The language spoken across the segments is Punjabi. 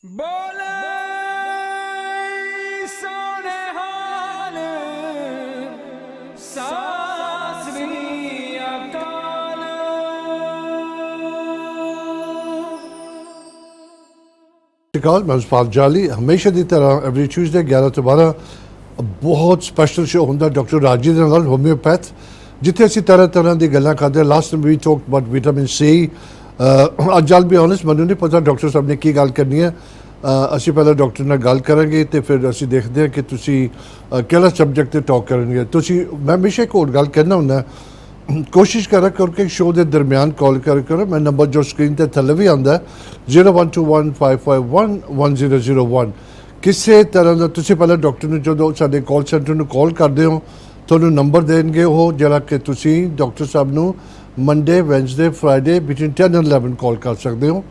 बोले सोने हाल सासरी अकाल। मैं उस्मान जाली हमेशा की तरह एवरी ट्यूसडे 11 ਤੋਂ 12 बहुत स्पैशल शो होंगे डॉक्टर राजी ਦੇ ਨਾਲ होम्योपैथ जिथे असी तरह तरह की गल्लां करते। Last time we talk about vitamin C. अज आई बी ऑनेस्ट मैनू नहीं पता डॉक्टर साहब ने की गल करनी है। असी पहले डॉक्टर नाल गल करांगे तो फिर असी देखते हैं कि तुसी किहड़ा सब्जैक्ट ते टॉक करेंगे। तुसी मैं हमेशा एक होर गल करना हुंदा, कोशिश करा करके शो के दरम्यान कॉल करो। मैं नंबर जो स्क्रीन पर थले भी आता है 0121551101। किसी तरह का तुम पहले डॉक्टर ने जो साढ़े कॉल सेंटर में कॉल करते हो थोड़ा नंबर देंगे वो जरा कि तुम डॉक्टर साहब को मंडे वैनसडे फ्राइडे बिटवीन 10 और 11 कॉल कर सकते हो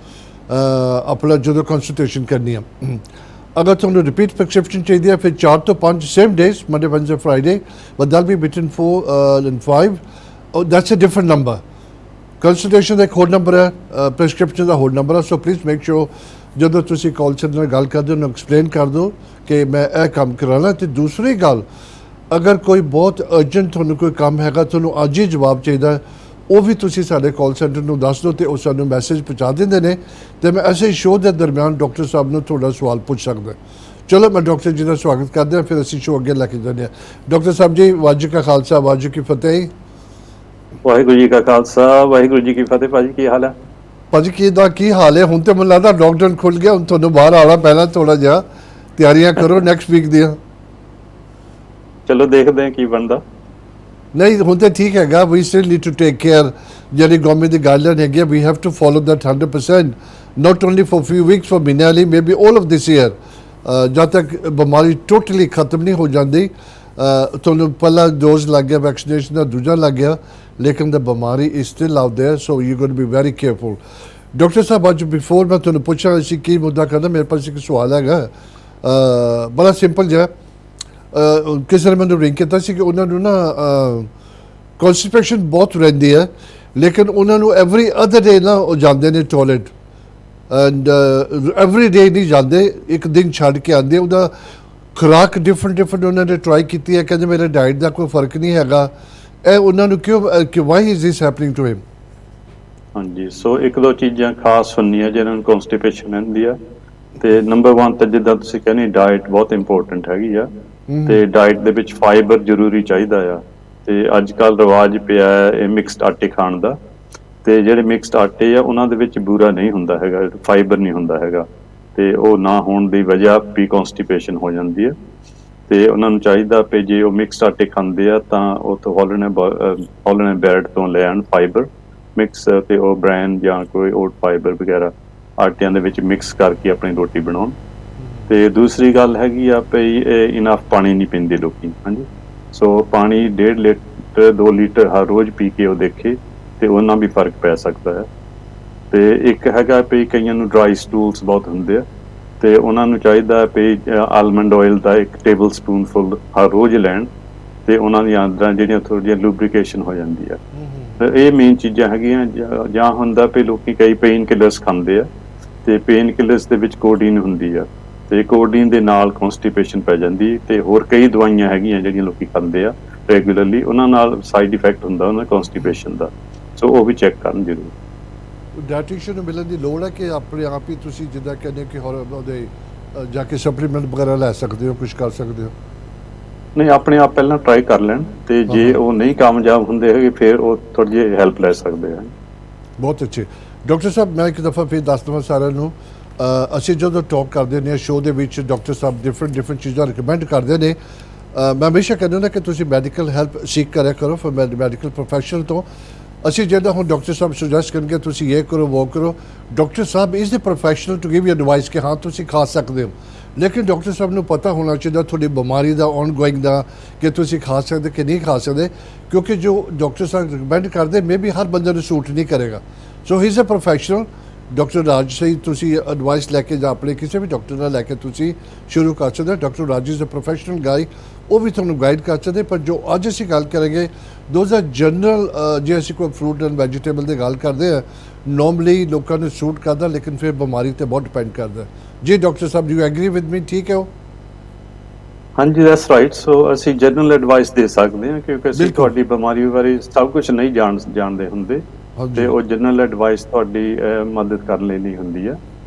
अपना जो कंसल्टेशन करनी है। अगर तुम्हें रिपीट प्रिस्क्रिप्शन चाहिए फिर 4 तो 5 same days Monday Wednesday Friday but that be between 4 and 5। That's a different number. Consultation का एक होर नंबर है, प्रिस्क्रिप्शन का होर नंबर है। सो प्लीज़ मेक श्योर जो तुम कॉल सेंटर गल करते हो एक्सप्लेन कर दो कि मैं यह काम कराना। तो दूसरी गल अगर कोई बहुत अर्जेंट थोड़ा कोई काम है थोड़ा अज ही जवाब चाहिए वो भी तुम साढ़े कॉल सेंटर में दस दो तो सू मैसेज पहुँचा देंगे ने तो मैं ऐसे शो के दरम्यान डॉक्टर साहब ने थोड़ा सवाल पूछ सकता। चलो मैं डॉक्टर जी का स्वागत करते हैं फिर असी शो अगे लैके जाने। डॉक्टर साहब जी वाजू का खालसा वाजू की फतेह। वाहिगुरू जी का खालसा वाहिगुरू जी की फतेह। भाजी की हाल है? भाजी की हाल है? हूँ तो मैं लगता लॉकडाउन खुल गया, हूँ थोड़ा बाहर आना पैना, थोड़ा जहा तैयारियां करो नैक्सट वीक दियां। चलो देखते हैं की बनता। नहीं हूँ तो ठीक है, we still need to take care. जी गवर्नमेंट की गाइडलाइन है we have to follow that 100%, not only for few weeks for महीने maybe all of this year जब तक बीमारी टोटली खत्म नहीं हो जाती। थोड़ा पहला डोज लग गया वैक्सीनेशन का, दूजा लग गया, लेकिन द बीमारी is still out there so you got be very careful. Doctor साहब अज बिफोर मैं तुम्हें पूछा इसी की मुद्दा करना, मेरे पास एक सवाल है बड़ा सिंपल जहा। किसी ने मैंने रिंग किया कि उन्होंने ना कॉन्स्टिपेशन बहुत रही है लेकिन उन्होंने एवरी अदर डे ना जाते हैं टॉयलेट एंड एवरी डे नहीं जाते, एक दिन छड़ के आते। उदा खुराक डिफरेंट उन्होंने ट्राई की है, कहते मेरे डाइट का कोई फर्क नहीं है। उन्होंने क्यों why is this happening to him? हाँ जी, सो एक दो चीज़ां खास सुननियां जिन्होंने कॉन्स्टिपेशन रहिंदी आ ते नंबर 1 तो जिद्दां तुसीं कहनी डाइट बहुत इंपोर्टेंट हैगी आ ते डाइट दे विच फाइबर जरूरी चाहिदा आ ते अजकल रिवाज पिया है मिक्सड आटे खाण दा ते ਜਿਹੜੇ ਮਿਕਸਡ ਆਟੇ ਆ ਉਹਨਾਂ ਦੇ ਵਿੱਚ ਬੂਰਾ ਨਹੀਂ ਹੁੰਦਾ ਹੈਗਾ, ਫਾਈਬਰ ਨਹੀਂ ਹੁੰਦਾ ਹੈਗਾ ਤੇ ਉਹ ਨਾ ਹੋਣ ਦੀ ਵਜ੍ਹਾ ਵੀ ਕਨਸਟੀਪੇਸ਼ਨ ਹੋ ਜਾਂਦੀ ਹੈ ਤੇ ਉਹਨਾਂ ਨੂੰ ਚਾਹੀਦਾ ਕਿ ਜੇ ਉਹ ਮਿਕਸਡ ਆਟੇ ਖਾਂਦੇ ਆ ਤਾਂ ਉਹ ਤੋਂ ਹੌਲਨ ਬ੍ਰੈਡ ਤੋਂ ਲੈਣ ਫਾਈਬਰ ਮਿਕਸ ਤੇ ਉਹ ਬ੍ਰੈਨ ਜਾਂ ਕੋਈ ਓਟ ਫਾਈਬਰ ਵਗੈਰਾ ਆਟਿਆਂ ਦੇ ਵਿੱਚ ਮਿਕਸ ਕਰਕੇ ਆਪਣੀ ਰੋਟੀ ਬਣਾਉਣ। ਤੇ ਦੂਸਰੀ ਗੱਲ ਹੈਗੀ ਆ ਵੀ ਇਨਫ ਪਾਣੀ ਨਹੀਂ ਪੀਂਦੇ ਲੋਕੀ। ਹਾਂਜੀ, ਸੋ ਪਾਣੀ 1.5 ਲੀਟਰ 2 ਲੀਟਰ ਹਰ ਰੋਜ਼ ਪੀ ਕੇ ਉਹ ਦੇਖੇ ਤੇ ਉਹਨਾਂ ਵੀ ਫਰਕ ਪੈ ਸਕਦਾ ਹੈ। ਤੇ ਇੱਕ ਹੈਗਾ ਵੀ ਕਈਆਂ ਨੂੰ ਡਰਾਈ ਸਟੂਲਸ ਬਹੁਤ ਹੁੰਦੇ ਆ ਤੇ ਉਹਨਾਂ ਨੂੰ ਚਾਹੀਦਾ ਵੀ ਆਲਮੰਡ ਆਇਲ ਦਾ 1 ਟੇਬਲ ਸਪੂਨ ਫੁੱਲ ਹਰ ਰੋਜ਼ ਲੈਣ ਤੇ ਉਹਨਾਂ ਦੀਆਂ ਅੰਦਰਾਂ ਜਿਹੜੀਆਂ ਥੋੜ੍ਹੀਆਂ ਲੂਬਰੀਕੇਸ਼ਨ ਹੋ ਜਾਂਦੀ ਆ। ਇਹ ਮੇਨ ਚੀਜ਼ਾਂ ਹੈਗੀਆਂ। ਜਾਂ ਹੁੰਦਾ ਵੀ ਲੋਕੀ ਕਈ ਪੇਨ ਕਿਲਰਸ ਖਾਂਦੇ ਆ ਤੇ ਪੇਨ ਕਿਲਰਸ ਦੇ ਵਿੱਚ ਕੋਡੀਨ ਹੁੰਦੀ ਆ ਤੇ ਕੋਡੀਨ ਦੇ ਨਾਲ ਕਨਸਟੀਪੇਸ਼ਨ ਪੈ ਜਾਂਦੀ ਤੇ ਹੋਰ ਕਈ ਦਵਾਈਆਂ ਹੈਗੀਆਂ ਜਿਹੜੀਆਂ ਲੋਕੀ ਖਾਂਦੇ ਆ ਰੈਗੂਲਰਲੀ, ਉਹਨਾਂ ਨਾਲ ਸਾਈਡ ਇਫੈਕਟ ਹੁੰਦਾ ਉਹਨਾਂ ਕਨਸਟੀਪੇਸ਼ਨ ਦਾ। ਸੋ ਉਹ ਵੀ ਚੈੱਕ ਕਰਨ ਜ਼ਰੂਰ। ਡਾਇਟੀਸ਼ੀਅਨ ਨੂੰ ਮਿਲਣ ਦੀ ਲੋੜ ਹੈ ਕਿ ਆਪਣੇ ਆਪ ਹੀ ਤੁਸੀਂ ਜਿੱਦਾਂ ਕਹਿੰਦੇ ਕਿ ਹੋਰ ਉਹਦੇ ਜਾ ਕੇ ਸਪਲੀਮੈਂਟ ਵਗੈਰਾ ਲੈ ਸਕਦੇ ਹੋ, ਕੁਝ ਕਰ ਸਕਦੇ ਹੋ? ਨਹੀਂ, ਆਪਣੇ ਆਪ ਪਹਿਲਾਂ ਟਰਾਈ ਕਰ ਲੈਣ ਤੇ ਜੇ ਉਹ ਨਹੀਂ ਕਾਮਯਾਬ ਹੁੰਦੇ ਹੈਗੇ ਫਿਰ ਉਹ ਥੋੜੀ ਜਿਹੀ ਹੈਲਪ ਲੈ ਸਕਦੇ ਆ। ਬਹੁਤ ਅੱਛੇ ਡਾਕਟਰ ਸਾਹਿਬ, ਮੈਂ ਇੱਕ ਦਫਾ ਫਿਰ ਦੱਸ ਦਵਾਂ ਸਾਰਿਆਂ ਨੂੰ, ਅਸੀਂ ਜਦੋਂ ਟਾਕ ਕਰਦੇ ਨੇ ਸ਼ੋਅ ਦੇ ਵਿੱਚ ਡਾਕਟਰ ਸਾਹਿਬ ਡਿਫਰੈਂਟ ਚੀਜ਼ਾਂ ਰਿਕਮੈਂਡ ਕਰਦੇ ਨੇ। ਮੈਂ ਹਮੇਸ਼ਾ ਕਹਿੰਦਾ ਨਾ ਕਿ ਤੁਸੀਂ ਮੈਡੀਕਲ ਹੈਲਪ ਸੀਕ ਕਰਿਆ ਕਰੋ ਫਿਰ ਮੈਡੀਕਲ ਪ੍ਰੋਫੈਸ਼ਨਲ ਤੋਂ। ਅਸੀਂ ਜਿਹੜਾ ਹੁਣ ਡਾਕਟਰ ਸਾਹਿਬ ਸੁਜੈਸਟ ਕਰਨਗੇ ਤੁਸੀਂ ਇਹ ਕਰੋ ਉਹ ਕਰੋ, ਡਾਕਟਰ ਸਾਹਿਬ is the professional to give you advice ਕਿ ਹਾਂ ਤੁਸੀਂ ਖਾ ਸਕਦੇ ਹੋ, ਲੇਕਿਨ ਡਾਕਟਰ ਸਾਹਿਬ ਨੂੰ ਪਤਾ ਹੋਣਾ ਚਾਹੀਦਾ ਤੁਹਾਡੀ ਬਿਮਾਰੀ ਦਾ ਔਨਗੋਇੰਗ ਦਾ ਕਿ ਤੁਸੀਂ ਖਾ ਸਕਦੇ ਕਿ ਨਹੀਂ ਖਾ ਸਕਦੇ, ਕਿਉਂਕਿ ਜੋ ਡਾਕਟਰ ਸਾਹਿਬ ਰਿਕਮੈਂਡ ਕਰਦੇ ਮੇ ਵੀ ਹਰ ਬੰਦੇ ਨੂੰ ਸੂਟ ਨਹੀਂ ਕਰੇਗਾ। So he is a professional. Doctor Raj ਸਹੀ ਤੁਸੀਂ ਐਡਵਾਈਸ ਲੈ ਕੇ ਜਾਂ ਆਪਣੇ ਕਿਸੇ ਵੀ ਡਾਕਟਰ ਨਾਲ ਲੈ ਕੇ ਤੁਸੀਂ ਸ਼ੁਰੂ ਕਰ ਸਕਦੇ। Doctor Raj is a professional guy, ਉਹ ਵੀ ਤੁਹਾਨੂੰ ਗਾਈਡ ਕਰ ਸਕਦੇ। ਪਰ ਜੋ ਅੱਜ ਅਸੀਂ ਗੱਲ ਕਰਾਂਗੇ ਦੋਜ਼ ਆਰ ਜਨਰਲ, ਜੇ ਅਸੀਂ ਕੋਈ ਫਰੂਟ ਐਂਡ ਵੈਜੀਟੇਬਲ ਦੀ ਗੱਲ ਕਰਦੇ ਹਾਂ ਨੋਰਮਲੀ ਲੋਕਾਂ ਨੂੰ ਸੂਟ ਕਰਦਾ, ਲੇਕਿਨ ਫਿਰ ਬਿਮਾਰੀ ਤੇ ਬਹੁਤ ਡਿਪੈਂਡ ਕਰਦਾ। ਜੀ doctor Sahib, you agri with me, ਠੀਕ ਹੈ ਉਹ? ਹਾਂਜੀ, ਦੈਟਸ ਰਾਈਟ। ਸੋ ਅਸੀਂ ਜਨਰਲ ਐਡਵਾਈਸ ਦੇ ਸਕਦੇ ਹਾਂ, ਕਿਉਂਕਿ ਅਸੀਂ ਬਿਲਕੁਲ। ਤੁਹਾਡੀ ਬਿਮਾਰੀ ਬਾਰੇ ਸਭ ਕੁਝ ਨਹੀਂ ਜਾਣਦੇ ਹੁੰਦੇ, ਹਾਂਜੀ। ਤੇ ਉਹ ਜਨਰਲ ਐਡਵਾਈਸ ਤੁਹਾਡੀ ਮਦਦ ਕਰਨ ਲਈ ਨਹੀਂ ਹੁੰਦੀ ਆ।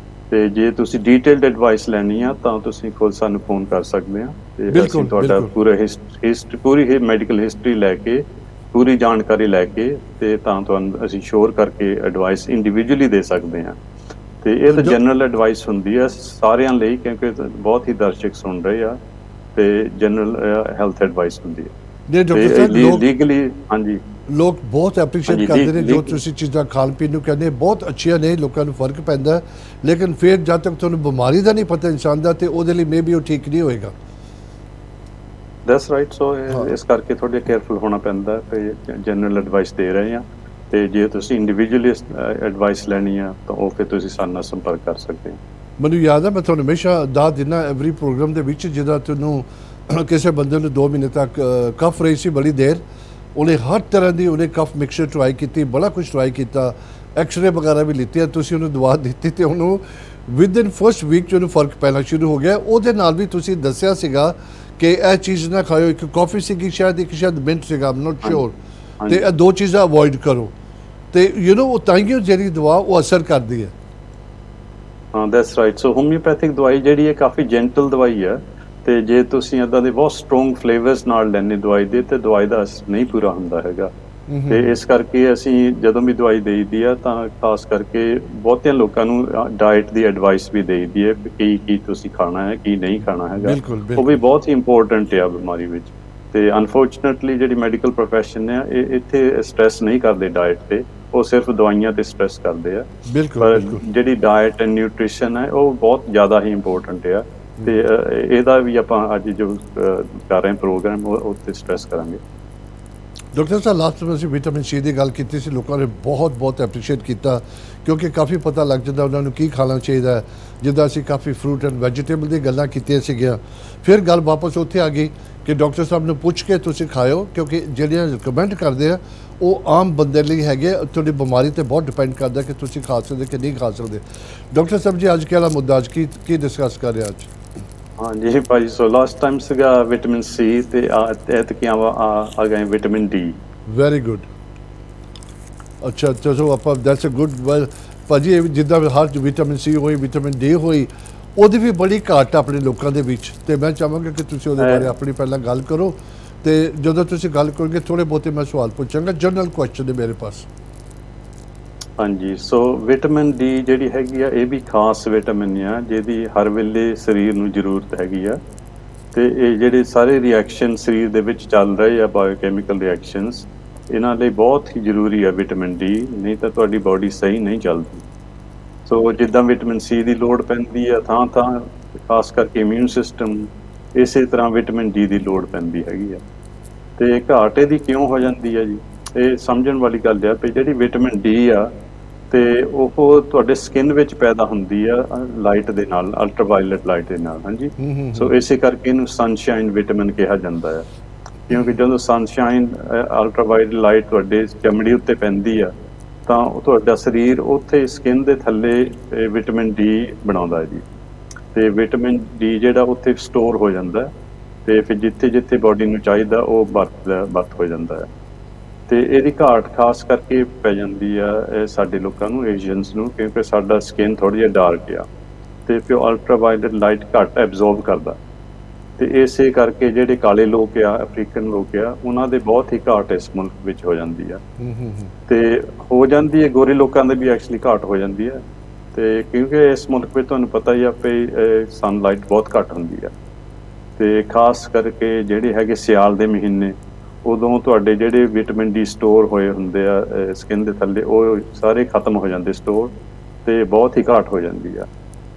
ਤੇ ਜੇ ਤੁਸੀਂ ਡੀਟੇਲਡ ਐਡਵਾਈਸ ਲੈਣੀ ਆ ਤਾਂ ਤੁਸੀਂ ਖੁਦ ਸਾਨੂੰ ਫੋਨ ਕਰ ਸਕਦੇ ਆ, ਤੇ ਬਿਲਕੁਲ, ਅਸੀਂ ਤੁਹਾਡਾ ਬਿਲਕੁਲ। ਪੂਰੀ ਮੈਡੀਕਲ ਹਿਸਟਰੀ ਲੈ ਕੇ, ਪੂਰੀ ਜਾਣਕਾਰੀ ਲੈ ਕੇ, ਤੇ ਤਾਂ ਤੁਹਾਨੂੰ ਅਸੀਂ ਸ਼ੋਰ ਕਰਕੇ ਐਡਵਾਈਸ ਇੰਡੀਵਿਜੂਅਲੀ ਦੇ ਸਕਦੇ ਆ। ਤੇ ਇਹ ਤਾਂ ਜਨਰਲ ਐਡਵਾਈਸ ਹੁੰਦੀ ਆ ਸਾਰਿਆਂ ਲਈ, ਕਿਉਂਕਿ ਬਹੁਤ ਹੀ ਦਰਸ਼ਕ ਸੁਣ ਰਹੇ ਆ, ਤੇ ਜਨਰਲ ਹੈਲਥ ਐਡਵਾਈਸ ਹੁੰਦੀ ਹੈ। ਜੀ ਡਾਕਟਰ ਸਾਹਿਬ, ਲੀਗਲੀ ਹਾਂਜੀ, ਲੋਕ ਬਹੁਤ ਐਪਰੀਸ਼ੀਏਟ ਹਾਂਜੀ, ਕਰਦੇ ਨੇ ਜੋ legal- ਤੁਸੀਂ ਚੀਜ਼ਾਂ ਖਾਣ ਪੀਣ ਨੂੰ ਕਹਿੰਦੇ, ਬਹੁਤ ਅੱਛੀਆਂ ਨੇ, ਲੋਕਾਂ ਨੂੰ ਫਰਕ ਪੈਂਦਾ ਹੈ, ਲੇਕਿਨ ਫਿਰ ਜਦ ਤੱਕ ਤੁਹਾਨੂੰ ਬਿਮਾਰੀ ਦਾ ਨਹੀਂ ਪਤਾ ਇਨਸਾਨ ਦਾ, ਤੇ ਉਹਦੇ ਲਈ ਮੇਬੀ ਉਹ ਠੀਕ ਨਹੀਂ ਹੋਏਗਾ। That's right. ਸੋ ਹਾਂ। ਇਸ ਕਰਕੇ ਥੋੜ੍ਹਾ ਕੇਅਰਫੁਲ ਹੋਣਾ ਪੈਂਦਾ ਤੇ ਜਨਰਲ ਐਡਵਾਈਸ ਦੇ ਰਹੇ ਆ, ਤੇ ਜੇ ਤੁਸੀਂ ਇੰਡੀਵਿਜੂਅਲੀ ਐਡਵਾਈਸ ਲੈਣੀ ਆ ਤਾਂ ਉਹ ਫਿਰ ਤੁਸੀਂ ਸਾਡੇ ਨਾਲ ਸੰਪਰਕ ਕਰ ਸਕਦੇ ਹੋ। ਮੈਨੂੰ ਯਾਦ ਹੈ, ਮੈਂ ਤੁਹਾਨੂੰ ਹਮੇਸ਼ਾ ਦੱਸ ਦਿੰਦਾ ਐਵਰੀ ਪ੍ਰੋਗਰਾਮ ਦੇ ਵਿੱਚ, ਜਿਹਦਾ ਤੁਹਾਨੂੰ ਕਿਸੇ ਬੰਦੇ ਨੂੰ 2 ਮਹੀਨੇ ਤੱਕ ਕਫ ਰਹੀ ਸੀ ਬੜੀ ਦੇਰ, ਉਹਨੇ ਹਰ ਤਰ੍ਹਾਂ ਦੀ ਉਹਨੇ ਕਫ ਮਿਕਸਚਰ ਟਰਾਈ ਕੀਤੀ, ਬੜਾ ਕੁਝ ਟਰਾਈ ਕੀਤਾ, ਐਕਸਰੇ ਵਗੈਰਾ ਵੀ ਲਿੱਤੀਆਂ, ਤੁਸੀਂ ਉਹਨੂੰ ਦਵਾ ਦਿੱਤੀ, ਤੇ ਉਹਨੂੰ ਵਿਦਿਨ ਫਸਟ ਵੀਕ 'ਚ ਉਹਨੂੰ ਫਰਕ ਪੈਣਾ ਸ਼ੁਰੂ ਹੋ ਗਿਆ। ਉਹਦੇ ਨਾਲ ਵੀ ਤੁਸੀਂ ਦੱਸਿਆ ਸੀਗਾ ਕਿ ਇਹ ਚੀਜ਼ ਨਾ ਖਾਓ, ਇੱਕ ਕਾਫੀ ਸੀਗੀ ਸ਼ਾਇਦ, ਇੱਕ ਸ਼ਾਇਦ ਮਿੰਟ ਸੀਗਾ, ਆਮ ਨੋਟ ਸ਼ੋਰ, ਤੇ ਇਹ 2 ਚੀਜ਼ਾਂ ਅਵੋਇਡ ਕਰੋ, ਤੇ ਉਹ ਤਾਂਹੀਓ ਜਿਹੜੀ ਦਵਾ ਉਹ ਅਸਰ ਕਰਦੀ ਹੈ। ਹਾਂ, ਦੈਟਸ ਰਾਈਟ। ਸੋ ਹੋਮਿਓਪੈਥਿਕ ਦਵਾਈ ਜਿਹੜੀ ਹੈ ਕਾਫੀ ਜੈਂਟਲ ਦਵਾਈ ਹੈ, ਤੇ ਜੇ ਤੁਸੀਂ ਇੱਦਾਂ ਦੇ ਬਹੁਤ ਸਟਰੋਂਗ ਫਲੇਵਰਸ ਨਾਲ ਲੈਣੇ ਦਵਾਈ ਦੇ, ਤੇ ਦਵਾਈ ਦਾ ਅਸਰ ਨਹੀਂ ਪੂਰਾ ਹੁੰਦਾ ਹੈਗਾ। ਤੇ ਇਸ ਕਰਕੇ ਅਸੀਂ ਜਦੋਂ ਵੀ ਦਵਾਈ ਦੇਈਦੀ ਆ ਤਾਂ ਖਾਸ ਕਰਕੇ ਬਹੁਤਿਆਂ ਲੋਕਾਂ ਨੂੰ ਡਾਈਟ ਦੀ ਐਡਵਾਈਸ ਵੀ ਦੇਈਦੀ ਹੈ, ਕੀ ਤੁਸੀਂ ਖਾਣਾ ਹੈ, ਕੀ ਨਹੀਂ ਖਾਣਾ ਹੈਗਾ। ਬਿਲਕੁਲ, ਉਹ ਬਿਲਕੁਲ। ਵੀ ਬਹੁਤ ਹੀ ਇੰਪੋਰਟੈਂਟ ਆ ਬਿਮਾਰੀ ਵਿੱਚ। ਤੇ ਅਨਫੋਰਚੂਨੇਟਲੀ ਜਿਹੜੀ ਮੈਡੀਕਲ ਪ੍ਰੋਫੈਸ਼ਨ ਹੈ ਇਹ ਇੱਥੇ ਸਟ੍ਰੈਸ ਨਹੀਂ ਕਰਦੇ ਡਾਈਟ ਤੇ, ਉਹ ਸਿਰਫ ਦਵਾਈਆਂ ਤੇ ਸਟ੍ਰੈਸ ਕਰਦੇ ਆ। ਬਿਲਕੁਲ, ਪਰ ਬਿਲਕੁਲ। ਜਿਹੜੀ ਡਾਈਟ ਐਂਡ ਨਿਊਟ੍ਰੀਸ਼ਨ ਹੈ ਉਹ ਬਹੁਤ ਜ਼ਿਆਦਾ ਹੀ ਇੰਪੋਰਟੈਂਟ ਆ, ਤੇ ਇਹਦਾ ਵੀ ਆਪਾਂ ਅੱਜ ਜੋ ਕਰ ਰਹੇ ਪ੍ਰੋਗਰਾਮ ਉਹ ਤੇ ਸਟ੍ਰੈਸ ਕਰਾਂਗੇ। ਡਾਕਟਰ ਸਾਹਿਬ, ਲਾਸਟ ਵਿੱਚ ਅਸੀਂ ਵਿਟਾਮਿਨ ਸੀ ਦੀ ਗੱਲ ਕੀਤੀ ਸੀ, ਲੋਕਾਂ ਨੇ ਬਹੁਤ ਐਪਰੀਸ਼ੀਏਟ ਕੀਤਾ, ਕਿਉਂਕਿ ਕਾਫੀ ਪਤਾ ਲੱਗ ਜਾਂਦਾ ਉਹਨਾਂ ਨੂੰ ਕੀ ਖਾਣਾ ਚਾਹੀਦਾ ਹੈ। ਜਿੱਦਾਂ ਅਸੀਂ ਕਾਫੀ ਫਰੂਟ ਐਂਡ ਵੈਜੀਟੇਬਲ ਦੀ ਗੱਲਾਂ ਕੀਤੀਆਂ ਸੀਗੀਆਂ, ਫਿਰ ਗੱਲ ਵਾਪਸ ਉੱਥੇ ਆ ਗਈ ਕਿ ਡਾਕਟਰ ਸਾਹਿਬ ਨੂੰ ਪੁੱਛ ਕੇ ਤੁਸੀਂ ਖਾਓ, ਕਿਉਂਕਿ ਜਿਹੜੀਆਂ ਰਿਕਮੈਂਡ ਕਰਦੇ ਆ ਉਹ ਆਮ ਬੰਦੇ ਲਈ ਹੈਗੇ, ਤੁਹਾਡੀ ਬਿਮਾਰੀ ਤੇ ਬਹੁਤ ਡਿਪੈਂਡ ਕਰਦਾ ਕਿ ਤੁਸੀਂ ਖਾ ਸਕਦੇ ਕਿ ਨਹੀਂ ਖਾ ਸਕਦੇ। ਡਾਕਟਰ ਸਾਹਿਬ ਜੀ, ਅੱਜ ਕਿਹੜਾ ਮੁੱਦਾ, ਅੱਜ ਕੀ ਡਿਸਕਸ ਕਰ ਰਹੇ ਅੱਜ? ਹਾਂਜੀ ਭਾਜੀ, ਸੋ ਲਾਸਟ ਟਾਈਮ ਸੀਗਾ ਵਿਟਾਮਿਨ ਸੀ, ਤੇ ਐਤਕੀਆਂ ਆ ਗਏ ਵਿਟਾਮਿਨ ਡੀ। Very good. ਅੱਛਾ, ਚਲੋ ਆਪਾਂ ਦੈਟਸ ਅ ਗੁੱਡ। ਭਾਜੀ, ਇਹ ਜਿੱਦਾਂ ਹਰ ਵਿਟਾਮਿਨ ਸੀ ਹੋਈ, ਵਿਟਾਮਿਨ ਡੀ ਹੋਈ, ਉਹਦੀ ਵੀ ਬੜੀ ਘਾਟ ਆਪਣੇ ਲੋਕਾਂ ਦੇ ਵਿੱਚ, ਤੇ ਮੈਂ ਚਾਹਾਂਗਾ ਕਿ ਤੁਸੀਂ ਉਹਦੇ ਬਾਰੇ ਆਪਣੀ ਪਹਿਲਾਂ ਗੱਲ ਕਰੋ, ਤੇ ਜਦੋਂ ਤੁਸੀਂ ਗੱਲ ਕਰੋਗੇ ਥੋੜੇ ਬਹੁਤੇ ਮੈਂ ਸਵਾਲ ਪੁੱਛਾਂਗਾ, ਜਨਰਲ ਕੁਐਸਚਨ ਹੈ ਮੇਰੇ ਪਾਸ। ਹਾਂਜੀ, ਸੋ ਵਿਟਾਮਿਨ ਡੀ ਜਿਹੜੀ ਹੈਗੀ ਆ ਇਹ ਵੀ ਖਾਸ ਵਿਟਾਮਿਨ ਆ, ਜਿਹਦੀ ਹਰ ਵੇਲੇ ਸਰੀਰ ਨੂੰ ਜ਼ਰੂਰਤ ਹੈਗੀ ਆ। ਤੇ ਇਹ ਜਿਹੜੇ ਸਾਰੇ ਰਿਐਕਸ਼ਨ ਸਰੀਰ ਦੇ ਵਿੱਚ ਚੱਲ ਰਹੇ ਆ, ਬਾਇਓਕੈਮੀਕਲ ਰਿਐਕਸ਼ਨਸ, ਇਹਨਾਂ ਲਈ ਬਹੁਤ ਹੀ ਜ਼ਰੂਰੀ ਆ ਵਿਟਾਮਿਨ ਡੀ, ਨਹੀਂ ਤਾਂ ਤੁਹਾਡੀ ਬਾਡੀ ਸਹੀ ਨਹੀਂ ਚੱਲਦੀ। ਸੋ ਜਿੱਦਾਂ ਵਿਟਾਮਿਨ ਸੀ ਦੀ ਲੋੜ ਪੈਂਦੀ ਆ ਥਾਂ ਖਾਸ ਕਰਕੇ ਇਮਿਊਨ ਸਿਸਟਮ, ਇਸੇ ਤਰ੍ਹਾਂ ਵਿਟਾਮਿਨ ਡੀ ਦੀ ਲੋੜ ਪੈਂਦੀ ਹੈਗੀ ਆ। ਤੇ ਘਾਟ ਇਹਦੀ ਕਿਉਂ ਹੋ ਜਾਂਦੀ ਆ ਜੀ, ਇਹ ਸਮਝਣ ਵਾਲੀ ਗੱਲ ਆ ਵੀ ਜਿਹੜੀ ਵਿਟਾਮਿਨ ਡੀ ਆ, ਤੇ ਉਹ ਤੁਹਾਡੇ ਸਕਿਨ ਵਿੱਚ ਪੈਦਾ ਹੁੰਦੀ ਆ ਲਾਈਟ ਦੇ ਨਾਲ, ਅਲਟਰਾਵਾਇਲਟ ਲਾਈਟ ਦੇ ਨਾਲ। ਹਾਂਜੀ, ਸੋ ਇਸੇ ਕਰਕੇ ਇਹਨੂੰ ਸਨਸ਼ਾਈਨ ਵਿਟਾਮਿਨ ਕਿਹਾ ਜਾਂਦਾ ਹੈ, ਕਿਉਂਕਿ ਜਦੋਂ ਸਨਸ਼ਾਈਨ ਅਲਟਰਾਵਾਇਲਟ ਲਾਈਟ ਤੁਹਾਡੇ ਚਮੜੀ ਉੱਤੇ ਪੈਂਦੀ ਆ ਤਾਂ ਤੁਹਾਡਾ ਸਰੀਰ ਉੱਥੇ ਸਕਿਨ ਦੇ ਥੱਲੇ ਵਿਟਾਮਿਨ ਡੀ ਬਣਾਉਂਦਾ ਹੈ ਜੀ, ਤੇ ਵਿਟਾਮਿਨ ਡੀ ਜਿਹੜਾ ਉੱਥੇ ਸਟੋਰ ਹੋ ਜਾਂਦਾ, ਤੇ ਫਿਰ ਜਿੱਥੇ ਬਾਡੀ ਨੂੰ ਚਾਹੀਦਾ ਉਹ ਵਰਤ ਹੋ ਜਾਂਦਾ ਹੈ। ਤੇ ਇਹਦੀ ਘਾਟ ਖਾਸ ਕਰਕੇ ਪੈ ਜਾਂਦੀ ਆ ਸਾਡੇ ਲੋਕਾਂ ਨੂੰ, ਏਸ਼ੀਅਨਸ ਨੂੰ, ਕਿਉਂਕਿ ਸਾਡਾ ਸਕਿਨ ਥੋੜ੍ਹਾ ਜਿਹਾ ਡਾਰਕ ਆ, ਤੇ ਫਿਰ ਅਲਟਰਾਵਾਇਲਟ ਲਾਈਟ ਘੱਟ ਐਬਜ਼ੋਰਬ ਕਰਦਾ, ਤੇ ਇਸੇ ਕਰਕੇ ਜਿਹੜੇ ਕਾਲੇ ਲੋਕ ਆ, ਅਫਰੀਕਨ ਲੋਕ ਆ, ਉਹਨਾਂ ਦੇ ਬਹੁਤ ਹੀ ਘਾਟ ਇਸ ਮੁਲਕ ਵਿੱਚ ਹੋ ਜਾਂਦੀ ਆ। ਤੇ ਹੋ ਜਾਂਦੀ ਹੈ, ਗੋਰੇ ਲੋਕਾਂ ਦੇ ਵੀ ਐਕਚੁਅਲੀ ਘਾਟ ਹੋ ਜਾਂਦੀ ਹੈ, ਤੇ ਕਿਉਂਕਿ ਇਸ ਮੁਲਕ ਵਿੱਚ ਤੁਹਾਨੂੰ ਪਤਾ ਹੀ ਆ ਵੀ ਸਨਲਾਈਟ ਬਹੁਤ ਘੱਟ ਹੁੰਦੀ ਆ, ਤੇ ਖਾਸ ਕਰਕੇ ਜਿਹੜੇ ਹੈਗੇ ਸਿਆਲ ਦੇ ਮਹੀਨੇ, ਉਦੋਂ ਤੁਹਾਡੇ ਜਿਹੜੇ ਵਿਟਾਮਿਨ ਡੀ ਸਟੋਰ ਹੋਏ ਹੁੰਦੇ ਆ ਸਕਿਨ ਦੇ ਥੱਲੇ, ਉਹ ਸਾਰੇ ਖਤਮ ਹੋ ਜਾਂਦੇ ਸਟੋਰ, ਤੇ ਬਹੁਤ ਹੀ ਘਾਟ ਹੋ ਜਾਂਦੀ ਆ।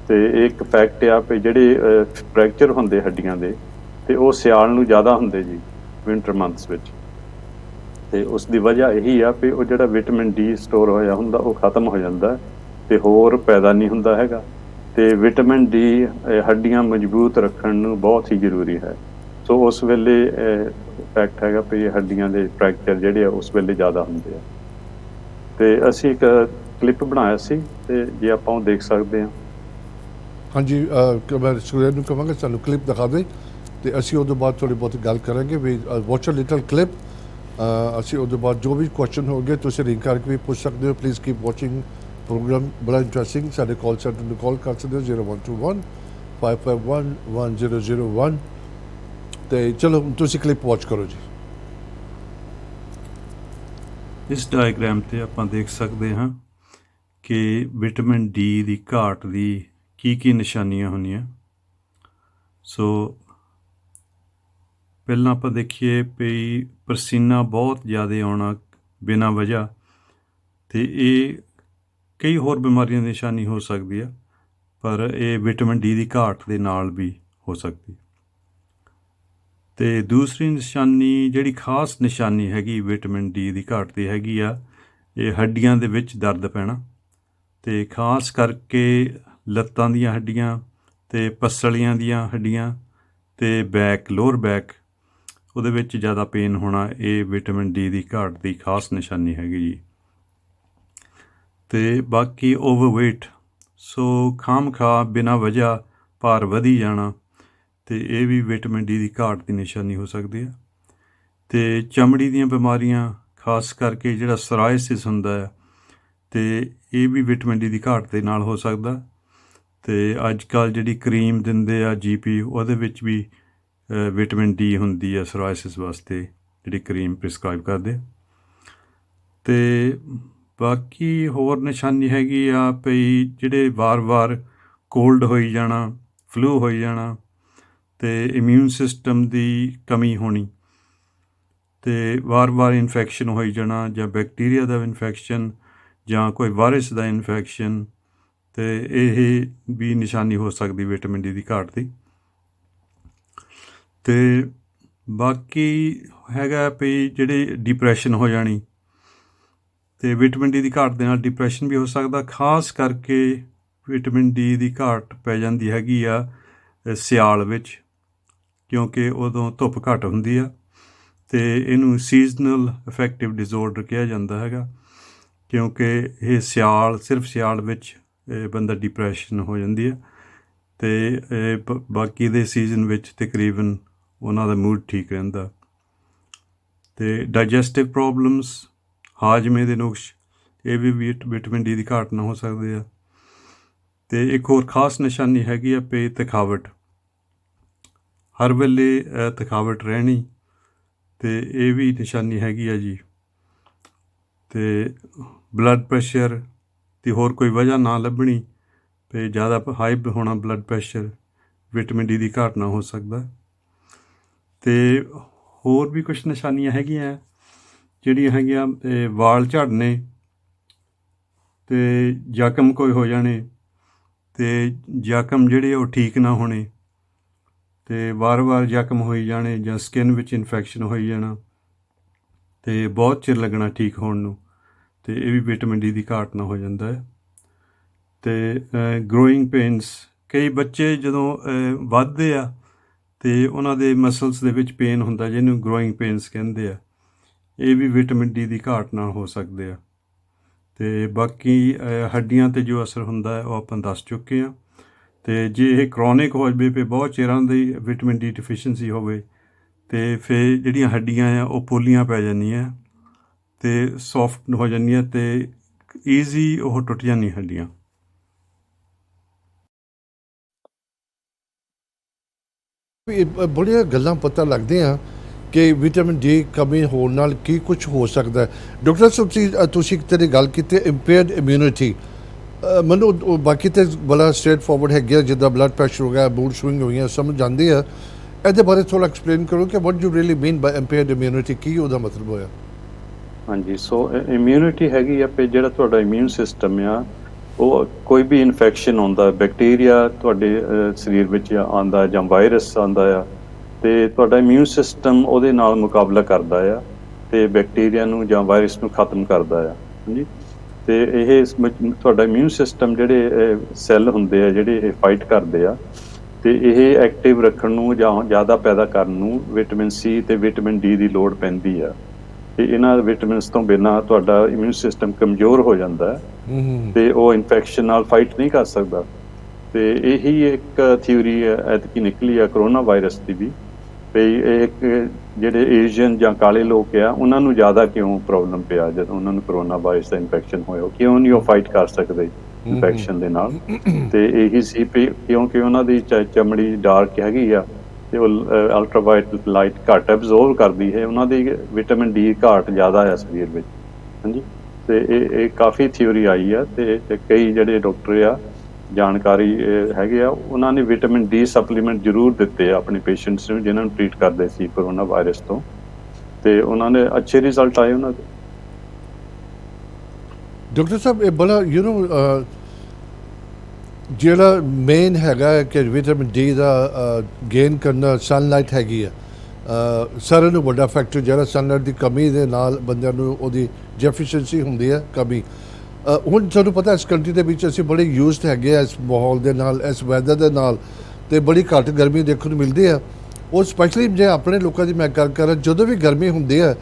ਤੇ ਇੱਕ ਫੈਕਟ ਆ ਵੀ ਜਿਹੜੇ ਫ੍ਰੈਕਚਰ ਹੁੰਦੇ ਹੱਡੀਆਂ ਦੇ, ਤੇ ਉਹ ਸਿਆਲ ਨੂੰ ਜ਼ਿਆਦਾ ਹੁੰਦੇ ਜੀ, ਵਿੰਟਰ ਮੰਥਸ ਵਿੱਚ। ਤੇ ਉਸ ਦੀ ਵਜ੍ਹਾ ਇਹੀ ਆ ਵੀ ਉਹ ਜਿਹੜਾ ਵਿਟਾਮਿਨ ਡੀ ਸਟੋਰ ਹੋਇਆ ਹੁੰਦਾ ਉਹ ਖਤਮ ਹੋ ਜਾਂਦਾ, ਤੇ ਹੋਰ ਪੈਦਾ ਨਹੀਂ ਹੁੰਦਾ ਹੈਗਾ। ਤੇ ਵਿਟਾਮਿਨ ਡੀ ਹੱਡੀਆਂ ਮਜ਼ਬੂਤ ਰੱਖਣ ਨੂੰ ਬਹੁਤ ਹੀ ਜ਼ਰੂਰੀ ਹੈ। ਸੋ ਉਸ ਵੇਲੇ ਫੈਕਟ ਹੈਗਾ ਵੀ ਹੱਡੀਆਂ ਦੇ ਫ੍ਰੈਕਚਰ ਜਿਹੜੇ ਆ ਉਸ ਵੇਲੇ ਜ਼ਿਆਦਾ ਹੁੰਦੇ ਆ। ਤੇ ਅਸੀਂ ਇੱਕ ਕਲਿੱਪ ਬਣਾਇਆ ਸੀ ਤੇ ਜੇ ਆਪਾਂ ਉਹ ਦੇਖ ਸਕਦੇ ਹਾਂ। ਹਾਂਜੀ ਮੈਂ ਸੁਰੇਸ਼ ਨੂੰ ਕਹਾਂਗਾ ਸਾਨੂੰ ਕਲਿੱਪ ਦਿਖਾ ਦੇ ਤੇ ਅਸੀਂ ਉਹਦੇ ਬਾਅਦ ਥੋੜੀ ਬਹੁਤ ਗੱਲ ਕਰਾਂਗੇ ਵੀ ਵਾਚ ਅ ਲਿਟਲ ਕਲਿੱਪ। ਅਸੀਂ ਉਹਦੇ ਬਾਅਦ ਜੋ ਵੀ ਕੁਐਸਚਨ ਹੋਣਗੇ ਤੁਸੀਂ ਰਿੰਗ ਕਰਕੇ ਵੀ ਪੁੱਛ ਸਕਦੇ ਹੋ। ਪਲੀਜ਼ ਕੀਪ ਵਾਚਿੰਗ ਪ੍ਰੋਗਰਾਮ, ਬੜਾ ਇੰਟਰਸਟਿੰਗ। ਸਾਡੇ ਕਾਲ ਸੈਂਟਰ ਨੂੰ ਕਾਲ ਕਰ ਸਕਦੇ ਹੋ 0121 551 1001 ਤੇ ਚਲੋ ਤੁਸੀਂ ਕਲਿੱਪ ਵਾਚ ਕਰੋ ਜੀ। ਇਸ ਡਾਇਗਰਾਮ ਤੇ ਆਪਾਂ ਦੇਖ ਸਕਦੇ ਹਾਂ ਕਿ ਵਿਟਾਮਿਨ ਡੀ ਦੀ ਘਾਟ ਦੀ ਕੀ ਨਿਸ਼ਾਨੀਆਂ ਹੁੰਦੀਆਂ। ਸੋ ਪਹਿਲਾਂ ਆਪਾਂ ਦੇਖੀਏ ਵੀ ਪਸੀਨਾ ਬਹੁਤ ਜ਼ਿਆਦਾ ਆਉਣਾ ਬਿਨਾਂ ਵਜ੍ਹਾ, ਤੇ ਇਹ ਕਈ ਹੋਰ ਬਿਮਾਰੀਆਂ ਦੀ ਨਿਸ਼ਾਨੀ ਹੋ ਸਕਦੀ ਆ, ਪਰ ਇਹ ਵਿਟਾਮਿਨ ਡੀ ਦੀ ਘਾਟ ਦੇ ਨਾਲ ਵੀ ਹੋ ਸਕਦੀ। ਤੇ ਦੂਸਰੀ ਨਿਸ਼ਾਨੀ ਜਿਹੜੀ ਖਾਸ ਨਿਸ਼ਾਨੀ ਹੈਗੀ ਵਿਟਾਮਿਨ ਡੀ ਦੀ ਘਾਟ ਦੀ ਹੈਗੀ ਆ, ਇਹ ਹੱਡੀਆਂ ਦੇ ਵਿੱਚ ਦਰਦ ਪੈਣਾ, ਤੇ ਖਾਸ ਕਰਕੇ ਲੱਤਾਂ ਦੀਆਂ ਹੱਡੀਆਂ ਤੇ ਪਸਲੀਆਂ ਦੀਆਂ ਹੱਡੀਆਂ ਤੇ ਬੈਕ, ਲੋਅਰ ਬੈਕ, ਉਹਦੇ ਵਿੱਚ ਜ਼ਿਆਦਾ ਪੇਨ ਹੋਣਾ। ਇਹ ਵਿਟਾਮਿਨ ਡੀ ਦੀ ਘਾਟ ਦੀ ਖਾਸ ਨਿਸ਼ਾਨੀ ਹੈਗੀ ਜੀ। ਤੇ ਬਾਕੀ ਓਵਰਵੇਟ, ਸੋ ਖਾਮਖਾ ਬਿਨਾਂ ਵਜ੍ਹਾ ਭਾਰ ਵਧੀ ਜਾਣਾ, ਤੇ ਇਹ ਵੀ ਵਿਟਾਮਿਨ ਡੀ ਦੀ ਘਾਟ ਦੀ ਨਿਸ਼ਾਨੀ ਹੋ ਸਕਦੀ ਹੈ। ਤੇ ਚਮੜੀ ਦੀਆਂ ਬਿਮਾਰੀਆਂ, ਖਾਸ ਕਰਕੇ ਜਿਹੜਾ ਸੋਰਾਇਸਿਸ ਹੁੰਦਾ ਹੈ, ਤੇ ਇਹ ਵੀ ਵਿਟਾਮਿਨ ਡੀ ਦੀ ਘਾਟ ਦੇ ਨਾਲ ਹੋ ਸਕਦਾ। ਤੇ ਅੱਜ ਕੱਲ੍ਹ ਜਿਹੜੀ ਕਰੀਮ ਦਿੰਦੇ ਆ GP, ਉਹਦੇ ਵਿੱਚ ਵੀ ਵਿਟਾਮਿਨ ਡੀ ਹੁੰਦੀ ਹੈ ਸੋਰਾਇਸਿਸ ਵਾਸਤੇ, ਜਿਹੜੀ ਕਰੀਮ ਪ੍ਰਿਸਕ੍ਰਾਈਬ ਕਰਦੇ। ਤੇ ਬਾਕੀ ਹੋਰ ਨਿਸ਼ਾਨੀ ਹੈਗੀ ਆ ਭਈ ਜਿਹੜੇ ਵਾਰ-ਵਾਰ ਕੋਲਡ ਹੋਈ ਜਾਣਾ, ਫਲੂ ਹੋਈ ਜਾਣਾ, ਤੇ ਇਮਿਊਨ ਸਿਸਟਮ ਦੀ ਕਮੀ ਹੋਣੀ, ਤੇ ਵਾਰ-ਵਾਰ ਇਨਫੈਕਸ਼ਨ ਹੋਈ ਜਾਣਾ, ਜਾਂ ਬੈਕਟੀਰੀਆ ਦਾ ਇਨਫੈਕਸ਼ਨ ਜਾਂ ਕੋਈ ਵਾਇਰਸ ਦਾ ਇਨਫੈਕਸ਼ਨ, ਤੇ ਇਹ ਵੀ ਨਿਸ਼ਾਨੀ ਹੋ ਸਕਦੀ ਵਿਟਾਮਿਨ ਡੀ ਦੀ ਘਾਟ ਦੀ। ਤੇ ਬਾਕੀ ਹੈਗਾ ਵੀ ਜਿਹੜੇ ਡਿਪਰੈਸ਼ਨ ਹੋ ਜਾਣੀ, ਤੇ ਵਿਟਾਮਿਨ ਡੀ ਦੀ ਘਾਟ ਦੇ ਨਾਲ ਡਿਪਰੈਸ਼ਨ ਵੀ ਹੋ ਸਕਦਾ। ਖਾਸ ਕਰਕੇ ਵਿਟਾਮਿਨ ਡੀ ਦੀ ਘਾਟ ਪੈ ਜਾਂਦੀ ਹੈਗੀ ਆ ਸਿਆਲ ਵਿੱਚ, ਕਿਉਂਕਿ ਉਦੋਂ ਧੁੱਪ ਘੱਟ ਹੁੰਦੀ ਆ, ਤੇ ਇਹਨੂੰ ਸੀਜ਼ਨਲ ਅਫੈਕਟਿਵ ਡਿਸਆਰਡਰ ਕਿਹਾ ਜਾਂਦਾ ਹੈਗਾ, ਕਿਉਂਕਿ ਇਹ ਸਿਰਫ ਸਿਆਲ ਵਿੱਚ ਬੰਦਾ ਡਿਪਰੈਸ਼ਨ ਹੋ ਜਾਂਦੀ ਹੈ, ਤੇ ਬਾਕੀ ਦੇ ਸੀਜ਼ਨ ਵਿੱਚ ਤਕਰੀਬਨ ਉਹਨਾਂ ਦਾ ਮੂਡ ਠੀਕ ਰਹਿੰਦਾ। ਤੇ ਡਾਈਜੈਸਟਿਵ ਪ੍ਰੋਬਲਮਸ, ਹਾਜ਼ਮੇ ਦੇ ਨੁਕਸ, ਇਹ ਵੀ ਵਿਟਾਮਿਨ ਡੀ ਦੀ ਘਾਟ ਨਾਲ ਹੋ ਸਕਦੇ ਆ। ਤੇ ਇੱਕ ਹੋਰ ਖਾਸ ਨਿਸ਼ਾਨੀ ਹੈਗੀ ਆ ਪੇ ਥਕਾਵਟ, ਹਰ ਵੇਲੇ ਥਕਾਵਟ ਰਹਿਣੀ, ਤੇ ਇਹ ਵੀ ਨਿਸ਼ਾਨੀ ਹੈਗੀ ਆ ਜੀ। ਤੇ ਬਲੱਡ ਪ੍ਰੈਸ਼ਰ ਦੀ ਹੋਰ ਕੋਈ ਵਜ੍ਹਾ ਨਾ ਲੱਭਣੀ, ਤੇ ਜ਼ਿਆਦਾ ਹਾਈ ਹੋਣਾ ਬਲੱਡ ਪ੍ਰੈਸ਼ਰ, ਵਿਟਾਮਿਨ ਡੀ ਦੀ ਘਾਟ ਨਾਲ ਹੋ ਸਕਦਾ। ਤੇ ਹੋਰ ਵੀ ਕੁਛ ਨਿਸ਼ਾਨੀਆਂ ਹੈਗੀਆਂ ਜਿਹੜੀਆਂ ਹੈਗੀਆਂ, ਵਾਲ ਝੜਨੇ, ਤੇ ਜ਼ਖਮ ਕੋਈ ਹੋ ਜਾਣੇ, ਤੇ ਜ਼ਖਮ ਜਿਹੜੇ ਉਹ ਠੀਕ ਨਾ ਹੋਣੇ, ਤੇ ਵਾਰ-ਵਾਰ ਜ਼ਖਮ ਹੋਈ ਜਾਣੇ, ਜਾਂ ਸਕਿਨ ਵਿੱਚ ਇਨਫੈਕਸ਼ਨ ਹੋਈ ਜਾਣਾ, ਤੇ ਬਹੁਤ ਚਿਰ ਲੱਗਣਾ ਠੀਕ ਹੋਣ ਨੂੰ, ਤੇ ਇਹ ਵੀ ਵਿਟਾਮਿਨ ਡੀ ਦੀ ਘਾਟ ਨਾਲ ਹੋ ਜਾਂਦਾ ਹੈ। ਤੇ ਗਰੋਇੰਗ ਪੇਨਸ, ਕਈ ਬੱਚੇ ਜਦੋਂ ਵੱਧਦੇ ਆ ਤੇ ਉਹਨਾਂ ਦੇ ਮਸਲਸ ਦੇ ਵਿੱਚ ਪੇਨ ਹੁੰਦਾ, ਜਿਹਨੂੰ ਗਰੋਇੰਗ ਪੇਨਸ ਕਹਿੰਦੇ ਆ, ਇਹ ਵੀ ਵਿਟਾਮਿਨ ਡੀ ਦੀ ਘਾਟ ਨਾਲ ਹੋ ਸਕਦੇ ਆ। ਤੇ ਬਾਕੀ ਹੱਡੀਆਂ 'ਤੇ ਜੋ ਅਸਰ ਹੁੰਦਾ ਹੈ ਉਹ ਆਪਾਂ ਦੱਸ ਚੁੱਕੇ ਹਾਂ। ਤੇ ਜੇ ਇਹ ਕਰੋਨਿਕ ਹੋ ਜਾਵੇ, ਫਿਰ ਬਹੁਤ ਚਿਰਾਂ ਦੀ ਵਿਟਾਮਿਨ ਡੀ ਡਿਫੀਸ਼ੀਐਂਸੀ ਹੋਵੇ, ਤੇ ਫਿਰ ਜਿਹੜੀਆਂ ਹੱਡੀਆਂ ਆ ਉਹ ਪੋਲੀਆਂ ਪੈ ਜਾਂਦੀਆਂ, ਤੇ ਸੌਫਟ ਹੋ ਜਾਂਦੀਆਂ, ਤੇ ਈਜ਼ੀ ਉਹ ਟੁੱਟ ਜਾਂਦੀਆਂ ਹੱਡੀਆਂ। ਬੜੀਆਂ ਗੱਲਾਂ ਪਤਾ ਲੱਗਦੀਆਂ ਕਿ ਵਿਟਾਮਿਨ ਡੀ ਕਮੀ ਹੋਣ ਨਾਲ ਕੀ ਕੁਝ ਹੋ ਸਕਦਾ ਹੈ। ਡਾਕਟਰ ਸਾਹਿਬ ਤੁਸੀਂ ਇੱਕ ਤੇਰੀ ਗੱਲ ਕੀਤੀ ਇੰਪੇਅਰਡ ਇਮਿਊਨਿਟੀ, ਮੈਨੂੰ ਬਾਕੀ ਤਾਂ ਬੜਾ ਸਟ੍ਰੇਟ ਫਾਰਵਰਡ ਹੈਗਾ, ਜਿੱਦਾਂ ਬਲੱਡ ਪ੍ਰੈਸ਼ਰ ਹੋ ਗਿਆ, ਮੂਡ ਸਵਿੰਗ ਹੋਈਆਂ, ਸਮਝ ਜਾਂਦੀ ਆ। ਇਹਦੇ ਬਾਰੇ ਥੋੜ੍ਹਾ ਐਕਸਪਲੇਨ ਕਰੋ ਕਿ what you really mean by impaired immunity, ਕੀ ਉਹਦਾ ਮਤਲਬ ਹੋਇਆ? ਹਾਂਜੀ, ਸੋ ਇਮਿਊਨਿਟੀ ਹੈਗੀ ਆ ਵੀ ਜਿਹੜਾ ਤੁਹਾਡਾ ਇਮਿਊਨ ਸਿਸਟਮ ਆ, ਉਹ ਕੋਈ ਵੀ ਇਨਫੈਕਸ਼ਨ ਆਉਂਦਾ, ਬੈਕਟੀਰੀਆ ਤੁਹਾਡੇ ਸਰੀਰ ਵਿੱਚ ਆਉਂਦਾ ਜਾਂ ਵਾਇਰਸ ਆਉਂਦਾ ਆ, ਤੇ ਤੁਹਾਡਾ ਇਮਿਊਨ ਸਿਸਟਮ ਉਹਦੇ ਨਾਲ ਮੁਕਾਬਲਾ ਕਰਦਾ ਆ, ਤੇ ਬੈਕਟੀਰੀਆ ਨੂੰ ਜਾਂ ਵਾਇਰਸ ਨੂੰ ਖਤਮ ਕਰਦਾ ਆ। ਹਾਂਜੀ, ਤੇ ਇਹ ਤੁਹਾਡਾ ਇਮਿਊਨ ਸਿਸਟਮ ਜਿਹੜੇ ਸੈੱਲ ਹੁੰਦੇ ਆ ਜਿਹੜੇ ਇਹ ਫਾਈਟ ਕਰਦੇ ਆ, ਤੇ ਇਹ ਐਕਟਿਵ ਰੱਖਣ ਨੂੰ ਜਾਂ ਜ਼ਿਆਦਾ ਪੈਦਾ ਕਰਨ ਨੂੰ ਵਿਟਾਮਿਨ ਸੀ ਤੇ ਵਿਟਾਮਿਨ ਡੀ ਦੀ ਲੋੜ ਪੈਂਦੀ ਆ। ਤੇ ਇਹਨਾਂ ਵਿਟਾਮਿਨਸ ਤੋਂ ਬਿਨਾਂ ਤੁਹਾਡਾ ਇਮਿਊਨ ਸਿਸਟਮ ਕਮਜ਼ੋਰ ਹੋ ਜਾਂਦਾ ਹੈ ਤੇ ਉਹ ਇਨਫੈਕਸ਼ਨ ਨਾਲ ਫਾਈਟ ਨਹੀਂ ਕਰ ਸਕਦਾ। ਤੇ ਇਹੀ ਇੱਕ ਥਿਊਰੀ ਐਤਕੀ ਨਿਕਲੀ ਆ ਕਰੋਨਾ ਵਾਇਰਸ ਦੀ ਵੀ, ਵੀ ਇੱਕ ਜਿਹੜੇ ਏਸ਼ੀਅਨ ਜਾਂ ਕਾਲੇ ਲੋਕ ਆ ਉਹਨਾਂ ਨੂੰ ਜ਼ਿਆਦਾ ਕਿਉਂ ਪ੍ਰੋਬਲਮ ਪਿਆ ਜਦੋਂ ਉਹਨਾਂ ਨੂੰ ਕਰੋਨਾ ਵਾਇਰਸ ਦਾ ਇਨਫੈਕਸ਼ਨ ਹੋਇਆ, ਕਿਉਂ ਨਹੀਂ ਉਹ ਫਾਈਟ ਕਰ ਸਕਦੇ ਇਨਫੈਕਸ਼ਨ ਦੇ ਨਾਲ। ਤੇ ਇਹੀ ਸੀ ਵੀ ਕਿਉਂਕਿ ਉਹਨਾਂ ਦੀ ਚਮੜੀ ਡਾਰਕ ਹੈਗੀ ਆ ਤੇ ਉਹ ਅਲਟਰਾਵਾਇਲਟ ਲਾਈਟ ਘੱਟ ਐਬਜ਼ੋਰਵ ਕਰਦੀ ਹੈ, ਉਹਨਾਂ ਦੀ ਵਿਟਾਮਿਨ ਡੀ ਘਾਟ ਜ਼ਿਆਦਾ ਆ ਸਰੀਰ ਵਿੱਚ। ਹਾਂਜੀ, ਤੇ ਇਹ ਕਾਫੀ ਥਿਊਰੀ ਆਈ ਆ ਤੇ ਕਈ ਜਿਹੜੇ ਡਾਕਟਰ ਆ ਜਾਣਕਾਰੀ ਹੈਗੇ ਆ ਉਹਨਾਂ ਨੇ ਵਿਟਾਮਿਨ ਡੀ ਸਪਲੀਮੈਂਟ ਜ਼ਰੂਰ ਦਿੱਤੇ ਆ ਆਪਣੇ ਪੇਸ਼ੈਂਟਸ ਨੂੰ ਜਿਨ੍ਹਾਂ ਨੂੰ ਟ੍ਰੀਟ ਕਰਦੇ ਸੀ ਕਰੋਨਾ ਵਾਇਰਸ ਤੋਂ, ਤੇ ਉਹਨਾਂ ਨੇ ਅੱਛੇ ਰਿਜ਼ਲਟ ਆਏ ਉਹਨਾਂ ਦੇ। ਡਾਕਟਰ ਸਾਹਿਬ ਇਹ ਬੜਾ ਜਿਹੜਾ ਮੇਨ ਹੈਗਾ ਕਿ ਵਿਟਾਮਿਨ ਡੀ ਦਾ ਗੇਨ ਕਰਨਾ ਸਨਲਾਈਟ ਹੈਗੀ ਆ, ਸਾਰਿਆਂ ਨੂੰ ਵੱਡਾ ਫੈਕਟਰ ਜਿਹੜਾ ਸਨਲਾਈਟ ਦੀ ਕਮੀ ਦੇ ਨਾਲ ਬੰਦਿਆਂ ਨੂੰ ਉਹਦੀ ਡੈਫੀਸ਼ੀਐਂਸੀ ਹੁੰਦੀ ਹੈ ਕਮੀ। ਹੁਣ ਤੁਹਾਨੂੰ ਪਤਾ ਇਸ ਕੰਟਰੀ ਦੇ ਵਿੱਚ ਅਸੀਂ ਬੜੇ ਯੂਜ਼ਡ ਹੈਗੇ ਆ ਇਸ ਮਾਹੌਲ ਦੇ ਨਾਲ, ਇਸ ਵੈਦਰ ਦੇ ਨਾਲ, ਅਤੇ ਬੜੀ ਘੱਟ ਗਰਮੀ ਦੇਖਣ ਨੂੰ ਮਿਲਦੀ ਆ। ਉਹ ਸਪੈਸ਼ਲੀ ਜੇ ਆਪਣੇ ਲੋਕਾਂ ਦੀ ਮੈਂ ਗੱਲ ਕਰਾਂ, ਜਦੋਂ ਵੀ ਗਰਮੀ ਹੁੰਦੀ ਹੈ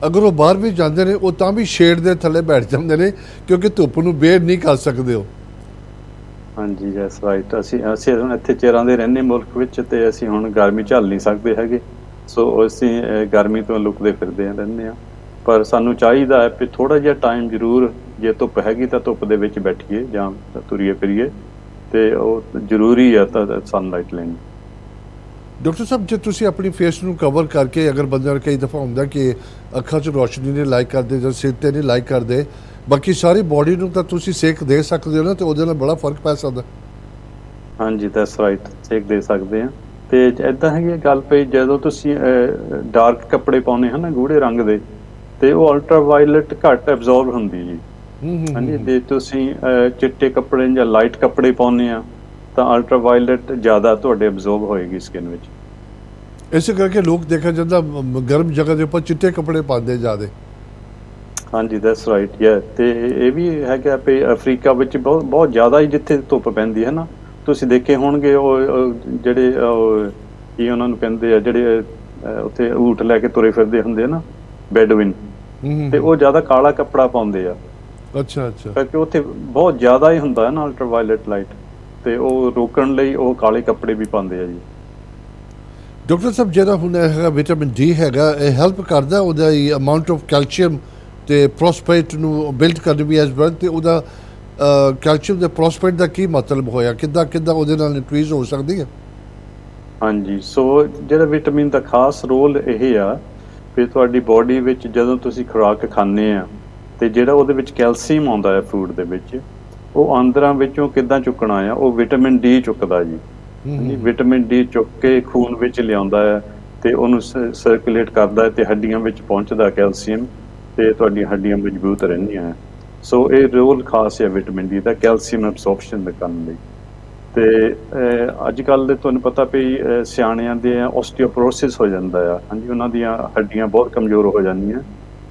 ਅਗਰ ਉਹ ਬਾਹਰ ਵੀ ਜਾਂਦੇ ਨੇ ਉਹ ਤਾਂ ਵੀ ਸ਼ੇਡ ਦੇ ਥੱਲੇ ਬੈਠ ਜਾਂਦੇ ਨੇ ਕਿਉਂਕਿ ਧੁੱਪ ਨੂੰ ਬੇਅਰ ਨਹੀਂ ਕਰ ਸਕਦੇ ਉਹ। ਹਾਂਜੀ ਯੈਸ ਰਾਈਟ, ਅਸੀਂ ਹੁਣ ਇੱਥੇ ਚਿਰਾਂ ਦੇ ਰਹਿੰਦੇ ਮੁਲਕ ਵਿੱਚ ਤੇ ਅਸੀਂ ਹੁਣ ਗਰਮੀ ਝੱਲ ਨਹੀਂ ਸਕਦੇ ਹੈਗੇ, ਸੋ ਅਸੀਂ ਗਰਮੀ ਤੋਂ ਲੁਕਦੇ ਫਿਰਦੇ ਰਹਿੰਦੇ ਹਾਂ। ਪਰ ਸਾਨੂੰ ਚਾਹੀਦਾ ਹੈ ਵੀ ਥੋੜ੍ਹਾ ਜਿਹਾ ਟਾਈਮ ਜ਼ਰੂਰ, ਜੇ ਧੁੱਪ ਹੈਗੀ ਤਾਂ ਧੁੱਪ ਦੇ ਵਿੱਚ ਬੈਠੀਏ ਜਾਂ ਤੁਰੀਏ ਫਿਰੀਏ, ਤੇ ਉਹ ਜ਼ਰੂਰੀ ਆ ਤਾਂ ਸਨਲਾਈਟ ਲੈਣੀ। ਡਾਕਟਰ ਸਾਹਿਬ ਜੇ ਤੁਸੀਂ ਆਪਣੀ ਫੇਸ ਨੂੰ ਕਵਰ ਕਰਕੇ, ਅਗਰ ਬੰਦਾ ਕਈ ਦਫਾ ਹੁੰਦਾ ਕਿ ਅੱਖਾਂ 'ਚ ਰੋਸ਼ਨੀ ਨਹੀਂ ਲਾਈਕ ਕਰਦੇ ਜਾਂ ਸਿਰ 'ਤੇ ਨਹੀਂ ਲਾਈਕ ਕਰਦੇ, ਬਾਕੀ ਸਾਰੀ ਬੋਡੀ ਨੂੰ ਤਾਂ ਤੁਸੀਂ ਸੇਕ ਦੇ ਸਕਦੇ ਹੋ ਨਾ, ਤੇ ਉਹਦੇ ਨਾਲ ਬੜਾ ਫਰਕ ਪੈ ਸਕਦਾ। ਹਾਂਜੀ ਦੈਟਸ ਰਾਈਟ, ਸੇਕ ਦੇ ਸਕਦੇ ਹਾਂ। ਤੇ ਇੱਦਾਂ ਹੈਗੀ ਗੱਲ ਪਈ, ਜਦੋਂ ਤੁਸੀਂ ਡਾਰਕ ਕੱਪੜੇ ਪਾਉਂਦੇ ਹਨ ਨਾ ਗੂੜੇ ਰੰਗ ਦੇ, ਤੇ ਉਹ ਅਲਟਰਾਵਾਇਲਟ ਘੱਟ ਐਬਜ਼ੋਰਬ ਹੁੰਦੀ ਜੀ। ਹਾਂਜੀ, ਜੇ ਤੁਸੀਂ ਚਿੱਟੇ ਕੱਪੜੇ ਜਾਂ ਲਾਈਟ ਕੱਪੜੇ ਪਾਉਂਦੇ ਆ ਤਾਂ ਅਲਟਰਾਵਾਇਲਟ ਜ਼ਿਆਦਾ ਤੁਹਾਡੇ ਐਬਜ਼ੋਰਬ ਹੋਏਗੀ ਸਕਿਨ ਵਿੱਚ। ਇਸੇ ਕਰਕੇ ਲੋਕ ਦੇਖਿਆ ਜਾਂਦਾ ਗਰਮ ਜਗ੍ਹਾ ਦੇ ਉੱਪਰ ਚਿੱਟੇ ਕੱਪੜੇ ਪਾਉਂਦੇ ਜ਼ਿਆਦਾ। ਹਾਂਜੀ ਦੈਟਸ ਰਾਈਟ ਯਾ। ਤੇ ਇਹ ਵੀ ਹੈਗਾ ਵੀ ਅਫਰੀਕਾ ਵਿੱਚ ਬਹੁਤ ਜ਼ਿਆਦਾ ਹੀ ਜਿੱਥੇ ਧੁੱਪ ਪੈਂਦੀ ਹੈ ਨਾ, ਤੁਸੀਂ ਦੇਖੇ ਹੋਣਗੇ ਉਹ ਜਿਹੜੇ ਕੀ ਉਹਨਾਂ ਨੂੰ ਕਹਿੰਦੇ ਆ ਜਿਹੜੇ ਉੱਥੇ ਊਠ ਲੈ ਕੇ ਤੁਰੇ ਫਿਰਦੇ ਹੁੰਦੇ ਆ ਨਾ, ਬੈਡਵਿਨ, ਤੇ ਉਹ ਜ਼ਿਆਦਾ ਕਾਲਾ ਕੱਪੜਾ ਪਾਉਂਦੇ ਆ। ਅੱਛਾ ਅੱਛਾ, ਕਿਉਂਕਿ ਉੱਥੇ ਬਹੁਤ ਜ਼ਿਆਦਾ ਹੀ ਹੁੰਦਾ ਹੈ ਨਾ ਅਲਟਰਾਵਾਇਲਟ ਲਾਈਟ, ਤੇ ਉਹ ਰੋਕਣ ਲਈ ਉਹ ਕਾਲੇ ਕੱਪੜੇ ਵੀ ਪਾਉਂਦੇ ਆ ਜੀ। ਡਾਕਟਰ ਸਾਹਿਬ ਜਿਹੜਾ ਹੁਣ ਹੈਗਾ ਵਿਟਾਮਿਨ ਡੀ ਹੈਗਾ, ਇਹ ਹੈਲਪ ਕਰਦਾ ਉਹਦਾ ਅਮਾਊਂਟ ਆਫ ਕੈਲਸ਼ੀਅਮ ਤੇ ਪ੍ਰੋਸਪੇਟ ਨੂੰ ਬਿਲਡ ਕਰਨ ਵੀ ਐਸ ਵੈਲ, ਤੇ ਉਹਦਾ ਕੈਲਸ਼ੀਅਮ ਦੇ ਪ੍ਰੋਸਪੇਟ ਦਾ ਕੀ ਮਤਲਬ ਹੋਇਆ, ਕਿੱਦਾਂ ਉਹਦੇ ਨਾਲ ਇਨਕਰੀਜ਼ ਹੋ ਸਕਦੀ ਹੈ? ਹਾਂਜੀ, ਸੋ ਜਿਹੜਾ ਵਿਟਾਮਿਨ ਦਾ ਖਾਸ ਰੋਲ ਇਹ ਆ ਵੀ ਤੁਹਾਡੀ ਬੋਡੀ ਵਿੱਚ ਜਦੋਂ ਤੁਸੀਂ ਖੁਰਾਕ ਖਾਂਦੇ ਆ ਤੇ ਜਿਹੜਾ ਉਹਦੇ ਵਿੱਚ ਕੈਲਸ਼ੀਅਮ ਆਉਂਦਾ ਹੈ ਫੂਡ ਦੇ ਵਿੱਚ, ਉਹ ਆਂਦਰਾਂ ਵਿੱਚੋਂ ਕਿੱਦਾਂ ਚੁੱਕਣਾ ਆ, ਉਹ ਵਿਟਾਮਿਨ ਡੀ ਚੁੱਕਦਾ ਜੀ। ਵਿਟਾਮਿਨ ਡੀ ਚੁੱਕ ਕੇ ਖੂਨ ਵਿੱਚ ਲਿਆਉਂਦਾ ਹੈ ਤੇ ਉਹਨੂੰ ਸਰਕੂਲੇਟ ਕਰਦਾ ਹੈ ਤੇ ਹੱਡੀਆਂ ਵਿੱਚ ਪਹੁੰਚਦਾ ਕੈਲਸ਼ੀਅਮ, ਤੇ ਤੁਹਾਡੀਆਂ ਹੱਡੀਆਂ ਮਜ਼ਬੂਤ ਰਹਿੰਦੀਆਂ ਹੈ। ਸੋ ਇਹ ਰੋਲ ਖਾਸ ਹੈ ਵਿਟਾਮਿਨ ਡੀ ਦਾ ਕੈਲਸ਼ੀਅਮ ਐਬਸੋਰਪਸ਼ਨ ਕਰਨ ਲਈ। ਤੇ ਅੱਜ ਕੱਲ੍ਹ ਦੇ ਤੁਹਾਨੂੰ ਪਤਾ ਵੀ ਸਿਆਣਿਆਂ ਦੇ ਆਸਟੀਓਪੋਰੋਸਿਸ ਹੋ ਜਾਂਦਾ ਆ। ਹਾਂਜੀ, ਉਹਨਾਂ ਦੀਆਂ ਹੱਡੀਆਂ ਬਹੁਤ ਕਮਜ਼ੋਰ ਹੋ ਜਾਂਦੀਆਂ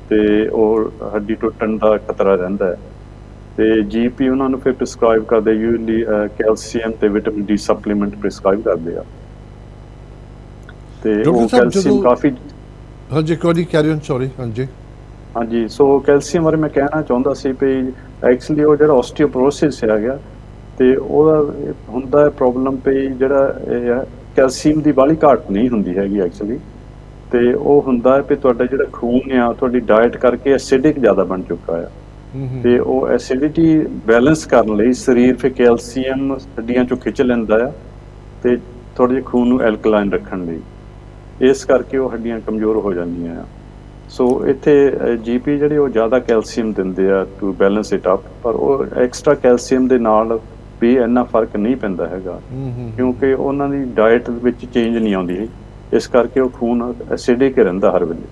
ਤੇ ਉਹ ਹੱਡੀ ਟੁੱਟਣ ਦਾ ਖਤਰਾ ਰਹਿੰਦਾ ਹੈ, ਤੇ ਜੀਪੀ ਉਹਨਾਂ ਨੂੰ ਫਿਰ ਪ੍ਰਿਸਕ੍ਰਾਈਬ ਕਰਦੇ, ਯੂਜਲੀ ਕੈਲਸ਼ੀਅਮ ਤੇ ਵਿਟਾਮਿਨ ਡੀ ਸਪਲੀਮੈਂਟ ਪ੍ਰਿਸਕ੍ਰਾਈਬ ਕਰਦੇ ਆ। ਤੇ ਉਹ ਕੈਲਸ਼ੀਅਮ ਕਾਫੀ, ਹਾਂਜੀ ਕੋਈ ਕੈਰੀ ਔਨ, ਸੌਰੀ। ਹਾਂਜੀ ਹਾਂਜੀ, ਸੋ ਕੈਲਸ਼ੀਅਮ ਬਾਰੇ ਮੈਂ ਕਹਿਣਾ ਚਾਹੁੰਦਾ ਸੀ ਵੀ ਐਕਚੁਅਲੀ ਉਹ ਜਿਹੜਾ ਆਸਟੀਓਪੋਰੋਸਿਸ ਹੈਗਾ ਤੇ ਉਹਦਾ ਹੁੰਦਾ ਪ੍ਰੋਬਲਮ ਵੀ ਜਿਹੜਾ ਕੈਲਸ਼ੀਅਮ ਦੀ ਬਾਹਲੀ ਘਾਟ ਨਹੀਂ ਹੁੰਦੀ ਹੈਗੀ ਐਕਚੁਅਲੀ, ਤੇ ਉਹ ਹੁੰਦਾ ਹੈ ਵੀ ਤੁਹਾਡਾ ਜਿਹੜਾ ਖੂਨ ਆ ਤੁਹਾਡੀ ਡਾਇਟ ਕਰਕੇ ਐਸਿਡਿਕ ਜ਼ਿਆਦਾ ਬਣ ਚੁੱਕਾ ਆ, ਤੇ ਉਹ ਐਸਿਡਿਟੀ ਬੈਲੈਂਸ ਕਰਨ ਲਈ ਸਰੀਰ ਫਿਰ ਕੈਲਸ਼ੀਅਮ ਹੱਡੀਆਂ ਚੋਂ ਖਿੱਚ ਲੈਂਦਾ ਆ ਤੇ ਥੋੜ੍ਹੇ ਜਿਹੇ ਖੂਨ ਨੂੰ ਐਲਕਲਾਈਨ ਰੱਖਣ ਲਈ, ਇਸ ਕਰਕੇ ਉਹ ਹੱਡੀਆਂ ਕਮਜ਼ੋਰ ਹੋ ਜਾਂਦੀਆਂ ਆ। ਸੋ ਇੱਥੇ ਜੀਪੀ ਜਿਹੜੇ ਉਹ ਜ਼ਿਆਦਾ ਕੈਲਸ਼ੀਅਮ ਦਿੰਦੇ ਆ ਟੂ ਬੈਲੈਂਸ ਇਟ ਅਪ, ਪਰ ਉਹ ਐਕਸਟਰਾ ਕੈਲਸ਼ੀਅਮ ਦੇ ਨਾਲ ਵੀ ਇੰਨਾ ਫਰਕ ਨਹੀਂ ਪੈਂਦਾ ਹੈਗਾ ਕਿਉਂਕਿ ਉਹਨਾਂ ਦੀ ਡਾਇਟ ਵਿੱਚ ਚੇਂਜ ਨਹੀਂ ਆਉਂਦੀ, ਇਸ ਕਰਕੇ ਉਹ ਖੂਨ ਐਸਿਡਿਕ ਰਹਿੰਦਾ ਹਰ ਵੇਲੇ।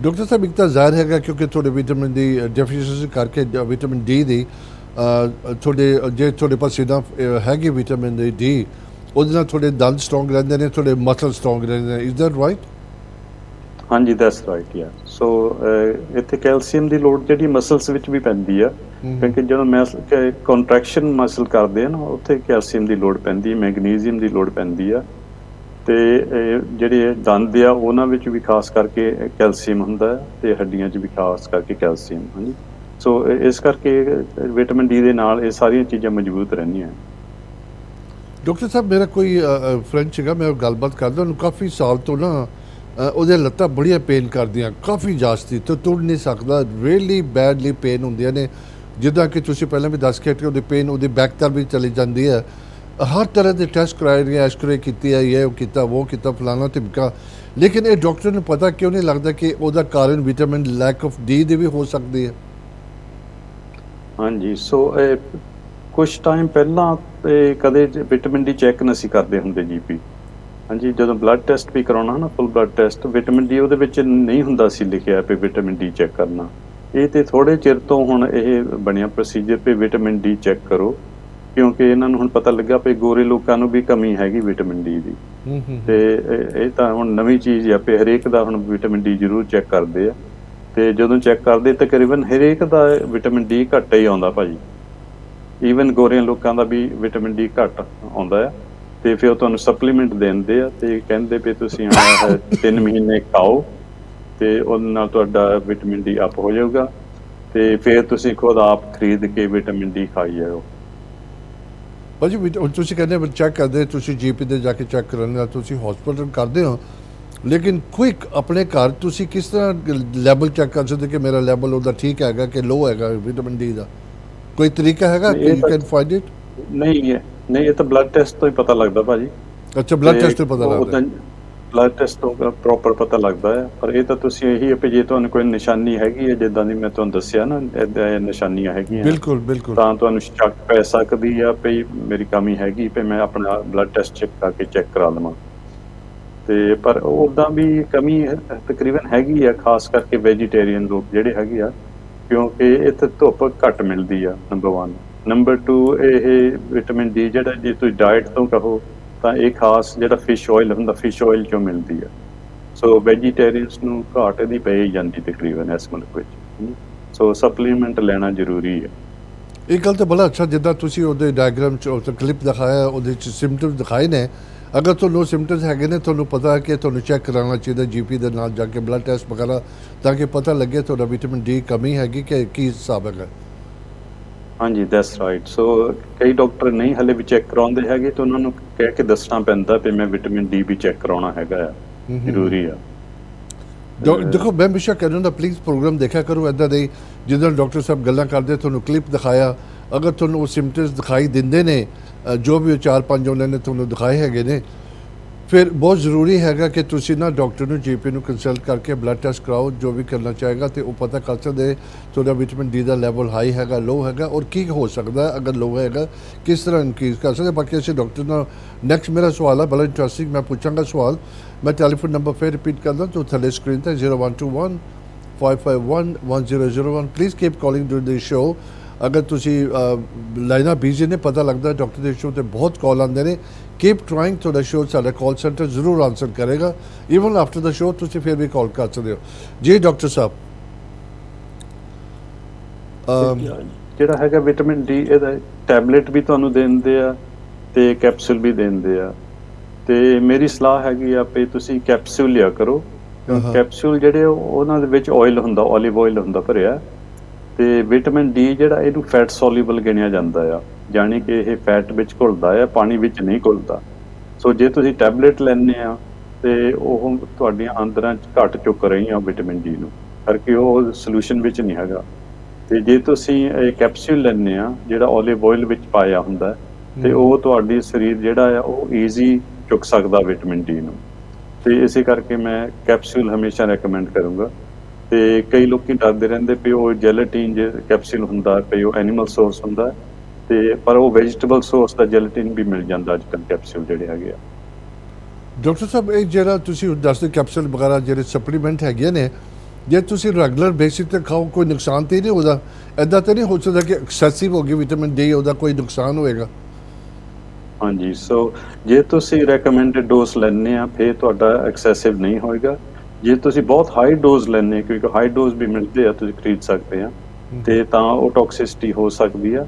ਡਾਕਟਰ ਸਾਹਿਬ ਇੱਕ ਤਾਂ ਜ਼ਾਹਿਰ ਹੈਗਾ ਕਿਉਂਕਿ ਤੁਹਾਡੇ ਵਿਟਾਮਿਨ ਦੀ ਡੈਫੀਸ਼ੀਐਂਸੀ ਕਰਕੇ ਵਿਟਾਮਿਨ ਡੀ ਦੀ ਤੁਹਾਡੇ ਪਾਸ ਜਿੱਦਾਂ ਹੈਗੀ ਵਿਟਾਮਿਨ ਡੀ, ਉਹਦੇ ਨਾਲ ਤੁਹਾਡੇ ਦੰਦ ਸਟਰੋਂਗ ਰਹਿੰਦੇ ਨੇ, ਤੁਹਾਡੇ ਮਸਲ ਸਟਰੋਂਗ ਰਹਿੰਦੇ ਨੇ। Is that right? ਹਾਂਜੀ ਦੈਟਸ ਰਾਈਟ ਯਾ। ਸੋ ਇੱਥੇ ਕੈਲਸ਼ੀਅਮ ਦੀ ਲੋੜ ਜਿਹੜੀ ਮਸਲਸ ਵਿੱਚ ਵੀ ਪੈਂਦੀ ਆ, ਕਿਉਂਕਿ ਜਦੋਂ ਕੰਟਰੈਕਸ਼ਨ ਮਸਲ ਕਰਦੇ ਆ ਨਾ ਉੱਥੇ ਕੈਲਸ਼ੀਅਮ ਦੀ ਲੋੜ ਪੈਂਦੀ ਹੈ, ਮੈਗਨੀਜ਼ੀਅਮ ਦੀ ਲੋੜ ਪੈਂਦੀ ਆ, ਤੇ ਜਿਹੜੇ ਦੰਦ ਆ ਉਹਨਾਂ ਵਿੱਚ ਵੀ ਖਾਸ ਕਰਕੇ ਕੈਲਸ਼ੀਅਮ ਹੁੰਦਾ ਹੈ ਤੇ ਹੱਡੀਆਂ 'ਚ ਵੀ ਖਾਸ ਕਰਕੇ ਕੈਲਸ਼ੀਅਮ। ਹਾਂਜੀ, ਸੋ ਇਸ ਕਰਕੇ ਵਿਟਾਮਿਨ ਡੀ ਦੇ ਨਾਲ ਇਹ ਸਾਰੀਆਂ ਚੀਜ਼ਾਂ ਮਜ਼ਬੂਤ ਰਹਿੰਦੀਆਂ। ਡਾਕਟਰ ਸਾਹਿਬ ਮੇਰਾ ਕੋਈ ਫਰੈਂਡ ਸੀਗਾ, ਮੈਂ ਗੱਲਬਾਤ ਕਰਦਾ, ਉਹਨੂੰ ਕਾਫੀ ਸਾਲ ਤੋਂ ਨਾ ਉਹਦੀਆਂ ਲੱਤਾਂ ਬੜੀਆਂ ਪੇਨ ਕਰਦੀਆਂ, ਕਾਫੀ ਜਾਸਤੀ, ਤੇ ਤੁਰ ਨਹੀਂ ਸਕਦਾ, ਰੀਅਲੀ ਬੈਡਲੀ ਪੇਨ ਹੁੰਦੀਆਂ ਨੇ, ਜਿੱਦਾਂ ਕਿ ਤੁਸੀਂ ਪਹਿਲਾਂ ਵੀ ਦੱਸ ਕੇ ਹਟੇ, ਉਹਦੀ ਪੇਨ ਉਹਦੀ ਬੈਕ ਤੱਕ ਵੀ ਚਲੀ ਜਾਂਦੀ ਹੈ। ਹਰ ਤਰ੍ਹਾਂ ਦੇ ਟੈਸਟ ਕਰਾਏ ਨੇ, ਐਕਸਰੇ ਕੀਤੀ ਹੈ, ਇਹ ਕੀਤਾ ਉਹ ਕੀਤਾ ਫਲਾਣਾ ਧਿਮਕਾ, ਲੇਕਿਨ ਇਹ ਡਾਕਟਰ ਨੂੰ ਪਤਾ ਕਿਉਂ ਨਹੀਂ ਲੱਗਦਾ ਕਿ ਉਹਦਾ ਕਾਰਨ ਵਿਟਾਮਿਨ ਲੈਕ ਆਫ ਡੀ ਦੀ ਵੀ ਹੋ ਸਕਦੀ ਹੈ? ਹਾਂਜੀ, ਸੋ ਕੁਛ ਟਾਈਮ ਪਹਿਲਾਂ ਕਦੇ ਵਿਟਾਮਿਨ ਡੀ ਚੈੱਕ ਨਹੀਂ ਸੀ ਕਰਦੇ ਹੁੰਦੇ ਜੀਪੀ। ਹਾਂਜੀ, ਜਦੋਂ ਬਲੱਡ ਟੈਸਟ ਵੀ ਕਰਾਉਣਾ ਨਾ, ਫੁੱਲ ਬਲੱਡ ਟੈਸਟ, ਵਿਟਾਮਿਨ ਡੀ ਉਹਦੇ ਵਿੱਚ ਨਹੀਂ ਹੁੰਦਾ ਸੀ ਲਿਖਿਆ ਵੀ ਵਿਟਾਮਿਨ ਡੀ ਚੈੱਕ ਕਰਨਾ। ਇਹ ਤੇ ਥੋੜੇ ਚਿਰ ਤੋਂ ਹੁਣ ਇਹ ਬਣਿਆ ਪ੍ਰੋਸੀਜਰ ਵੀ ਵਿਟਾਮਿਨ ਡੀ ਚੈੱਕ ਕਰੋ, ਕਿਉਂਕਿ ਇਹਨਾਂ ਨੂੰ ਹੁਣ ਪਤਾ ਲੱਗਾ ਵੀ ਗੋਰੇ ਲੋਕਾਂ ਨੂੰ ਵੀ ਕਮੀ ਹੈਗੀ ਵਿਟਾਮਿਨ ਡੀ ਦੀ। ਤੇ ਇਹ ਤਾਂ ਹੁਣ ਨਵੀਂ ਚੀਜ਼ ਆ ਵੀ ਹਰੇਕ ਦਾ ਹੁਣ ਵਿਟਾਮਿਨ ਡੀ ਜ਼ਰੂਰ ਚੈੱਕ ਕਰਦੇ ਆ, ਤੇ ਜਦੋਂ ਚੈੱਕ ਕਰਦੇ ਤਕਰੀਬਨ ਹਰੇਕ ਦਾ ਵਿਟਾਮਿਨ ਡੀ ਘੱਟ ਹੀ ਆਉਂਦਾ ਭਾਜੀ। ਈਵਨ ਗੋਰਿਆਂ ਲੋਕਾਂ ਦਾ ਵੀ ਵਿਟਾਮਿਨ ਡੀ ਘੱਟ ਆਉਂਦਾ ਆ, ਤੇ ਫਿਰ ਉਹ ਤੁਹਾਨੂੰ ਸਪਲੀਮੈਂਟ ਦਿੰਦੇ ਆ ਤੇ ਕਹਿੰਦੇ ਵੀ ਤੁਸੀਂ 3 ਮਹੀਨੇ ਖਾਓ ਤੇ ਉਹਦੇ ਨਾਲ ਤੁਹਾਡਾ ਵਿਟਾਮਿਨ ਡੀ ਅਪ ਹੋ ਜਾਊਗਾ, ਤੇ ਫਿਰ ਤੁਸੀਂ ਖੁਦ ਆਪ ਖਰੀਦ ਕੇ ਵਿਟਾਮਿਨ ਡੀ ਖਾਈ ਜਾਓ। ਭਾਜੀ ਤੁਸੀਂ ਕਹਿੰਦੇ ਚੈੱਕ ਕਰਦੇ, ਤੁਸੀਂ ਜੀਪੀ ਦੇ ਜਾ ਕੇ ਚੈੱਕ ਕਰਾਉਂਦੇ, ਤੁਸੀਂ ਹਸਪੀਟਲ ਕਰਦੇ ਹੋ, ਲੇਕਿਨ ਕੁਇਕ ਆਪਣੇ ਘਰ ਤੁਸੀਂ ਕਿਸ ਤਰ੍ਹਾਂ ਲੈਵਲ ਚੈੱਕ ਕਰ ਸਕਦੇ ਕਿ ਮੇਰਾ ਲੈਵਲ ਉਹਦਾ ਠੀਕ ਹੈਗਾ ਕਿ ਲੋ ਹੈਗਾ ਵਿਟਾਮਿਨ ਡੀ ਦਾ? ਕੋਈ ਤਰੀਕਾ ਹੈਗਾ ਕਿ ਯੂ ਕੈਨ ਫਾਈਂਡ ਇਟ? ਨਹੀਂ, ਇਹ ਤਾਂ ਬਲੱਡ ਟੈਸਟ ਤੋਂ ਹੀ ਪਤਾ ਲੱਗਦਾ ਭਾਜੀ। ਅੱਛਾ, ਬਲੱਡ ਟੈਸਟ ਤੋਂ ਪਤਾ ਲੱਗਦਾ? ਬਲੱਡ ਟੈਸਟ ਤੋਂ ਪ੍ਰੋਪਰ ਪਤਾ ਲੱਗਦਾ ਹੈ, ਪਰ ਇਹ ਤਾਂ ਤੁਸੀਂ ਇਹੀ ਹੈ ਵੀ ਜੇ ਤੁਹਾਨੂੰ ਕੋਈ ਨਿਸ਼ਾਨੀ ਹੈਗੀ ਹੈ, ਜਿੱਦਾਂ ਦੀ ਮੈਂ ਤੁਹਾਨੂੰ ਦੱਸਿਆ ਨਾ, ਇੱਦਾਂ ਇਹ ਨਿਸ਼ਾਨੀਆਂ ਹੈਗੀਆਂ, ਬਿਲਕੁਲ ਬਿਲਕੁਲ, ਤਾਂ ਤੁਹਾਨੂੰ ਸ਼ੱਕ ਪੈ ਸਕਦੀ ਆ ਵੀ ਮੇਰੀ ਕਮੀ ਹੈਗੀ, ਵੀ ਮੈਂ ਆਪਣਾ ਬਲੱਡ ਟੈਸਟ ਚੈੱਕ ਕਰਕੇ ਚੈੱਕ ਕਰਾ ਲਵਾਂ। ਤੇ ਪਰ ਉੱਦਾਂ ਵੀ ਕਮੀ ਤਕਰੀਬਨ ਹੈਗੀ ਆ, ਖਾਸ ਕਰਕੇ ਵੈਜੀਟੇਰੀਅਨ ਲੋਕ ਜਿਹੜੇ ਹੈਗੇ ਆ, ਕਿਉਂਕਿ ਇੱਥੇ ਧੁੱਪ ਘੱਟ ਮਿਲਦੀ ਆ, ਨੰਬਰ 1। ਨੰਬਰ 2, ਇਹ ਵਿਟਾਮਿਨ ਡੀ ਜਿਹੜਾ ਜੇ ਤੁਸੀਂ ਡਾਇਟ ਤੋਂ ਕਹੋ ਤਾਂ ਇਹ ਖਾਸ ਜਿਹੜਾ ਫਿਸ਼ ਆਇਲ ਹੁੰਦਾ, ਫਿਸ਼ ਆਇਲ 'ਚੋਂ ਮਿਲਦੀ ਆ। ਸੋ ਵੈਜੀਟੇਰੀਅਨਸ ਨੂੰ ਘਾਟ ਇਹਦੀ ਪੈ ਹੀ ਜਾਂਦੀ ਤਕਰੀਬਨ ਇਸ ਮੁਲਕ ਵਿੱਚ। ਸੋ ਸਪਲੀਮੈਂਟ ਲੈਣਾ ਜ਼ਰੂਰੀ ਹੈ। ਇਹ ਗੱਲ ਤਾਂ ਬੜਾ ਅੱਛਾ, ਜਿੱਦਾਂ ਤੁਸੀਂ ਉਹਦੇ ਡਾਇਗਰਾਮ 'ਚ ਕਲਿੱਪ ਦਿਖਾਇਆ, ਉਹਦੇ 'ਚ ਸਿੰਪਟਮਸ ਦਿਖਾਏ ਨੇ। ਅਗਰ ਤੁਹਾਨੂੰ ਸਿੰਪਟਮਸ ਹੈਗੇ ਨੇ, ਤੁਹਾਨੂੰ ਪਤਾ ਹੈ ਕਿ ਤੁਹਾਨੂੰ ਚੈੱਕ ਕਰਾਉਣਾ ਚਾਹੀਦਾ ਜੀਪੀ ਦੇ ਨਾਲ ਜਾ ਕੇ, ਬਲੱਡ ਟੈਸਟ ਵਗੈਰਾ, ਤਾਂ ਕਿ ਪਤਾ ਲੱਗੇ ਤੁਹਾਡਾ ਵਿਟਾਮਿਨ ਡੀ ਕਮੀ ਹੈਗੀ ਕਿ ਕੀ ਹਿਸਾਬ ਹੈਗਾ। ਹਾਂਜੀ, ਦੈਟਸ ਰਾਈਟ। ਸੋ ਕਈ ਡਾਕਟਰ ਨਹੀਂ ਹਲੇ ਵੀ ਚੈੱਕ ਕਰਾਉਂਦੇ ਹੈਗੇ, ਤਾਂ ਉਹਨਾਂ ਨੂੰ ਕਹਿ ਕੇ ਦੱਸਣਾ ਪੈਂਦਾ ਵੀ ਮੈਂ ਵਿਟਾਮਿਨ ਡੀ ਵੀ ਚੈੱਕ ਕਰਾਉਣਾ ਹੈਗਾ ਆ, ਜ਼ਰੂਰੀ ਆ। ਦੇਖੋ, ਮੈਂ ਹਮੇਸ਼ਾ ਕਹਿੰਦਾ ਹੁੰਦਾ ਪਲੀਜ਼ ਪ੍ਰੋਗਰਾਮ ਦੇਖਿਆ ਕਰੋ ਇੱਦਾਂ ਦੇ, ਜਿੱਦਾਂ ਡਾਕਟਰ ਸਾਹਿਬ ਗੱਲਾਂ ਕਰਦੇ, ਤੁਹਾਨੂੰ ਕਲਿੱਪ ਦਿਖਾਇਆ, ਅਗਰ ਤੁਹਾਨੂੰ ਉਹ ਸਿੰਪਟਮਸ ਦਿਖਾਈ ਦਿੰਦੇ ਨੇ, ਜੋ ਵੀ 4-5 ਉਹਨਾਂ ਨੇ ਤੁਹਾਨੂੰ ਦਿਖਾਏ ਹੈਗੇ ਨੇ, ਫਿਰ ਬਹੁਤ ਜ਼ਰੂਰੀ ਹੈਗਾ ਕਿ ਤੁਸੀਂ ਨਾ ਡਾਕਟਰ ਨੂੰ, ਜੀਪੀ ਨੂੰ ਕੰਸਲਟ ਕਰਕੇ ਬਲੱਡ ਟੈਸਟ ਕਰਾਓ, ਜੋ ਵੀ ਕਰਨਾ ਚਾਹੇਗਾ, ਤੇ ਉਹ ਪਤਾ ਕਰ ਸਕਦੇ ਤੁਹਾਡਾ ਵਿਟਾਮਿਨ ਡੀ ਦਾ ਲੈਵਲ ਹਾਈ ਹੈਗਾ, ਲੋ ਹੈਗਾ, ਔਰ ਕੀ ਹੋ ਸਕਦਾ ਹੈ ਅਗਰ ਲੋ ਹੈਗਾ, ਕਿਸ ਤਰ੍ਹਾਂ ਇਨਕਰੀਜ਼ ਕਰ ਸਕਦੇ। ਬਾਕੀ ਅਸੀਂ ਡਾਕਟਰ ਨਾਲ ਨੈਕਸਟ ਮੇਰਾ ਸਵਾਲ ਹੈ ਬੜਾ ਇੰਟਰਸਟਿੰਗ, ਮੈਂ ਪੁੱਛਾਂਗਾ ਸਵਾਲ। ਮੈਂ ਟੈਲੀਫੋਨ ਨੰਬਰ ਫਿਰ ਰਿਪੀਟ ਕਰਦਾ ਜੋ ਥੱਲੇ ਸਕਰੀਨ 'ਤੇ 0121 551 1001। Please keep calling during this show. ਅਗਰ ਤੁਸੀਂ ਲਾਈਨਾਂ ਬਿਜ਼ੀ ਨੇ, ਪਤਾ ਲੱਗਦਾ ਡਾਕਟਰ ਦੇ ਸ਼ੋਅ 'ਤੇ ਬਹੁਤ ਕਾਲ ਆਉਂਦੇ ਨੇ, ਕੀਪ ਟਰਾਈਂਗ, ਤੁਹਾਡਾ ਸ਼ੋਅ ਸਾਡਾ ਕਾਲ ਸੈਂਟਰ ਜ਼ਰੂਰ ਆਨਸਰ ਕਰੇਗਾ। ਈਵਨ ਆਫਟਰ ਦਾ ਸ਼ੋਅ ਤੁਸੀਂ ਫਿਰ ਵੀ ਕਾਲ ਕਰ ਸਕਦੇ ਹੋ। ਜੀ ਡਾਕਟਰ ਸਾਹਿਬ, ਜਿਹੜਾ ਹੈਗਾ ਵਿਟਾਮਿਨ ਡੀ, ਇਹਦਾ ਟੈਬਲੇਟ ਵੀ ਤੁਹਾਨੂੰ ਦਿੰਦੇ ਆ ਤੇ ਕੈਪਸੂਲ ਵੀ ਦਿੰਦੇ ਆ, ਤੇ ਮੇਰੀ ਸਲਾਹ ਹੈਗੀ ਆ ਵੀ ਤੁਸੀਂ ਕੈਪਸੂਲ ਲਿਆ ਕਰੋ। ਕੈਪਸੂਲ ਜਿਹੜੇ ਉਹਨਾਂ ਦੇ ਵਿੱਚ ਆਇਲ ਹੁੰਦਾ, ਓਲੀਵ ਆਇਲ ਹੁੰਦਾ ਭਰਿਆ, ਤੇ ਵਿਟਾਮਿਨ ਡੀ ਜਿਹੜਾ ਇਹਨੂੰ ਫੈਟ ਸੋਲਿਊਬਲ ਗਿਣਿਆ ਜਾਂਦਾ ਆ, ਜਾਣੀ ਕਿ ਇਹ ਫੈਟ ਵਿੱਚ ਘੁਲਦਾ ਆ, ਪਾਣੀ ਵਿੱਚ ਨਹੀਂ ਘੁਲਦਾ। ਸੋ ਜੇ ਤੁਸੀਂ ਟੈਬਲੇਟ ਲੈਂਦੇ ਆ ਤੇ ਉਹ ਤੁਹਾਡੀਆਂ ਅੰਦਰਾਂ 'ਚ ਘੱਟ ਚੁੱਕ ਰਹੀਆਂ ਵਿਟਾਮਿਨ ਡੀ ਨੂੰ, ਕਰਕੇ ਉਹ ਸੋਲੂਸ਼ਨ ਵਿੱਚ ਨਹੀਂ ਹੈਗਾ। ਤੇ ਜੇ ਤੁਸੀਂ ਇਹ ਕੈਪਸੂਲ ਲੈਂਦੇ ਆ ਜਿਹੜਾ ਓਲੀਵ ਆਇਲ ਵਿੱਚ ਪਾਇਆ ਹੁੰਦਾ, ਤੇ ਉਹ ਤੁਹਾਡੀ ਸਰੀਰ ਜਿਹੜਾ ਆ ਉਹ ਈਜ਼ੀ ਚੁੱਕ ਸਕਦਾ ਵਿਟਾਮਿਨ ਡੀ ਨੂੰ, ਤੇ ਇਸੇ ਕਰਕੇ ਮੈਂ ਕੈਪਸੂਲ ਹਮੇਸ਼ਾ ਰეკਮੈਂਡ ਕਰੂੰਗਾ। ਤੇ ਕਈ ਲੋਕੀ ਡਰਦੇ ਰਹਿੰਦੇ ਵੀ ਉਹ ਜੈਲੇਟਿਨ ਜੇ ਕੈਪਸੂਲ ਹੁੰਦਾ ਵੀ ਉਹ ਐਨੀਮਲ ਸੋਰਸ ਹੁੰਦਾ, ਤੇ ਪਰ ਉਹ ਵੈਜੀਟੇਬਲ ਸੋਰਸ ਦਾ ਜੈਲੇਟਿਨ ਵੀ ਮਿਲ ਜਾਂਦਾ ਅੱਜ ਕੱਲ੍ਹ ਕੈਪਸੂਲ ਜਿਹੜੇ ਹੈਗੇ ਆ। ਡਾਕਟਰ ਸਾਹਿਬ, ਇਹ ਜਿਹੜਾ ਤੁਸੀਂ ਦੱਸਦੇ ਕੈਪਸੂਲ ਵਗੈਰਾ ਜਿਹੜੇ ਸਪਲੀਮੈਂਟ ਹੈਗੇ ਨੇ, ਜੇ ਤੁਸੀਂ ਰੈਗੂਲਰ ਬੇਸਿਸ 'ਤੇ ਖਾਓ ਕੋਈ ਨੁਕਸਾਨ ਤਾਂ ਨਹੀਂ ਉਹਦਾ? ਇੱਦਾਂ ਤਾਂ ਨਹੀਂ ਹੋ ਸਕਦਾ ਕਿ ਐਕਸੈਸਿਵ ਹੋ ਗਈ ਵਿਟਾਮਿਨ ਡੀ, ਉਹਦਾ ਕੋਈ ਨੁਕਸਾਨ ਹੋਏਗਾ? ਹਾਂਜੀ, ਸੋ ਜੇ ਤੁਸੀਂ ਰეკਮੈਂਡਡ ਡੋਜ਼ ਲੈਂਦੇ ਆ ਫਿਰ ਤੁਹਾਡਾ ਐਕਸੈਸਿਵ ਨਹੀਂ ਹੋਏਗਾ। ਜੇ ਤੁਸੀਂ ਬਹੁਤ ਹਾਈ ਡੋਜ਼ ਲੈਂਦੇ, ਕਿਉਂਕਿ ਹਾਈ ਡੋਜ਼ ਵੀ ਮਿਲਦੇ ਆ, ਤੁਸੀਂ ਖਰੀਦ ਸਕਦੇ ਆ, ਤੇ ਤਾਂ ਉਹ ਟੌਕਸਿਸਿਟੀ ਹੋ ਸਕਦੀ ਆ।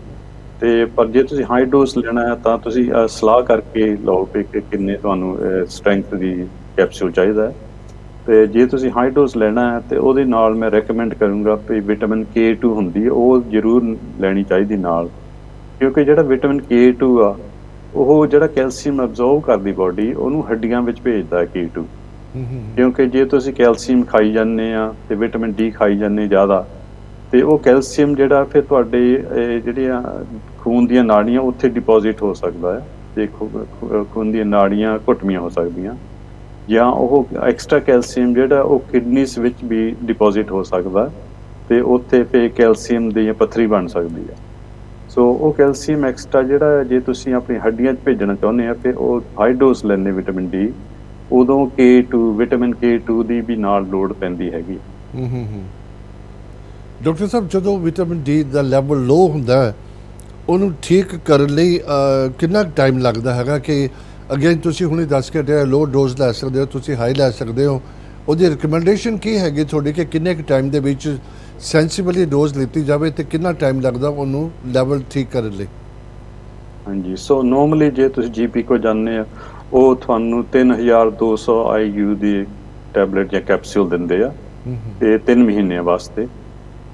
ਤੇ ਪਰ ਜੇ ਤੁਸੀਂ ਹਾਈ ਡੋਜ਼ ਲੈਣਾ ਹੈ ਤਾਂ ਤੁਸੀਂ ਸਲਾਹ ਕਰਕੇ ਲਓ ਕਿ ਕਿੰਨੇ ਤੁਹਾਨੂੰ ਸਟਰੈਂਥ ਦੀ ਕੈਪਸੂਲ ਚਾਹੀਦਾ ਹੈ। ਤੇ ਜੇ ਤੁਸੀਂ ਹਾਈ ਡੋਜ਼ ਲੈਣਾ ਹੈ ਤੇ ਉਹਦੇ ਨਾਲ ਮੈਂ ਰეკਮੈਂਡ ਕਰੂੰਗਾ ਵੀ ਵਿਟਾਮਿਨ K2 ਹੁੰਦੀ ਹੈ ਉਹ ਜ਼ਰੂਰ ਲੈਣੀ ਚਾਹੀਦੀ ਨਾਲ, ਕਿਉਂਕਿ ਜਿਹੜਾ ਵਿਟਾਮਿਨ K2 ਆ ਉਹ ਜਿਹੜਾ ਕੈਲਸ਼ੀਅਮ ਅਬਜ਼ੋਰਬ ਕਰਦੀ ਬਾਡੀ ਉਹਨੂੰ ਹੱਡੀਆਂ ਵਿੱਚ ਭੇਜਦਾ ਹੈ K2। ਕਿਉਂਕਿ ਜੇ ਤੁਸੀਂ ਕੈਲਸ਼ੀਅਮ ਖਾਈ ਜਾਂਦੇ ਆ ਤੇ ਵਿਟਾਮਿਨ D ਖਾਈ ਜਾਂਦੇ ਜ਼ਿਆਦਾ ਤੇ ਉਹ ਕੈਲਸ਼ੀਅਮ ਜਿਹੜਾ ਫਿਰ ਤੁਹਾਡੇ ਜਿਹੜੀਆਂ ਖੂਨ ਦੀਆਂ ਨਾੜੀਆਂ ਉੱਥੇ ਡਿਪੋਜ਼ਿਟ ਹੋ ਸਕਦਾ ਹੈ ਤੇ ਖੂਨ ਦੀਆਂ ਨਾੜੀਆਂ ਘੁੱਟਵੀਆਂ ਹੋ ਸਕਦੀਆਂ, ਜਾਂ ਉਹ ਐਕਸਟਰਾ ਕੈਲਸ਼ੀਅਮ ਜਿਹੜਾ ਉਹ ਕਿਡਨੀਸ ਵਿੱਚ ਵੀ ਡਿਪੋਜ਼ਿਟ ਹੋ ਸਕਦਾ ਤੇ ਉੱਥੇ ਫਿਰ ਕੈਲਸ਼ੀਅਮ ਦੀ ਪੱਥਰੀ ਬਣ ਸਕਦੀ ਹੈ। ਸੋ ਉਹ ਕੈਲਸ਼ੀਅਮ ਐਕਸਟਰਾ ਜਿਹੜਾ ਜੇ ਤੁਸੀਂ ਆਪਣੀ ਹੱਡੀਆਂ 'ਚ ਭੇਜਣਾ ਚਾਹੁੰਦੇ ਆ ਫਿਰ ਉਹ ਹਾਈ ਡੋਜ਼ ਲੈਂਦੇ ਵਿਟਾਮਿਨ D, ਉਦੋਂ ਵਿਟਾਮਿਨ K2 ਦੀ ਵੀ ਨਾਲ ਲੋੜ ਪੈਂਦੀ ਹੈਗੀ। ਡਾਕਟਰ ਸਾਹਿਬ ਜਦੋਂ ਵਿਟਾਮਿਨ D ਦਾ ਲੈਵਲ ਲੋ ਹੁੰਦਾ ਹੈ ਉਹਨੂੰ ਠੀਕ ਕਰਨ ਲਈ ਕਿੰਨਾ ਟਾਈਮ ਲੱਗਦਾ ਹੈਗਾ ਕਿ ਅਗੇਨ ਤੁਸੀਂ ਹੁਣੇ ਦੱਸ ਕੇ ਹਟੇ ਲੋ ਡੋਜ਼ ਲੈ ਸਕਦੇ ਹੋ, ਤੁਸੀਂ ਹਾਈ ਲੈ ਸਕਦੇ ਹੋ, ਉਹਦੀ ਰਿਕਮੈਂਡੇਸ਼ਨ ਕੀ ਹੈਗੀ ਤੁਹਾਡੀ ਕਿ ਕਿੰਨੇ ਕੁ ਟਾਈਮ ਦੇ ਵਿੱਚ ਸੈਂਸੀਬਲੀ ਡੋਜ਼ ਲਿੱਤੀ ਜਾਵੇ ਤੇ ਕਿੰਨਾ ਟਾਈਮ ਲੱਗਦਾ ਉਹਨੂੰ ਲੈਵਲ ਠੀਕ ਕਰਨ ਲਈ? ਹਾਂਜੀ, ਸੋ ਨੋਰਮਲੀ ਜੇ ਤੁਸੀਂ GP ਕੋਲ ਜਾਂਦੇ ਆ ਉਹ ਤੁਹਾਨੂੰ 3200 IU ਦੀ ਟੈਬਲੇਟ ਜਾਂ ਕੈਪਸੂਲ ਦਿੰਦੇ ਆ ਤੇ 3 ਮਹੀਨਿਆਂ ਵਾਸਤੇ।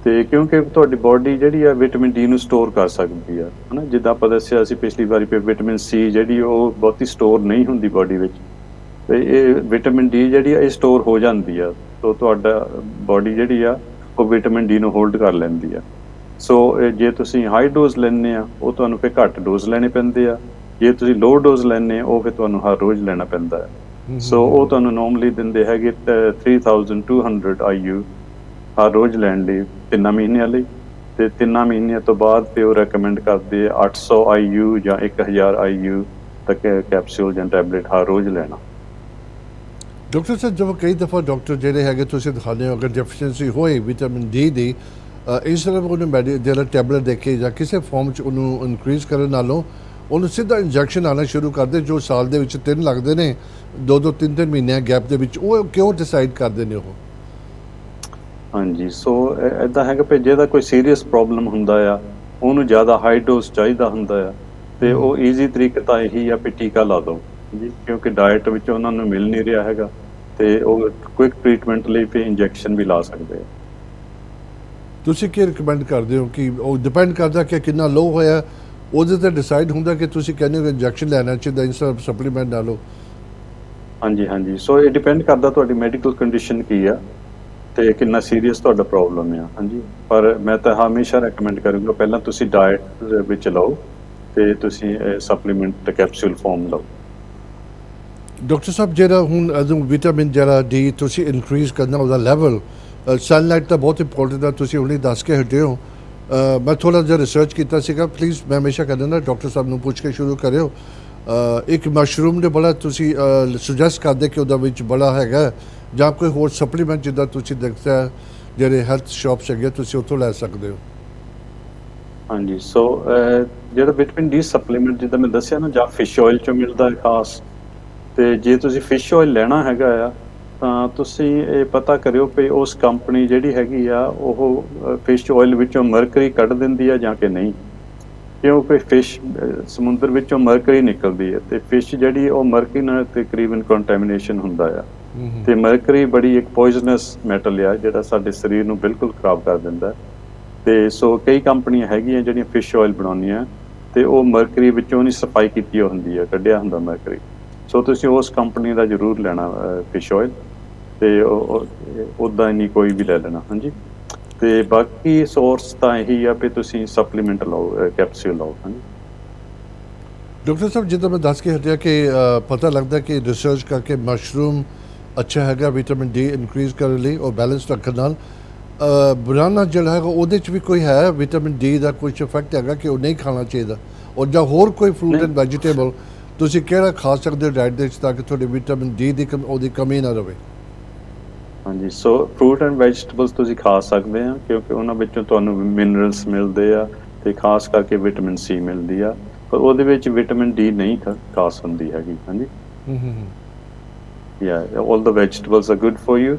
ਤੇ ਕਿਉਂਕਿ ਤੁਹਾਡੀ ਬਾਡੀ ਜਿਹੜੀ ਆ ਵਿਟਾਮਿਨ D ਨੂੰ ਸਟੋਰ ਕਰ ਸਕਦੀ ਆ, ਹਨਾ, ਜਿੱਦਾਂ ਆਪਾਂ ਦੱਸਿਆ ਸੀ ਪਿਛਲੀ ਵਾਰੀ ਪੇ ਵਿਟਾਮਿਨ C ਜਿਹੜੀ ਉਹ ਬਹੁਤੀ ਸਟੋਰ ਨਹੀਂ ਹੁੰਦੀ ਬਾਡੀ ਵਿੱਚ, ਤੇ ਇਹ ਵਿਟਾਮਿਨ D ਜਿਹੜੀ ਆ ਇਹ ਸਟੋਰ ਹੋ ਜਾਂਦੀ ਆ, ਸੋ ਤੁਹਾਡਾ ਬਾਡੀ ਜਿਹੜੀ ਆ ਉਹ ਵਿਟਾਮਿਨ D ਨੂੰ ਹੋਲਡ ਕਰ ਲੈਂਦੀ ਆ। ਸੋ ਜੇ ਤੁਸੀਂ ਹਾਈ ਡੋਜ਼ ਲੈਂਦੇ ਆ ਉਹ ਤੁਹਾਨੂੰ ਫਿਰ ਘੱਟ ਡੋਜ਼ ਲੈਣੇ ਪੈਂਦੇ ਆ, ਜੇ ਤੁਸੀਂ ਲੋ ਡੋਜ਼ ਲੈਂਦੇ ਆ ਉਹ ਫਿਰ ਤੁਹਾਨੂੰ ਹਰ ਰੋਜ਼ ਲੈਣਾ ਪੈਂਦਾ ਹੈ। ਸੋ ਉਹ ਤੁਹਾਨੂੰ ਨੋਰਮਲੀ ਦਿੰਦੇ ਹੈਗੇ 3200 IU ਹਰ ਰੋਜ਼ ਲੈਣ ਲਈ 3 ਮਹੀਨਿਆਂ ਲਈ, ਤੇ 3 ਮਹੀਨਿਆਂ ਤੋਂ ਬਾਅਦ ਫਿਰ ਉਹ ਰეკਮੈਂਡ ਕਰਦੇ 800 IU ਜਾਂ 1000 IU ਤੱਕ ਕੈਪਸੂਲ ਜਾਂ ਟੈਬਲੇਟ ਹਰ ਰੋਜ਼ ਲੈਣਾ। ਡਾਕਟਰ ਸਾਹਿਬ ਜਦੋਂ ਕਈ ਦਫਾ ਡਾਕਟਰ ਜਿਹੜੇ ਹੈਗੇ ਤੁਸੀਂ ਦਿਖਾਉਂਦੇ ਹੋ ਅਗਰ ਡੈਫੀਸ਼ੀਐਂਸੀ ਹੋਏ ਵਿਟਾਮਿਨ D ਦੀ, ਇਸ ਤਰ੍ਹਾਂ ਉਹਨੂੰ ਜਿਹੜਾ ਟੈਬਲੇਟ ਦੇ ਕੇ ਜਾਂ ਕਿਸੇ ਫਾਰਮ 'ਚ ਉਹਨੂੰ ਇਨਕਰੀਜ਼ ਕਰਨ ਨਾਲੋਂ ਉਹਨੂੰ ਸਿੱਧਾ ਇੰਜੈਕਸ਼ਨ ਆਉਣਾ ਸ਼ੁਰੂ ਕਰਦੇ ਜੋ ਸਾਲ ਦੇ ਵਿੱਚ 3 ਲੱਗਦੇ ਨੇ 2-2 3-3 ਮਹੀਨਿਆਂ ਗੈਪ ਦੇ ਵਿੱਚ, ਉਹ ਕਿਉਂ ਡਿਸਾਈਡ ਕਰਦੇ ਨੇ ਉਹ? ਹਾਂਜੀ, ਸੋ ਇੱਦਾਂ ਹੈਗਾ ਵੀ ਜਿਹਦਾ ਕੋਈ ਸੀਰੀਅਸ ਪ੍ਰੋਬਲਮ ਹੁੰਦਾ ਆ ਉਹਨੂੰ ਜ਼ਿਆਦਾ ਹਾਈ ਡੋਜ਼ ਚਾਹੀਦਾ ਹੁੰਦਾ ਆ ਤੇ ਉਹ ਈਜ਼ੀ ਤਰੀਕਾ ਤਾਂ ਇਹੀ ਆ ਵੀ ਟੀਕਾ ਲਾ ਦਿਓ ਜੀ, ਕਿਉਂਕਿ ਡਾਇਟ ਵਿੱਚ ਉਹਨਾਂ ਨੂੰ ਮਿਲ ਨਹੀਂ ਰਿਹਾ ਹੈਗਾ ਤੇ ਉਹ ਕੁਇਕ ਟ੍ਰੀਟਮੈਂਟ ਲਈ ਫਿਰ ਇੰਜੈਕਸ਼ਨ ਵੀ ਲਾ ਸਕਦੇ ਆ। ਤੁਸੀਂ ਕੀ ਰਿਕਮੈਂਡ ਕਰਦੇ ਹੋ ਕਿ ਉਹ ਡਿਪੈਂਡ ਕਰਦਾ ਕਿ ਕਿੰਨਾ ਲੋ ਹੋਇਆ ਉਹਦੇ ਤੇ ਡਿਸਾਈਡ ਹੁੰਦਾ ਕਿ ਤੁਸੀਂ ਕਹਿੰਦੇ ਹੋ ਇੰਜੈਕਸ਼ਨ ਲੈਣਾ ਚਾਹੀਦਾ ਇੰਸਟੈਡ ਸਪਲੀਮੈਂਟ ਨਾਲੋਂ? ਹਾਂਜੀ, ਸੋ ਇਹ ਡਿਪੈਂਡ ਕਰਦਾ ਤੁਹਾਡੀ ਮੈਡੀਕਲ ਕੰਡੀਸ਼ਨ ਕੀ ਆ ਤੇ ਕਿੰਨਾ ਸੀਰੀਅਸ ਤੁਹਾਡਾ ਪ੍ਰੋਬਲਮ ਆ। ਹਾਂਜੀ, ਪਰ ਮੈਂ ਤਾਂ ਹਮੇਸ਼ਾ ਰეკਮੈਂਡ ਕਰੂੰਗਾ ਪਹਿਲਾਂ ਤੁਸੀਂ ਡਾਇਟ ਵਿੱਚ ਲਓ ਤੇ ਤੁਸੀਂ ਸਪਲੀਮੈਂਟ ਕੈਪਸੂਲ ਫਾਰਮ ਲਓ। ਡਾਕਟਰ ਸਾਹਿਬ ਜਿਹੜਾ ਹੁਣ ਵਿਟਾਮਿਨ ਜਿਹੜਾ D ਤੁਸੀਂ ਇਨਕਰੀਜ਼ ਕਰਨਾ ਉਹਦਾ ਲੈਵਲ, ਸਨਲਾਈਟ ਤਾਂ ਬਹੁਤ ਇੰਪੋਰਟੈਂਟ ਆ, ਤੁਸੀਂ ਹੁਣੇ ਦੱਸ ਕੇ ਹਟੇ ਹੋ। ਮੈਂ ਥੋੜ੍ਹਾ ਜਿਹਾ ਰਿਸਰਚ ਕੀਤਾ ਸੀਗਾ, ਪਲੀਜ਼ ਮੈਂ ਹਮੇਸ਼ਾ ਕਹਿੰਦਾ ਨਾ ਡਾਕਟਰ ਸਾਹਿਬ ਨੂੰ ਪੁੱਛ ਕੇ ਸ਼ੁਰੂ ਕਰਿਓ। ਇੱਕ ਮਸ਼ਰੂਮ ਦੇ ਬੜਾ ਤੁਸੀਂ ਸੁਜੈਸਟ ਕਰਦੇ ਕਿ ਉਹਦਾ ਵਿੱਚ ਬੜਾ ਹੈਗਾ, ਜਾਂ ਕੋਈ ਹੋਰ ਸਪਲੀਮੈਂਟ ਜਿੱਦਾਂ ਤੁਸੀਂ ਦੇਖਿਆ ਜਿਹੜੇ ਹੈਲਥ ਸ਼ਾਪਸ ਹੈਗੇ ਤੁਸੀਂ ਉੱਥੋਂ ਲੈ ਸਕਦੇ ਹੋ? ਹਾਂਜੀ, ਸੋ ਜਿਹੜਾ ਵਿਟਾਮਿਨ D ਸਪਲੀਮੈਂਟ ਜਿੱਦਾਂ ਮੈਂ ਦੱਸਿਆ ਨਾ ਜਾਂ ਫਿਸ਼ ਆਇਲ ਚੋਂ ਮਿਲਦਾ ਹੈ ਖਾਸ, ਤੇ ਜੇ ਤੁਸੀਂ ਫਿਸ਼ ਆਇਲ ਲੈਣਾ ਹੈਗਾ ਆ ਤਾਂ ਤੁਸੀਂ ਇਹ ਪਤਾ ਕਰਿਓ ਕਿ ਉਸ ਕੰਪਨੀ ਜਿਹੜੀ ਹੈਗੀ ਆ ਉਹ ਫਿਸ਼ ਆਇਲ ਵਿੱਚੋਂ ਮਰਕਰੀ ਕੱਢ ਦਿੰਦੀ ਆ ਜਾਂ ਕਿ ਨਹੀਂ, ਕਿਉਂਕਿ ਫਿਸ਼ ਸਮੁੰਦਰ ਵਿੱਚੋਂ ਮਰਕਰੀ ਨਿਕਲਦੀ ਹੈ ਤੇ ਫਿਸ਼ ਜਿਹੜੀ ਉਹ ਮਰਕਰੀ ਨਾਲ ਤਕਰੀਬਨ ਕੰਟੈਮੀਨੇਸ਼ਨ ਹੁੰਦਾ ਆ, ਤੇ ਮਰਕਰੀ ਬੜੀ ਇੱਕ ਪੋਇਜ਼ਨਸ ਮੈਟਲ ਆ ਜਿਹੜਾ ਸਾਡੇ ਸਰੀਰ ਨੂੰ ਬਿਲਕੁਲ ਖਰਾਬ ਕਰ ਦਿੰਦਾ। ਤੇ ਸੋ ਕਈ ਕੰਪਨੀਆਂ ਹੈਗੀਆਂ ਜਿਹੜੀਆਂ ਫਿਸ਼ ਆਇਲ ਬਣਾਉਂਦੀਆਂ ਤੇ ਉਹ ਮਰਕਰੀ ਵਿੱਚੋਂ ਨਹੀਂ ਸਫਾਈ ਕੀਤੀ ਹੁੰਦੀ ਆ, ਕੱਢਿਆ ਹੁੰਦਾ ਮਰਕਰੀ। ਸੋ ਤੁਸੀਂ ਉਸ ਕੰਪਨੀ ਦਾ ਜ਼ਰੂਰ ਲੈਣਾ ਫਿਸ਼ ਆਇਲ, ਤੇ ਉੱਦਾਂ ਨਹੀਂ ਕੋਈ ਵੀ ਲੈ ਲੈਣਾ। ਹਾਂਜੀ, ਤੇ ਬਾਕੀ ਸੋਰਸ ਤਾਂ ਇਹੀ ਆ ਵੀ ਤੁਸੀਂ ਸਪਲੀਮੈਂਟ ਲਓ, ਕੈਪਸੂਲ ਲਓ। ਹਾਂਜੀ ਡਾਕਟਰ ਸਾਹਿਬ ਜਿੱਦਾਂ ਮੈਂ ਦੱਸ ਕੇ ਹਟਿਆ ਕਿ ਪਤਾ ਲੱਗਦਾ ਕਿ ਰਿਸਰਚ ਕਰਕੇ ਮਸ਼ਰੂਮ ਅੱਛਾ ਹੈਗਾ ਵਿਟਾਮਿਨ D ਇਨਕਰੀਜ਼ ਕਰਨ ਲਈ ਔਰ ਬੈਲੈਂਸ ਰੱਖਣ ਨਾਲ। ਬਨਾਨਾ ਜਿਹੜਾ ਹੈਗਾ ਉਹਦੇ 'ਚ ਵੀ ਕੋਈ ਹੈ ਵਿਟਾਮਿਨ D ਦਾ ਕੁਝ ਇਫੈਕਟ ਹੈਗਾ ਕਿ ਉਹ ਨਹੀਂ ਖਾਣਾ ਚਾਹੀਦਾ, ਔਰ ਜਾਂ ਹੋਰ ਕੋਈ ਫਰੂਟ ਐਂਡ ਵੈਜੀਟੇਬਲ ਤੁਸੀਂ ਕਿਹੜਾ ਖਾ ਸਕਦੇ ਹੋ ਡਾਈਟ ਦੇ ਵਿੱਚ ਤਾਂ ਕਿ ਤੁਹਾਡੇ ਵਿਟਾਮਿਨ D ਦੀ ਉਹਦੀ ਕਮੀ ਨਾ ਰਹੇ? ਹਾਂਜੀ, ਸੋ ਫਰੂਟ ਐਂਡ ਵੈਜੀਟੇਬਲਸ ਤੁਸੀਂ ਖਾ ਸਕਦੇ ਆ ਕਿਉਂਕਿ ਉਹਨਾਂ ਵਿੱਚੋਂ ਤੁਹਾਨੂੰ ਮਿਨਰਲਸ ਮਿਲਦੇ ਆ ਤੇ ਖਾਸ ਕਰਕੇ ਵਿਟਾਮਿਨ C ਮਿਲਦੀ ਆ, ਪਰ ਉਹਦੇ ਵਿੱਚ ਵਿਟਾਮਿਨ D ਨਹੀਂ ਖਾਸ ਹੁੰਦੀ ਹੈਗੀ। ਹਾਂਜੀ, all the vegetables are good for you,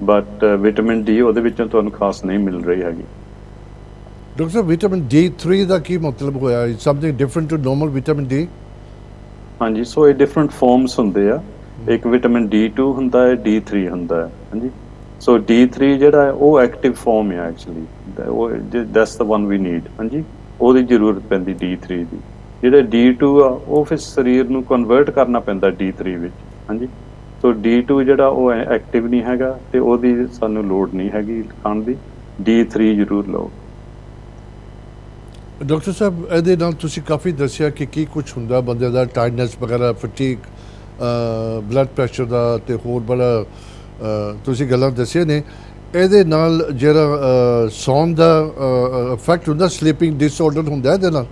but vitamin D ਉਹਦੇ ਵਿੱਚੋਂ ਤੁਹਾਨੂੰ ਖਾਸ ਨਹੀਂ ਮਿਲ ਰਹੀ ਹੈਗੀ। ਡਾਕਟਰ ਸਾਹਿਬ ਵਿਟਾਮਿਨ D3 ਦਾ ਕੀ ਮਤਲਬ ਹੋਇਆ? Something different to normal vitamin D? ਹਾਂਜੀ, ਸੋ ਇਹ ਡਿਫਰੈਂਟ ਫਾਰਮਸ ਹੁੰਦੇ ਆ। ਇੱਕ ਵਿਟਾਮਿਨ D2 ਹੁੰਦਾ ਹੈ, D3 ਹੁੰਦਾ ਹੈ। ਹਾਂਜੀ, ਸੋ D3 ਜਿਹੜਾ ਹੈ ਉਹ ਐਕਟਿਵ ਫਾਰਮ ਹੈ ਐਕਚੁਅਲੀ, ਉਹ that's the one we need. ਹਾਂਜੀ, ਉਹਦੀ ਜ਼ਰੂਰਤ ਪੈਂਦੀ D3 ਦੀ। ਜਿਹੜਾ D2 ਆ ਉਹ ਫਿਰ ਸਰੀਰ ਨੂੰ ਕਨਵਰਟ ਕਰਨਾ ਪੈਂਦਾ D3 ਵਿੱਚ। ਹਾਂਜੀ, ਸੋ D2 ਜਿਹੜਾ ਉਹ ਐਕਟਿਵ ਨਹੀਂ ਹੈਗਾ ਤੇ ਉਹਦੀ ਸਾਨੂੰ ਲੋੜ ਨਹੀਂ ਹੈਗੀ ਖਾਣ ਦੀ। D3 ਜ਼ਰੂਰ ਲਓ। ਡਾਕਟਰ ਸਾਹਿਬ ਇਹਦੇ ਨਾਲ ਤੁਸੀਂ ਕਾਫੀ ਦੱਸਿਆ ਕਿ ਕੀ ਕੁਝ ਹੁੰਦਾ ਬੰਦੇ ਦਾ, ਟਾਇਰਡਨੈਸ ਵਗੈਰਾ, ਫਟੀਕ, ਬਲੱਡ ਪ੍ਰੈਸ਼ਰ ਦਾ ਤੇ ਹੋਰ ਬੜਾ ਤੁਸੀਂ ਗੱਲਾਂ ਦੱਸੀਆਂ ਨੇ। ਇਹਦੇ ਨਾਲ ਜਿਹੜਾ ਸੌਣ ਦਾ ਇਫੈਕਟ ਹੁੰਦਾ, ਸਲੀਪਿੰਗ ਡਿਸਆਰਡਰ ਹੁੰਦਾ ਇਹਦੇ ਨਾਲ?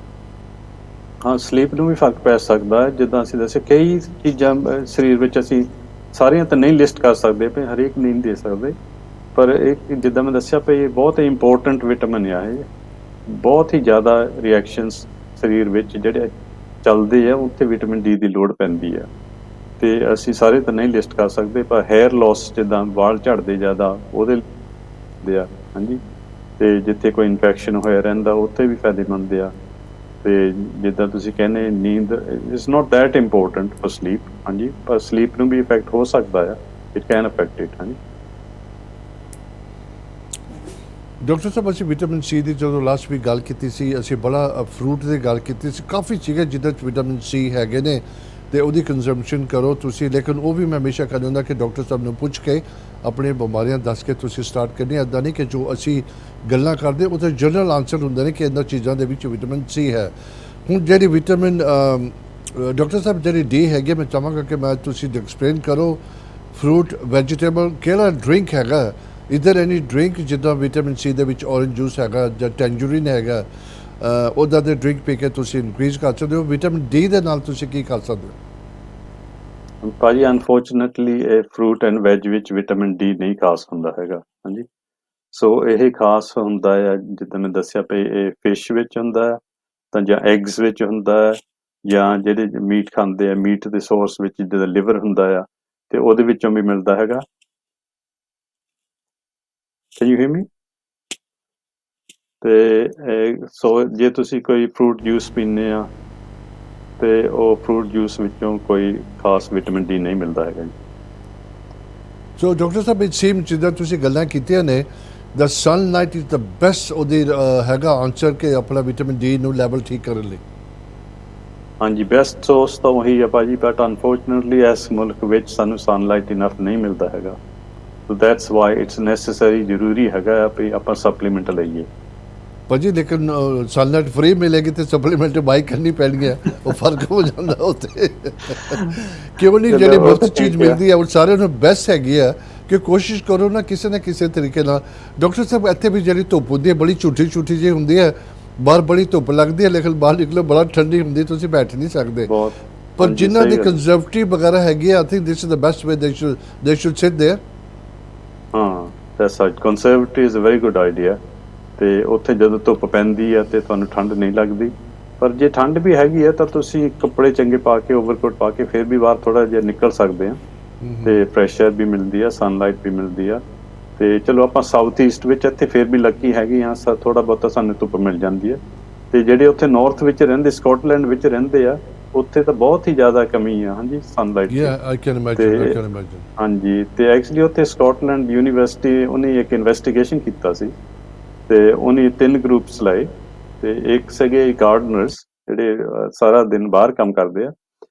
ਹਾਂ, ਸਲੀਪ ਨੂੰ ਵੀ ਫਰਕ ਪੈ ਸਕਦਾ ਹੈ। ਜਿੱਦਾਂ ਅਸੀਂ ਦੱਸਿਆ ਕਈ ਚੀਜ਼ਾਂ ਸਰੀਰ ਵਿੱਚ ਅਸੀਂ ਸਾਰੀਆਂ ਤਾਂ ਨਹੀਂ ਲਿਸਟ ਕਰ ਸਕਦੇ ਪਏ, ਹਰੇਕ ਨਹੀਂ ਦੇ ਸਕਦੇ, ਪਰ ਇੱਕ ਜਿੱਦਾਂ ਮੈਂ ਦੱਸਿਆ ਪਈ ਇਹ ਬਹੁਤ ਇੰਪੋਰਟੈਂਟ ਵਿਟਾਮਿਨ ਆ। ਇਹ ਬਹੁਤ ਹੀ ਜ਼ਿਆਦਾ ਰਿਐਕਸ਼ਨਸ ਸਰੀਰ ਵਿੱਚ ਜਿਹੜੇ ਚੱਲਦੇ ਆ ਉੱਥੇ ਵਿਟਾਮਿਨ ਡੀ ਦੀ ਲੋੜ ਪੈਂਦੀ ਆ। ਤੇ ਅਸੀਂ ਸਾਰੇ ਤਾਂ ਨਹੀਂ ਲਿਸਟ ਕਰ ਸਕਦੇ, ਪਰ ਹੈਅਰ ਲਾਸ ਜਿੱਦਾਂ ਵਾਲ ਝੜਦੇ ਜ਼ਿਆਦਾ ਉਹਦੇ ਦੇ ਆ। ਹਾਂਜੀ, ਤੇ ਜਿੱਥੇ ਕੋਈ ਇਨਫੈਕਸ਼ਨ ਹੋਇਆ ਰਹਿੰਦਾ ਉੱਥੇ ਵੀ ਫਾਇਦੇਮੰਦ ਆ। ਤੇ ਜਿੱਦਾਂ ਤੁਸੀਂ ਕਹਿੰਦੇ ਨੀਂਦ is not that important for sleep. ਹਾਂਜੀ, ਪਰ ਸਲੀਪ ਨੂੰ ਵੀ ਇਫੈਕਟ ਹੋ ਸਕਦਾ ਆ, ਇਟ ਕੈਨ ਅਫੈਕਟ ਇਟ। ਹਾਂਜੀ ਡਾਕਟਰ ਸਾਹਿਬ ਅਸੀਂ ਵਿਟਾਮਿਨ ਸੀ ਦੀ ਜਦੋਂ ਲਾਸਟ ਵੀਕ ਗੱਲ ਕੀਤੀ ਸੀ, ਅਸੀਂ ਬੜਾ ਫਰੂਟ ਦੀ ਗੱਲ ਕੀਤੀ ਸੀ, ਕਾਫੀ ਚੀਜ਼ਾਂ ਜਿਹਦੇ 'ਚ ਵਿਟਾਮਿਨ ਸੀ ਹੈਗੇ ਨੇ ਤੇ ਉਹਦੀ ਕੰਜ਼ੰਪਸ਼ਨ ਕਰੋ ਤੁਸੀਂ। ਲੇਕਿਨ ਉਹ ਵੀ ਮੈਂ ਹਮੇਸ਼ਾ ਕਹਿੰਦਾ ਹੁੰਦਾ ਕਿ ਡਾਕਟਰ ਸਾਹਿਬ ਨੂੰ ਪੁੱਛ ਕੇ ਆਪਣੀਆਂ ਬਿਮਾਰੀਆਂ ਦੱਸ ਕੇ ਤੁਸੀਂ ਸਟਾਰਟ ਕਰਨੀ। ਇੱਦਾਂ ਨਹੀਂ ਕਿ ਜੋ ਅਸੀਂ ਗੱਲਾਂ ਕਰਦੇ ਉਹ ਤਾਂ ਜਨਰਲ ਆਨਸਰ ਹੁੰਦੇ ਨੇ ਕਿ ਇਹਨਾਂ ਚੀਜ਼ਾਂ ਦੇ ਵਿੱਚ ਵਿਟਾਮਿਨ ਸੀ ਹੈ। ਹੁਣ ਜਿਹੜੀ ਵਿਟਾਮਿਨ ਡਾਕਟਰ ਸਾਹਿਬ ਜਿਹੜੀ ਡੀ ਹੈਗੀ, ਮੈਂ ਚਾਹਾਂਗਾ ਕਿ ਮੈਂ ਤੁਸੀਂ ਐਕਸਪਲੇਨ ਕਰੋ ਫਰੂਟ ਵੈਜੀਟੇਬਲ ਕਿਹੜਾ ਡਰਿੰਕ ਹੈਗਾ, ਇਧਰ ਐਨੀ ਡਰਿੰਕ ਜਿੱਦਾਂ ਵਿਟਾਮਿਨ ਸੀ ਦੇ ਵਿੱਚ ਔਰੇਂਜ ਜੂਸ ਹੈਗਾ ਜਾਂ ਟੈਂਜੂਰੀਨ ਹੈਗਾ, ਉੱਦਾਂ ਦੇ ਡਰਿੰਕ ਪੀ ਕੇ ਤੁਸੀਂ ਇਨਕਰੀਜ਼ ਕਰ ਸਕਦੇ ਹੋ। ਵਿਟਾਮਿਨ ਡੀ ਦੇ ਨਾਲ ਤੁਸੀਂ ਕੀ ਕਰ ਸਕਦੇ ਹੋ? ਭਾਜੀ, ਅਨਫੋਰਚੂਨੇਟਲੀ ਇਹ ਫਰੂਟ ਐਂਡ ਵੈਜ ਵਿੱਚ ਵਿਟਾਮਿਨ ਡੀ ਨਹੀਂ ਖਾਸ ਹੁੰਦਾ ਹੈਗਾ। ਹਾਂਜੀ, ਸੋ ਇਹ ਖਾਸ ਹੁੰਦਾ ਹੈ ਜਿੱਦਾਂ ਮੈਂ ਦੱਸਿਆ ਪਈ ਇਹ ਫਿਸ਼ ਵਿੱਚ ਹੁੰਦਾ ਹੈ ਤਾਂ ਜਾਂ ਐਗਸ ਵਿੱਚ ਹੁੰਦਾ ਹੈ, ਜਾਂ ਜਿਹੜੇ ਮੀਟ ਖਾਂਦੇ ਆ ਮੀਟ ਦੇ ਸੋਰਸ ਵਿੱਚ ਜਿੱਦਾਂ ਲਿਵਰ ਹੁੰਦਾ ਆ ਤੇ ਉਹਦੇ ਵਿੱਚੋਂ ਵੀ ਮਿਲਦਾ ਹੈਗਾ। Can you hear me? ਤੇ ਸੋ ਜੇ ਤੁਸੀਂ ਕੋਈ ਫਰੂਟ ਜੂਸ ਪੀਂਦੇ ਆ ਤੇ ਉਹ ਫਰੂਟ ਜੂਸ ਵਿੱਚੋਂ ਕੋਈ ਖਾਸ ਵਿਟਾਮਿਨ ਡੀ ਨਹੀਂ ਮਿਲਦਾ ਹੈਗਾ ਜੀ। So doctor Sahib it seam ਜਿੱਦਾਂ ਤੁਸੀਂ ਗੱਲਾਂ ਕੀਤੀਆਂ ਨੇ ਦਾ ਸਨਲਾਈਟ ਇਜ਼ ਦਾ ਬੈਸਟ ਉਹਦੀ ਹੈਗਾ ਆਨਸਰ ਕਿ ਆਪਣਾ ਵਿਟਾਮਿਨ ਡੀ ਨੂੰ ਲੈਵਲ ਠੀਕ ਕਰਨ ਲਈ? ਹਾਂਜੀ, ਬੈਸਟ ਸੋਰਸ ਤਾਂ ਉਹੀ ਆ ਭਾਜੀ, ਬਟ ਅਨਫੋਰਚੂਨੇਟਲੀ ਇਸ ਮੁਲਕ ਵਿੱਚ ਸਾਨੂੰ ਸਨਲਾਈਟ ਇਨਫ ਨਹੀਂ ਮਿਲਦਾ ਹੈਗਾ। So that's why it's necessary, ਜ਼ਰੂਰੀ ਹੈਗਾ ਵੀ ਆਪਾਂ ਸਪਲੀਮੈਂਟ ਲਈਏ। ਭਾਜੀ ਲੇਕਿਨ ਸਨਲਾਈਟ ਫ੍ਰੀ ਮਿਲੇਗੀ ਤੇ ਸਪਲੀਮੈਂਟ ਬਾਈ ਕਰਨੀ ਪੈਣੀ ਹੈ, ਉਹ ਫਰਕ ਹੋ ਜਾਂਦਾ ਉੱਥੇ। ਕਿਉਂ ਨਹੀਂ ਜਿਹੜੀ ਮੁਫਤ ਚੀਜ਼ ਮਿਲਦੀ ਹੈ ਉਹ ਸਾਰਿਆਂ ਨੂੰ ਬੈਸਟ ਹੈਗੀ ਆ ਕਿ ਕੋਸ਼ਿਸ਼ ਕਰੋ ਨਾ ਕਿਸੇ ਤਰੀਕੇ ਨਾਲ। ਡਾਕਟਰ ਸਾਹਿਬ ਇੱਥੇ ਵੀ ਜਿਹੜੀ ਧੁੱਪ ਹੁੰਦੀ ਹੈ ਬੜੀ ਝੂਠੀ ਜਿਹੀ ਹੁੰਦੀ ਹੈ, ਬਾਹਰ ਬੜੀ ਧੁੱਪ ਲੱਗਦੀ ਹੈ ਲੇਕਿਨ ਬਾਹਰ ਨਿਕਲੋ ਬੜਾ ਠੰਡੀ ਹੁੰਦੀ, ਤੁਸੀਂ ਬੈਠ ਨਹੀਂ ਸਕਦੇ। ਪਰ ਜਿਨ੍ਹਾਂ ਦੀ ਕੰਜ਼ਰਵੇਟਿਵ ਵਗੈਰਾ ਹੈਗੀ ਆ, I think this is the best way they should sit there. ਹਾਂ, that's right, conservative is a very good idea. ਤੇ ਉੱਥੇ ਜਦੋਂ ਧੁੱਪ ਪੈਂਦੀ ਆ ਤੇ ਤੁਹਾਨੂੰ ਠੰਡ ਨਹੀਂ ਲੱਗਦੀ, ਪਰ ਜੇ ਠੰਡ ਵੀ ਹੈਗੀ ਆ ਤਾਂ ਤੁਸੀਂ ਕੱਪੜੇ ਚੰਗੇ ਪਾ ਕੇ ਓਵਰਕੋਟ ਪਾ ਕੇ ਫਿਰ ਵੀ ਬਾਹਰ ਥੋੜਾ ਜਿਹਾ ਨਿਕਲ ਸਕਦੇ ਆ ਤੇ ਫਰੈਸ਼ ਏਅਰ ਵੀ ਮਿਲਦੀ ਆ, ਸਨਲਾਈਟ ਵੀ ਮਿਲਦੀ ਆ। ਤੇ ਚਲੋ ਆਪਾਂ ਸਾਊਥ ਈਸਟ ਵਿੱਚ ਇੱਥੇ ਫਿਰ ਵੀ ਲੱਕੀ ਹੈਗੇ ਆ, ਥੋੜਾ ਬਹੁਤਾ ਸਾਨੂੰ ਧੁੱਪ ਮਿਲ ਜਾਂਦੀ ਆ। ਤੇ ਜਿਹੜੇ ਉੱਥੇ ਨਾਰਥ ਵਿੱਚ ਰਹਿੰਦੇ, ਸਕਾਟਲੈਂਡ ਵਿੱਚ ਰਹਿੰਦੇ ਆ, ਉੱਥੇ ਤਾਂ ਬਹੁਤ ਹੀ ਜ਼ਿਆਦਾ ਕਮੀ ਆ। ਹਾਂਜੀ, sunlight the. I can imagine. ਹਾਂਜੀ, ਤੇ ਐਕਚੁਅਲੀ ਉੱਥੇ ਸਕਾਟਲੈਂਡ ਯੂਨੀਵਰਸਿਟੀ ਉਹਨੇ ਇੱਕ ਇਨਵੈਸਟੀਗੇਸ਼ਨ ਕੀਤਾ ਸੀ ਤੇ ਉਹਨੇ 3 ਗਰੁੱਪਸ ਲਏ ਤੇ ਇੱਕ ਸੀਗੇ ਗਾਰਡਨਰਸ ਜਿਹੜੇ ਸਾਰਾ ਦਿਨ ਬਾਹਰ ਕੰਮ ਕਰਦੇ ਆ,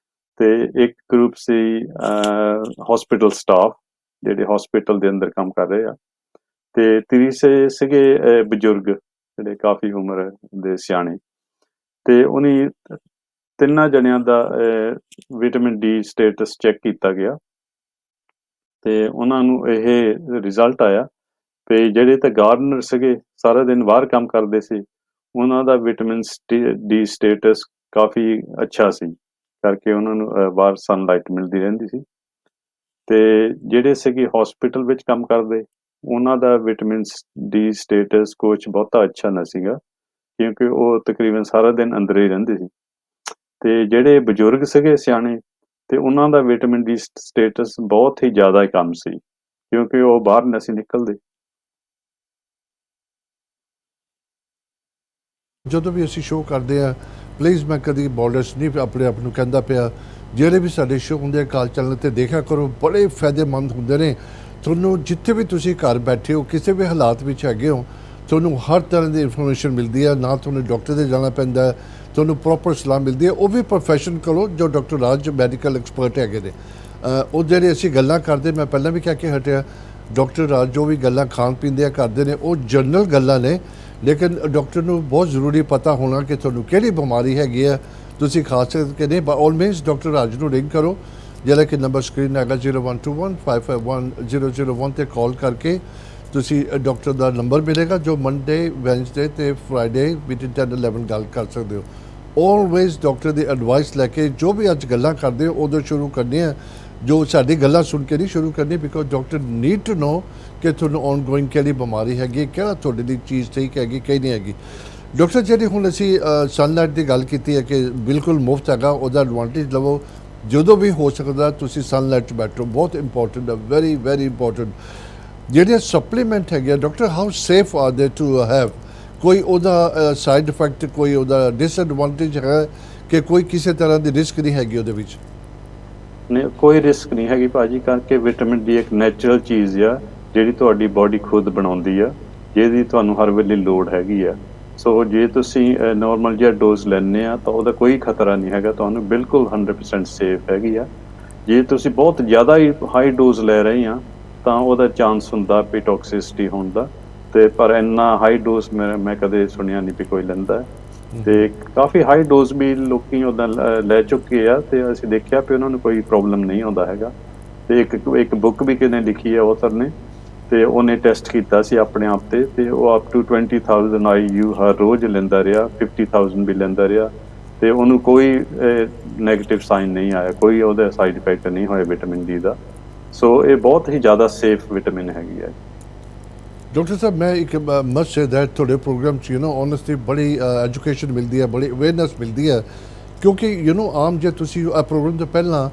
ਤੇ ਇੱਕ ਗਰੁੱਪ ਸੀ ਹਸਪੀਟਲ ਸਟਾਫ ਜਿਹੜੇ ਹਸਪੀਟਲ ਦੇ ਅੰਦਰ ਕੰਮ ਕਰ ਰਹੇ ਆ, ਤੇ ਤੀਸਰੇ ਸੀਗੇ ਬਜ਼ੁਰਗ ਜਿਹੜੇ ਕਾਫੀ ਉਮਰ ਦੇ ਸਿਆਣੇ। ਤੇ ਉਹਨੇ ਤਿੰਨਾਂ ਜਣਿਆਂ ਦਾ ਵਿਟਾਮਿਨ ਡੀ ਸਟੇਟਸ ਚੈੱਕ ਕੀਤਾ ਗਿਆ ਤੇ ਉਹਨਾਂ ਨੂੰ ਇਹ ਰਿਜ਼ਲਟ ਆਇਆ ਤੇ ਜਿਹੜੇ ਤਾਂ ਗਾਰਡਨਰ ਸੀਗੇ ਸਾਰਾ ਦਿਨ ਬਾਹਰ ਕੰਮ ਕਰਦੇ ਸੀ, ਉਹਨਾਂ ਦਾ ਵਿਟਾਮਿਨ ਡੀ ਸਟੇਟਸ ਕਾਫੀ ਅੱਛਾ ਸੀ, ਕਰਕੇ ਉਹਨਾਂ ਨੂੰ ਬਾਹਰ ਸਨਲਾਈਟ ਮਿਲਦੀ ਰਹਿੰਦੀ ਸੀ। ਤੇ ਜਿਹੜੇ ਸੀਗੇ ਹਸਪੀਟਲ ਵਿੱਚ ਕੰਮ ਕਰਦੇ, ਉਹਨਾਂ ਦਾ ਵਿਟਾਮਿਨ ਡੀ ਸਟੇਟਸ ਕੁਛ ਬਹੁਤਾ ਅੱਛਾ ਨਾ ਸੀਗਾ, ਕਿਉਂਕਿ ਉਹ ਤਕਰੀਬਨ ਸਾਰਾ ਦਿਨ ਅੰਦਰ ਹੀ ਰਹਿੰਦੇ ਸੀ। ਤੇ ਜਿਹੜੇ ਬਜ਼ੁਰਗ ਸੀਗੇ ਸਿਆਣੇ, ਤੇ ਉਹਨਾਂ ਦਾ ਵਿਟਾਮਿਨ ਡੀ ਸਟੇਟਸ ਬਹੁਤ ਹੀ ਜ਼ਿਆਦਾ ਕਮ ਸੀ, ਕਿਉਂਕਿ ਉਹ ਬਾਹਰ ਨਹੀਂ ਸੀ ਨਿਕਲਦੇ। ਜਦੋਂ ਵੀ ਅਸੀਂ ਸ਼ੋਅ ਕਰਦੇ ਆ, ਪਲੀਜ਼ ਮੈਂ ਕਦੀ ਬੋਲਰਸ ਨਹੀਂ ਆਪਣੇ ਆਪ ਨੂੰ ਕਹਿੰਦਾ ਪਿਆ, ਜਿਹੜੇ ਵੀ ਸਾਡੇ ਸ਼ੋਅ ਹੁੰਦੇ ਆ ਕਾਲ ਚੈਨਲ ਤੇ ਦੇਖਿਆ ਕਰੋ, ਬੜੇ ਫਾਇਦੇਮੰਦ ਹੁੰਦੇ ਨੇ। ਤੁਹਾਨੂੰ ਜਿੱਥੇ ਵੀ ਤੁਸੀਂ ਘਰ ਬੈਠੇ ਹੋ, ਕਿਸੇ ਵੀ ਹਾਲਾਤ ਵਿੱਚ ਹੈਗੇ ਹੋ, ਤੁਹਾਨੂੰ ਹਰ ਤਰ੍ਹਾਂ ਦੀ ਇਨਫੋਰਮੇਸ਼ਨ ਮਿਲਦੀ ਹੈ। ਨਾ ਤੁਹਾਨੂੰ ਡਾਕਟਰ ਦੇ ਜਾਣਾ ਪੈਂਦਾ, ਤੁਹਾਨੂੰ ਪ੍ਰੋਪਰ ਸਲਾਹ ਮਿਲਦੀ ਹੈ। ਉਹ ਵੀ ਪ੍ਰੋਫੈਸ਼ਨ ਕੋਲੋਂ, ਜੋ ਡਾਕਟਰ ਰਾਜ ਮੈਡੀਕਲ ਐਕਸਪਰਟ ਹੈਗੇ ਨੇ। ਉਹ ਜਿਹੜੇ ਅਸੀਂ ਗੱਲਾਂ ਕਰਦੇ, ਮੈਂ ਪਹਿਲਾਂ ਵੀ ਕਹਿ ਕੇ ਹਟਿਆ, ਡਾਕਟਰ ਰਾਜ ਜੋ ਵੀ ਗੱਲਾਂ ਖਾਣ ਪੀਣ ਦੀਆਂ ਕਰਦੇ ਨੇ ਉਹ ਜਨਰਲ ਗੱਲਾਂ ਨੇ, ਲੇਕਿਨ ਡਾਕਟਰ ਨੂੰ ਬਹੁਤ ਜ਼ਰੂਰੀ ਪਤਾ ਹੋਣਾ ਕਿ ਤੁਹਾਨੂੰ ਕਿਹੜੀ ਬਿਮਾਰੀ ਹੈਗੀ ਹੈ, ਤੁਸੀਂ ਖਾ ਸਕਦੇ ਕਿ ਨਹੀਂ। ਬਾਈ ਆਲ ਮੀਨਸ ਡਾਕਟਰ ਰਾਜ ਨੂੰ ਰਿੰਗ ਕਰੋ, ਜਿਹੜਾ ਕਿ ਨੰਬਰ ਸਕਰੀਨ ਹੈਗਾ 0121551001 ਤੇ ਕਾਲ ਕਰਕੇ ਤੁਸੀਂ ਡਾਕਟਰ ਦਾ ਨੰਬਰ ਮਿਲੇਗਾ, ਜੋ ਮੰਡੇ, ਵੈਨਸਡੇ ਤੇ ਫਰਾਈਡੇ ਬਿਟਵੀਨ 10 and 11 ਗੱਲ ਕਰ ਸਕਦੇ ਹੋ। ਆਲਵੇਜ਼ ਡਾਕਟਰ ਦੀ ਐਡਵਾਈਸ ਲੈ ਕੇ ਜੋ ਵੀ ਅੱਜ ਗੱਲਾਂ ਕਰਦੇ ਹੋ ਉਦੋਂ ਸ਼ੁਰੂ ਕਰਨੀ ਹੈ, ਜੋ ਸਾਡੀ ਗੱਲਾਂ ਸੁਣ ਕੇ ਨਹੀਂ ਸ਼ੁਰੂ ਕਰਨੀ, because doctor need to know ਕਿ ਤੁਹਾਨੂੰ ਔਨਗੋਇੰਗ ਕਿਹੜੀ ਬਿਮਾਰੀ ਹੈਗੀ, ਕਿਹੜਾ ਤੁਹਾਡੇ ਲਈ ਚੀਜ਼ ਠੀਕ ਹੈਗੀ ਕਿ ਨਹੀਂ ਹੈਗੀ। ਡਾਕਟਰ ਜਿਹੜੀ ਹੁਣ ਅਸੀਂ ਸਨਲਾਈਟ ਦੀ ਗੱਲ ਕੀਤੀ ਹੈ ਕਿ ਬਿਲਕੁਲ ਮੁਫਤ ਹੈਗਾ, ਉਹਦਾ ਐਡਵਾਂਟੇਜ ਲਵੋ। ਜਦੋਂ ਵੀ ਹੋ ਸਕਦਾ ਤੁਸੀਂ ਸਨਲਾਈਟ 'ਚ ਬੈਠੋ, ਬਹੁਤ ਇੰਪੋਰਟੈਂਟ ਹੈ, ਵੈਰੀ ਵੈਰੀ ਇੰਪੋਰਟੈਂਟ। ਜਿਹੜੇ ਸਪਲੀਮੈਂਟ ਹੈਗੇ ਡਾਕਟਰ, ਹਾਊ ਸੇਫ ਆਰ ਦੇ ਟੂ ਹੈਵ? ਕੋਈ ਉਹਦਾ ਸਾਈਡ ਇਫੈਕਟ, ਕੋਈ ਉਹਦਾ ਡਿਸਐਡਵਾਂਟੇਜ ਹੈ ਕਿ ਕੋਈ ਕਿਸੇ ਤਰ੍ਹਾਂ ਦੀ ਰਿਸਕ ਨਹੀਂ ਹੈਗੀ ਉਹਦੇ ਵਿੱਚ? ਨਹੀਂ, ਕੋਈ ਰਿਸਕ ਨਹੀਂ ਹੈਗੀ ਭਾਜੀ, ਕਰਕੇ ਵਿਟਾਮਿਨ ਡੀ ਇੱਕ ਨੈਚੁਰਲ ਚੀਜ਼ ਆ ਜਿਹੜੀ ਤੁਹਾਡੀ ਬਾਡੀ ਖੁਦ ਬਣਾਉਂਦੀ ਆ, ਜਿਹਦੀ ਤੁਹਾਨੂੰ ਹਰ ਵੇਲੇ ਲੋੜ ਹੈਗੀ ਆ। ਸੋ ਜੇ ਤੁਸੀਂ ਨੋਰਮਲ ਜਿਹਾ ਡੋਜ਼ ਲੈਂਦੇ ਆ ਤਾਂ ਉਹਦਾ ਕੋਈ ਖਤਰਾ ਨਹੀਂ ਹੈਗਾ ਤੁਹਾਨੂੰ, ਬਿਲਕੁਲ 100% ਸੇਫ ਹੈਗੀ ਆ। ਜੇ ਤੁਸੀਂ ਬਹੁਤ ਜ਼ਿਆਦਾ ਹੀ ਹਾਈ ਡੋਜ਼ ਲੈ ਰਹੇ ਆ ਤਾਂ ਉਹਦਾ ਚਾਂਸ ਹੁੰਦਾ ਵੀ ਟੌਕਸਿਸਿਟੀ ਹੋਣ ਦਾ, ਤੇ ਪਰ ਇੰਨਾ ਹਾਈ ਡੋਜ਼ ਮੈਂ ਕਦੇ ਸੁਣਿਆ ਨਹੀਂ ਵੀ ਕੋਈ ਲੈਂਦਾ। ਤੇ ਕਾਫੀ ਹਾਈ ਡੋਜ਼ ਵੀ ਲੋਕੀ ਉਹਦਾ ਲੈ ਚੁੱਕੇ ਆ ਤੇ ਅਸੀਂ ਦੇਖਿਆ ਵੀ ਉਹਨਾਂ ਨੂੰ ਕੋਈ ਪ੍ਰੋਬਲਮ ਨਹੀਂ ਆਉਂਦਾ ਹੈਗਾ। ਤੇ ਇੱਕ ਬੁੱਕ ਵੀ ਕਿਹਨੇ ਲਿਖੀ ਹੈ ਆਥਰ ਨੇ, ਤੇ ਉਹਨੇ ਟੈਸਟ ਕੀਤਾ ਸੀ ਆਪਣੇ ਆਪ ਤੇ ਉਹ ਅਪ ਟੂ 20,000 IU ਹਰ ਰੋਜ਼ ਲੈਂਦਾ ਰਿਹਾ, 50,000 ਵੀ ਲੈਂਦਾ ਰਿਹਾ, ਤੇ ਉਹਨੂੰ ਕੋਈ ਨੈਗੇਟਿਵ ਸਾਈਨ ਨਹੀਂ ਆਇਆ, ਕੋਈ ਉਹਦਾ ਸਾਈਡ ਇਫੈਕਟ ਨਹੀਂ ਹੋਇਆ ਵਿਟਾਮਿਨ ਡੀ ਦਾ। ਸੋ ਇਹ ਬਹੁਤ ਹੀ ਜ਼ਿਆਦਾ ਸੇਫ ਵਿਟਾਮਿਨ ਹੈਗੀ ਹੈ। ਡਾਕਟਰ ਸਾਹਿਬ, ਮੈਂ ਇੱਕ ਮਸਟ ਸੇ ਦੈਟ ਤੁਹਾਡੇ ਪ੍ਰੋਗਰਾਮ 'ਚ ਓਨੈਸਟਲੀ ਬੜੀ ਐਜੂਕੇਸ਼ਨ ਮਿਲਦੀ ਹੈ, ਬੜੀ ਅਵੇਅਰਨੈਸ ਮਿਲਦੀ ਹੈ, ਕਿਉਂਕਿ ਆਮ ਜੇ ਤੁਸੀਂ ਪ੍ਰੋਗਰਾਮ ਤੋਂ ਪਹਿਲਾਂ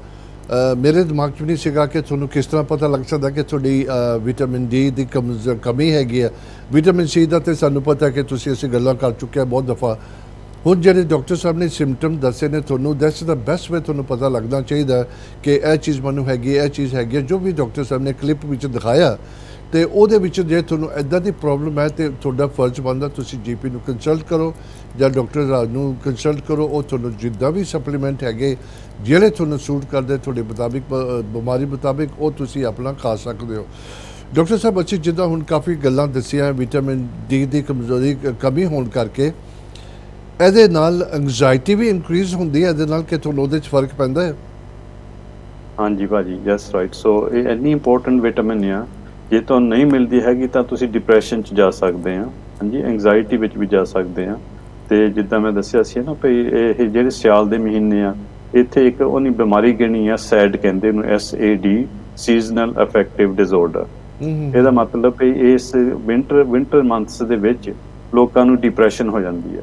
ਮੇਰੇ ਦਿਮਾਗ 'ਚ ਵੀ ਨਹੀਂ ਸੀਗਾ ਕਿ ਤੁਹਾਨੂੰ ਕਿਸ ਤਰ੍ਹਾਂ ਪਤਾ ਲੱਗ ਸਕਦਾ ਕਿ ਤੁਹਾਡੀ ਵਿਟਾਮਿਨ ਡੀ ਦੀ ਕਮੀ ਹੈਗੀ ਹੈ। ਵਿਟਾਮਿਨ ਸੀ ਦਾ ਤਾਂ ਸਾਨੂੰ ਪਤਾ ਕਿ ਅਸੀਂ ਗੱਲਾਂ ਕਰ ਚੁੱਕੇ ਹਾਂ ਬਹੁਤ ਦਫਾ। ਹੁਣ ਜਿਹੜੇ ਡਾਕਟਰ ਸਾਹਿਬ ਨੇ ਸਿੰਪਟਮ ਦੱਸੇ ਨੇ ਤੁਹਾਨੂੰ, ਦੈਟਸ ਦਾ ਬੈਸਟ ਵੇ ਤੁਹਾਨੂੰ ਪਤਾ ਲੱਗਣਾ ਚਾਹੀਦਾ ਕਿ ਇਹ ਚੀਜ਼ ਮੈਨੂੰ ਹੈਗੀ, ਇਹ ਚੀਜ਼ ਹੈਗੀ ਹੈ। ਜੋ ਵੀ ਡਾਕਟਰ ਸਾਹਿਬ ਨੇ ਕਲਿੱਪ ਵਿੱਚ ਦਿਖਾਇਆ, ਤੇ ਉਹਦੇ ਵਿੱਚ ਜੇ ਤੁਹਾਨੂੰ ਇੱਦਾਂ ਦੀ ਪ੍ਰੋਬਲਮ ਹੈ ਤੇ ਤੁਹਾਡਾ ਫਰਜ਼ ਬਣਦਾ ਤੁਸੀਂ GP ਨੂੰ ਕੰਸਲਟ ਕਰੋ ਜਾਂ ਡਾਕਟਰ ਰਾਜ ਨੂੰ ਕੰਸਲਟ ਕਰੋ। ਉਹ ਤੁਹਾਨੂੰ ਜਿੱਦਾਂ ਵੀ ਸਪਲੀਮੈਂਟ ਹੈਗੇ ਜਿਹੜੇ ਤੁਹਾਨੂੰ ਸੂਟ ਕਰਦੇ ਤੁਹਾਡੇ ਮੁਤਾਬਿਕ, ਬਿਮਾਰੀ ਮੁਤਾਬਿਕ, ਉਹ ਤੁਸੀਂ ਆਪਣਾ ਖਾ ਸਕਦੇ ਹੋ। ਡਾਕਟਰ ਸਾਹਿਬ, ਅਸੀਂ ਜਿੱਦਾਂ ਹੁਣ ਕਾਫੀ ਗੱਲਾਂ ਦੱਸੀਆਂ ਵਿਟਾਮਿਨ ਡੀ ਦੀ ਕਮੀ ਹੋਣ ਕਰਕੇ, ਇਹਦੇ ਨਾਲ ਐਂਗਜ਼ਾਇਟੀ ਵੀ ਇਨਕਰੀਜ਼ ਹੁੰਦੀ ਹੈ, ਇਹਦੇ ਨਾਲ ਕਿ ਤੁਹਾਨੂੰ ਉਹਦੇ 'ਚ ਫਰਕ ਪੈਂਦਾ ਹੈ? ਹਾਂਜੀ ਭਾਜੀ, ਯੈਸ ਰਾਈਟ। ਸੋ ਇਹ ਇੰਨੀ ਇੰਪੋਰਟੈਂਟ ਵਿਟਾਮਿਨ ਆ, ਜੇ ਤੁਹਾਨੂੰ ਨਹੀਂ ਮਿਲਦੀ ਹੈਗੀ ਤਾਂ ਤੁਸੀਂ ਡਿਪਰੈਸ਼ਨ 'ਚ ਜਾ ਸਕਦੇ ਆ, ਹਾਂਜੀ, ਐਂਗਜ਼ਾਇਟੀ ਵਿੱਚ ਵੀ ਜਾ ਸਕਦੇ ਆ। ਤੇ ਜਿੱਦਾਂ ਮੈਂ ਦੱਸਿਆ ਸੀ ਨਾ ਵੀ ਇਹ ਜਿਹੜੇ ਸਿਆਲ ਦੇ ਮਹੀਨੇ ਆ, ਇੱਥੇ ਇੱਕ ਉਹਨੀ ਬਿਮਾਰੀ ਗਿਣੀ ਆ, ਸੈਡ ਕਹਿੰਦੇ ਉਹਨੂੰ, SAD, ਸੀਜ਼ਨਲ ਅਫੈਕਟਿਵ ਡਿਸਆਰਡਰ। ਇਹਦਾ ਮਤਲਬ ਵੀ ਇਸ ਵਿੰਟਰ ਮੰਥਸ ਦੇ ਵਿੱਚ ਲੋਕਾਂ ਨੂੰ ਡਿਪਰੈਸ਼ਨ ਹੋ ਜਾਂਦੀ ਹੈ,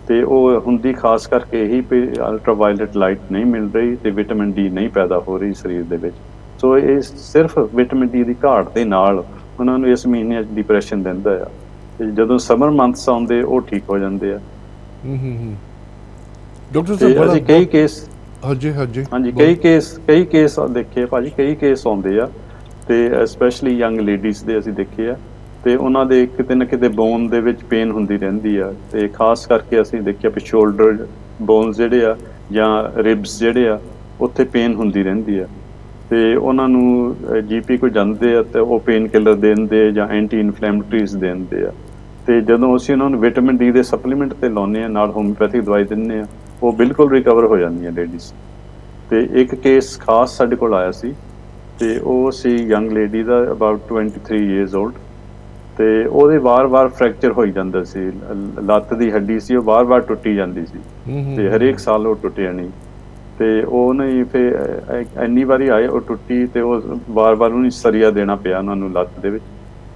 ਤੇ ਉਹ ਹੁੰਦੀ ਖਾਸ ਕਰਕੇ ਇਹੀ ਵੀ ਅਲਟਰਾਵਾਇਲਟ ਲਾਈਟ ਨਹੀਂ ਮਿਲ ਰਹੀ ਤੇ ਵਿਟਾਮਿਨ ਡੀ ਨਹੀਂ ਪੈਦਾ ਹੋ ਰਹੀ ਸਰੀਰ ਦੇ ਵਿੱਚ। ਸੋ ਇਹ ਸਿਰਫ ਵਿਟਾਮਿਨ ਡੀ ਦੀ ਘਾਟ ਦੇ ਨਾਲ ਉਹਨਾਂ ਨੂੰ ਇਸ ਮਹੀਨੇ 'ਚ ਡਿਪਰੈਸ਼ਨ ਦਿੰਦਾ ਆ, ਤੇ ਜਦੋਂ ਸਮਰ ਮੰਥਸ ਆਉਂਦੇ ਉਹ ਠੀਕ ਹੋ ਜਾਂਦੇ ਆ। ਡਾਕਟਰ ਸਾਹਿਬ, ਅਸੀਂ ਕਈ ਕੇਸ ਕਈ ਕੇਸ ਦੇਖੇ ਭਾਜੀ, ਕਈ ਕੇਸ ਆਉਂਦੇ ਆ, ਤੇ ਸਪੈਸ਼ਲੀ ਯੰਗ ਲੇਡੀਜ਼ ਦੇ ਅਸੀਂ ਦੇਖੇ ਆ, ਤੇ ਉਹਨਾਂ ਦੇ ਕਿਤੇ ਨਾ ਕਿਤੇ ਬੋਨ ਦੇ ਵਿੱਚ ਪੇਨ ਹੁੰਦੀ ਰਹਿੰਦੀ ਆ, ਤੇ ਖਾਸ ਕਰਕੇ ਅਸੀਂ ਦੇਖਿਆ ਵੀ ਸ਼ੋਲਡਰ ਬੋਨਸ ਜਿਹੜੇ ਆ ਜਾਂ ਰਿਬਸ ਜਿਹੜੇ ਆ, ਉੱਥੇ ਪੇਨ ਹੁੰਦੀ ਰਹਿੰਦੀ ਆ, ਤੇ ਉਹਨਾਂ ਨੂੰ GP ਕੋਲ ਜਾਂਦੇ ਆ ਤੇ ਉਹ ਪੇਨ ਕਿਲਰ ਦਿੰਦੇ ਜਾਂ ਐਂਟੀ ਇਨਫਲੈਮੇਟਰੀਜ਼ ਦਿੰਦੇ ਆ। ਤੇ ਜਦੋਂ ਅਸੀਂ ਉਹਨਾਂ ਨੂੰ ਵਿਟਾਮਿਨ ਡੀ ਦੇ ਸਪਲੀਮੈਂਟ ਤੇ ਲਾਉਂਦੇ ਆ, ਨਾਲ ਹੋਮਿਓਪੈਥਿਕ ਦਵਾਈ ਦਿੰਦੇ ਆ, ਉਹ ਬਿਲਕੁਲ ਰਿਕਵਰ ਹੋ ਜਾਂਦੀਆਂ ਲੇਡੀਜ਼। ਤੇ ਇੱਕ ਕੇਸ ਖਾਸ ਸਾਡੇ ਕੋਲ ਆਇਆ ਸੀ, ਤੇ ਉਹ ਸੀ ਯੰਗ ਲੇਡੀ ਦਾ, ਅਬਾਊਟ 23 years old, ਤੇ ਉਹਦੇ ਵਾਰ-ਵਾਰ ਫ੍ਰੈਕਚਰ ਹੋਈ ਜਾਂਦਾ ਸੀ, ਲੱਤ ਦੀ ਹੱਡੀ ਸੀ ਉਹ ਵਾਰ-ਵਾਰ ਟੁੱਟੀ ਜਾਂਦੀ ਸੀ, ਤੇ ਹਰੇਕ ਸਾਲ ਉਹ ਟੁੱਟ ਜਾਣੀ, ਤੇ ਉਹ ਨਹੀਂ ਫਿਰ ਇੰਨੀ ਵਾਰੀ ਆਏ ਉਹ ਟੁੱਟੀ, ਤੇ ਉਹ ਵਾਰ-ਵਾਰ ਉਹਨੂੰ ਸਰੀਆ ਦੇਣਾ ਪਿਆ ਉਹਨਾਂ ਨੂੰ ਲੱਤ ਦੇ ਵਿੱਚ।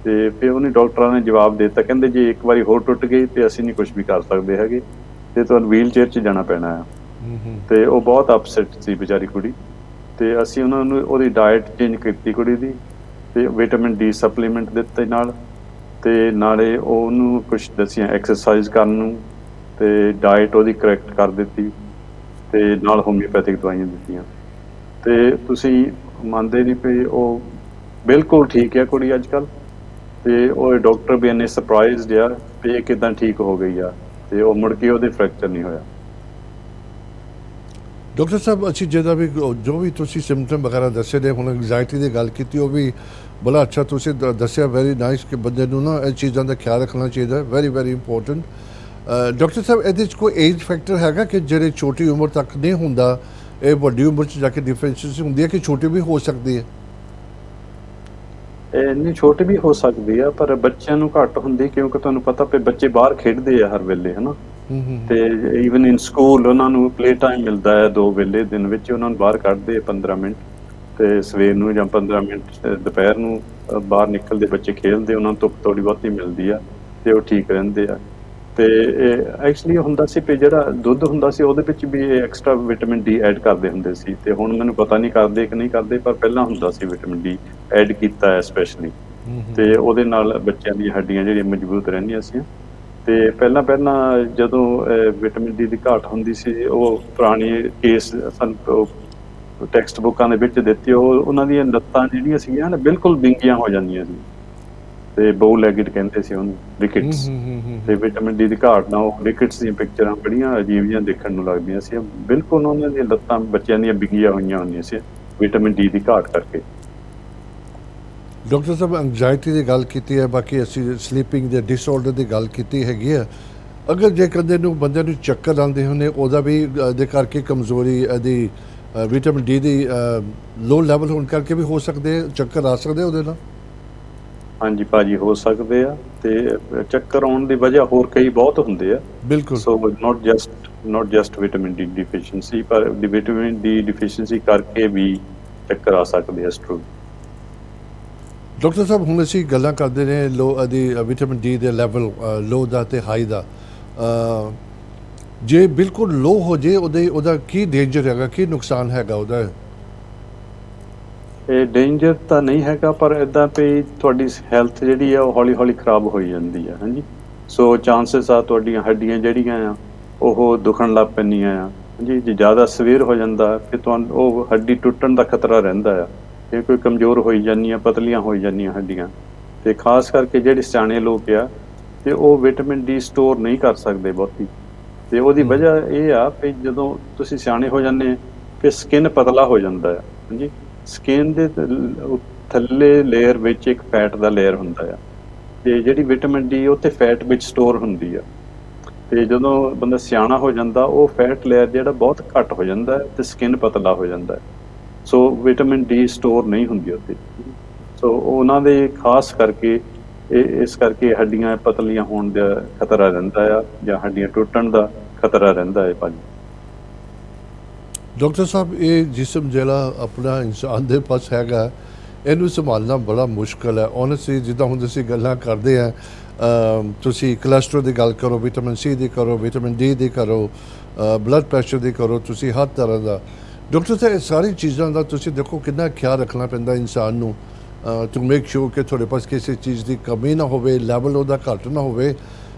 ਤੇ ਫਿਰ ਉਹਨੇ ਡਾਕਟਰਾਂ ਨੇ ਜਵਾਬ ਦੇ ਦਿੱਤਾ, ਕਹਿੰਦੇ ਜੇ ਇੱਕ ਵਾਰੀ ਹੋਰ ਟੁੱਟ ਗਈ ਤੇ ਅਸੀਂ ਨਹੀਂ ਕੁਝ ਵੀ ਕਰ ਸਕਦੇ ਹੈਗੇ, ਤੇ ਤੁਹਾਨੂੰ ਵੀਲ ਚੇਅਰ 'ਚ ਜਾਣਾ ਪੈਣਾ ਆ। ਤੇ ਉਹ ਬਹੁਤ ਅਪਸੈਟ ਸੀ ਵਿਚਾਰੀ ਕੁੜੀ, ਤੇ ਅਸੀਂ ਉਹਨਾਂ ਨੂੰ ਉਹਦੀ ਡਾਇਟ ਚੇਂਜ ਕੀਤੀ ਕੁੜੀ ਦੀ, ਤੇ ਵਿਟਾਮਿਨ ਡੀ ਸਪਲੀਮੈਂਟ ਦਿੱਤੇ ਨਾਲ, ਤੇ ਨਾਲੇ ਉਹਨੂੰ ਕੁਛ ਦੱਸੀਆਂ ਐਕਸਰਸਾਈਜ਼ ਕਰਨ ਨੂੰ, ਤੇ ਡਾਈਟ ਉਹਦੀ ਕਰੈਕਟ ਕਰ ਦਿੱਤੀ ਤੇ ਨਾਲ ਹੋਮਿਓਪੈਥਿਕ ਦਵਾਈਆਂ ਦਿੱਤੀਆਂ ਤੇ ਤੁਸੀਂ ਮੰਨਦੇ ਨਹੀਂ ਪਏ ਉਹ ਬਿਲਕੁਲ ਠੀਕ ਹੈ ਕੁੜੀ ਅੱਜ ਕੱਲ੍ਹ ਤੇ ਉਹ ਡਾਕਟਰ ਵੀ ਇੰਨੇ ਸਰਪ੍ਰਾਈਜ਼ਡ ਆ ਵੀ ਇਹ ਕਿੱਦਾਂ ਠੀਕ ਹੋ ਗਈ ਆ ਤੇ ਉਹ ਮੁੜ ਕੇ ਉਹਦੇ ਫ੍ਰੈਕਚਰ ਨਹੀਂ ਹੋਇਆ। ਡਾਕਟਰ ਸਾਹਿਬ ਅਸੀਂ ਜਿਹਦਾ ਵੀ ਜੋ ਵੀ ਤੁਸੀਂ ਸਿੰਪਟਮ ਵਗੈਰਾ ਦੱਸੇ ਨੇ ਹੁਣ ਐਂਗਜ਼ਾਇਟੀ ਦੀ ਗੱਲ ਕੀਤੀ ਉਹ ਵੀ ਬੜਾ ਅੱਛਾ ਤੁਸੀਂ ਦੱਸਿਆ ਵੈਰੀ ਨਾਈਸ ਕਿ ਬੰਦੇ ਨੂੰ ਨਾ ਇਹ ਚੀਜ਼ਾਂ ਦਾ ਖਿਆਲ ਰੱਖਣਾ ਚਾਹੀਦਾ ਵੈਰੀ ਵੈਰੀ ਇੰਪੋਰਟੈਂਟ। ਡਾਕਟਰ ਸਾਹਿਬ ਇਹਦੇ 'ਚ ਕੋਈ ਏਜ ਫੈਕਟਰ ਹੈਗਾ ਕਿ ਜਿਹੜੇ ਛੋਟੀ ਉਮਰ ਤੱਕ ਨਹੀਂ ਹੁੰਦਾ ਇਹ ਵੱਡੀ ਉਮਰ 'ਚ ਜਾ ਕੇ ਡਿਫਰੈਂਸ਼ੀਏਸ਼ਨ ਹੁੰਦੀ ਹੈ ਕਿ ਛੋਟੀ ਵੀ ਹੋ ਸਕਦੀ ਹੈ? ਇੰਨੀ ਛੋਟੀ ਵੀ ਹੋ ਸਕਦੀ ਆ ਪਰ ਬੱਚਿਆਂ ਨੂੰ ਘੱਟ ਹੁੰਦੀ ਕਿਉਂਕਿ ਤੁਹਾਨੂੰ ਪਤਾ ਵੀ ਬੱਚੇ ਬਾਹਰ ਖੇਡਦੇ ਆ ਹਰ ਵੇਲੇ ਹਨਾ ਤੇ ਈਵਨ ਇਨ ਸਕੂਲ ਉਹਨਾਂ ਨੂੰ ਪਲੇ ਟਾਈਮ ਮਿਲਦਾ ਹੈ 2 ਵੇਲੇ ਦਿਨ ਵਿੱਚ ਉਹਨਾਂ ਨੂੰ ਬਾਹਰ ਕੱਢਦੇ 15 ਮਿੰਟ ਤੇ ਸਵੇਰ ਨੂੰ ਜਾਂ 15 ਮਿੰਟ ਦੁਪਹਿਰ ਨੂੰ ਬਾਹਰ ਨਿਕਲਦੇ ਬੱਚੇ ਖੇਡਦੇ ਉਹਨਾਂ ਨੂੰ ਧੁੱਪ ਥੋੜੀ ਬਹੁਤੀ ਮਿਲਦੀ ਆ ਤੇ ਉਹ ਠੀਕ ਰਹਿੰਦੇ ਆ ਤੇ ਐਕਚੁਅਲੀ ਹੁੰਦਾ ਸੀ ਵੀ ਜਿਹੜਾ ਦੁੱਧ ਹੁੰਦਾ ਸੀ ਉਹਦੇ ਵਿੱਚ ਵੀ ਐਕਸਟਰਾ ਵਿਟਾਮਿਨ ਡੀ ਐਡ ਕਰਦੇ ਹੁੰਦੇ ਸੀ ਤੇ ਹੁਣ ਮੈਨੂੰ ਪਤਾ ਨਹੀਂ ਕਰਦੇ ਕਿ ਨਹੀਂ ਕਰਦੇ ਪਰ ਪਹਿਲਾਂ ਹੁੰਦਾ ਸੀ ਵਿਟਾਮਿਨ ਡੀ ਐਡ ਕੀਤਾ ਹੈ ਸਪੈਸ਼ਲੀ ਤੇ ਉਹਦੇ ਨਾਲ ਬੱਚਿਆਂ ਦੀਆਂ ਹੱਡੀਆਂ ਜਿਹੜੀਆਂ ਮਜ਼ਬੂਤ ਰਹਿੰਦੀਆਂ ਸੀ ਤੇ ਪਹਿਲਾਂ ਜਦੋਂ ਵਿਟਾਮਿਨ ਡੀ ਦੀ ਘਾਟ ਹੁੰਦੀ ਸੀ ਉਹ ਪੁਰਾਣੇ ਕੇਸ ਸਾਨੂੰ ਟੈਕਸਟ ਬੁੱਕਾਂ ਦੇ ਵਿੱਚ ਦਿੱਤੇ ਉਹਨਾਂ ਦੀਆਂ ਲੱਤਾਂ ਜਿਹੜੀਆਂ ਸੀਗੀਆਂ ਨਾ ਬਿਲਕੁਲ ਵਿੰਗੀਆਂ ਹੋ ਜਾਂਦੀਆਂ ਸੀ ਤੇ ਬੋ ਲੈਗਡ ਕਹਿੰਦੇ ਸੀ ਉਹਨੂੰ ਰਿਕਟਸ ਤੇ ਵਿਟਾਮਿਨ ਡੀ ਦੀ ਘਾਟ ਨਾਲ ਉਹ ਰਿਕਟਸ ਦੀਆਂ ਪਿਕਚਰਾਂ ਬੜੀਆਂ ਅਜੀਬ ਜਿਹੀਆਂ ਦੇਖਣ ਨੂੰ ਲੱਗਦੀਆਂ ਸੀ ਬਿਲਕੁਲ ਉਹਨਾਂ ਦੀਆਂ ਲੱਤਾਂ ਬੱਚਿਆਂ ਦੀਆਂ ਵਿੰਗੀਆਂ ਹੋਈਆਂ ਹੁੰਦੀਆਂ ਸੀ ਵਿਟਾਮਿਨ ਡੀ ਦੀ ਘਾਟ ਕਰਕੇ। ਡਾਕਟਰ ਸਾਹਿਬ ਐਂਗਜ਼ਾਇਟੀ ਦੀ ਗੱਲ ਕੀਤੀ ਹੈ ਬਾਕੀ ਅਸੀਂ ਸਲੀਪਿੰਗ ਦੇ ਡਿਸਆਰਡਰ ਦੀ ਗੱਲ ਕੀਤੀ ਹੈਗੀ ਹੈ ਅਗਰ ਜੇ ਬੰਦੇ ਨੂੰ ਚੱਕਰ ਆਉਂਦੇ ਹੁੰਦੇ ਉਹਦਾ ਵੀ ਇਹਦੇ ਕਰਕੇ ਕਮਜ਼ੋਰੀ ਇਹਦੀ ਵਿਟਾਮਿਨ ਡੀ ਦੀ ਲੋ ਲੈਵਲ ਹੋਣ ਕਰਕੇ ਵੀ ਹੋ ਸਕਦੇ ਚੱਕਰ ਆ ਸਕਦੇ ਉਹਦੇ ਨਾਲ? ਹਾਂਜੀ ਭਾਜੀ ਹੋ ਸਕਦੇ ਆ ਤੇ ਚੱਕਰ ਆਉਣ ਦੀ ਵਜ੍ਹਾ ਹੋਰ ਕਈ ਬਹੁਤ ਹੁੰਦੇ ਆ ਬਿਲਕੁਲ ਸੋ not just ਵਿਟਾਮਿਨ ਡੀ ਡਿਫੀਸ਼ੀਐਂਸੀ ਪਰ ਵਿਟਾਮਿਨ ਡੀ ਡਿਫੀਸ਼ੀਐਂਸੀ ਕਰਕੇ ਵੀ ਚੱਕਰ ਆ ਸਕਦੇ ਆ ਸਟ੍ਰੋਕ। ਡਾਕਟਰ ਸਾਹਿਬ ਹੁਣ ਅਸੀਂ ਗੱਲਾਂ ਕਰਦੇ ਨੇ ਲੋ ਦੀ ਵਿਟਾਮਿਨ ਡੀ ਦੇ ਲੈਵਲ ਲੋ ਦਾ ਤੇ ਹਾਈ ਦਾ ਜੇ ਬਿਲਕੁਲ ਲੋ ਹੋ ਜੇ ਉਹਦਾ ਕੀ ਡੇਂਜਰ ਹੈਗਾ ਕੀ ਨੁਕਸਾਨ ਹੈਗਾ ਉਹਦਾ? ਇਹ ਡੇਂਜਰ ਤਾਂ ਨਹੀਂ ਹੈਗਾ ਪਰ ਇੱਦਾਂ ਵੀ ਤੁਹਾਡੀ ਹੈਲਥ ਜਿਹੜੀ ਆ ਉਹ ਹੌਲੀ ਹੌਲੀ ਖਰਾਬ ਹੋਈ ਜਾਂਦੀ ਆ ਹਾਂਜੀ ਸੋ ਚਾਂਸਸ ਆ ਤੁਹਾਡੀਆਂ ਹੱਡੀਆਂ ਜਿਹੜੀਆਂ ਆ ਉਹ ਦੁਖਣ ਲੱਗ ਪੈਂਦੀਆਂ ਆ ਹਾਂਜੀ ਜੇ ਜ਼ਿਆਦਾ ਸਵੇਰ ਹੋ ਜਾਂਦਾ ਫਿਰ ਤੁਹਾਨੂੰ ਉਹ ਹੱਡੀ ਟੁੱਟਣ ਦਾ ਖਤਰਾ ਰਹਿੰਦਾ ਆ ਜੇ ਕੋਈ ਕਮਜ਼ੋਰ ਹੋਈ ਜਾਂਦੀਆਂ ਪਤਲੀਆਂ ਹੋਈ ਜਾਂਦੀਆਂ ਹੱਡੀਆਂ ਤੇ ਖਾਸ ਕਰਕੇ ਜਿਹੜੇ ਸਿਆਣੇ ਲੋਕ ਆ ਤੇ ਉਹ ਵਿਟਾਮਿਨ ਡੀ ਸਟੋਰ ਨਹੀਂ ਕਰ ਸਕਦੇ ਬਹੁਤੀ ਤੇ ਉਹਦੀ ਵਜ੍ਹਾ ਇਹ ਆ ਕਿ ਜਦੋਂ ਤੁਸੀਂ ਸਿਆਣੇ ਹੋ ਜਾਂਦੇ ਫਿਰ ਸਕਿਨ ਪਤਲਾ ਹੋ ਜਾਂਦਾ ਆ ਹਾਂਜੀ ਸਕਿਨ ਦੇ ਥੱਲੇ ਲੇਅਰ ਵਿੱਚ ਇੱਕ ਫੈਟ ਦਾ ਲੇਅਰ ਹੁੰਦਾ ਆ ਤੇ ਜਿਹੜੀ ਵਿਟਾਮਿਨ ਡੀ ਉੱਥੇ ਫੈਟ ਵਿੱਚ ਸਟੋਰ ਹੁੰਦੀ ਆ ਤੇ ਜਦੋਂ ਬੰਦਾ ਸਿਆਣਾ ਹੋ ਜਾਂਦਾ ਉਹ ਫੈਟ ਲੇਅਰ ਜਿਹੜਾ ਬਹੁਤ ਘੱਟ ਹੋ ਜਾਂਦਾ ਤੇ ਸਕਿਨ ਪਤਲਾ ਹੋ ਜਾਂਦਾ ਸੋ ਵਿਟਾਮਿਨ ਡੀ ਸਟੋਰ ਨਹੀਂ ਹੁੰਦੀ ਉੱਥੇ ਸੋ ਉਹਨਾਂ ਦੇ ਖਾਸ ਕਰਕੇ ਇਸ ਕਰਕੇ ਹੱਡੀਆਂ ਪਤਲੀਆਂ ਹੋਣ ਦਾ ਖਤਰਾ ਰਹਿੰਦਾ ਆ ਜਾਂ ਹੱਡੀਆਂ ਟੁੱਟਣ ਦਾ ਖਤਰਾ ਰਹਿੰਦਾ ਹੈ ਭਾਜੀ। ਡਾਕਟਰ ਸਾਹਿਬ ਇਹ ਜਿਸਮ ਜਿਹੜਾ ਆਪਣਾ ਇਨਸਾਨ ਦੇ ਪਾਸ ਹੈਗਾ ਇਹਨੂੰ ਸੰਭਾਲਣਾ ਬੜਾ ਮੁਸ਼ਕਲ ਹੈ ਓਨੈਸਟਲੀ ਜਿੱਦਾਂ ਹੁਣ ਤੁਸੀਂ ਗੱਲਾਂ ਕਰਦੇ ਆ ਤੁਸੀਂ ਕੋਲੈਸਟਰੋਲ ਦੀ ਗੱਲ ਕਰੋ ਵਿਟਾਮਿਨ ਸੀ ਦੀ ਕਰੋ ਵਿਟਾਮਿਨ ਡੀ ਦੀ ਕਰੋ ਬਲੱਡ ਪ੍ਰੈਸ਼ਰ ਦੀ ਕਰੋ ਤੁਸੀਂ ਹਰ ਤਰ੍ਹਾਂ ਦਾ ਡਾਕਟਰ ਸਾਹਿਬ ਇਹ ਸਾਰੀ ਚੀਜ਼ਾਂ ਦਾ ਤੁਸੀਂ ਦੇਖੋ ਕਿੰਨਾ ਖਿਆਲ ਰੱਖਣਾ ਪੈਂਦਾ ਇਨਸਾਨ ਨੂੰ ਟੂ ਮੇਕ ਸ਼ੋਰ ਕਿ ਤੁਹਾਡੇ ਪਾਸ ਕਿਸੇ ਚੀਜ਼ ਦੀ ਕਮੀ ਨਾ ਹੋਵੇ ਲੈਵਲ ਉਹਦਾ ਘੱਟ ਨਾ ਹੋਵੇ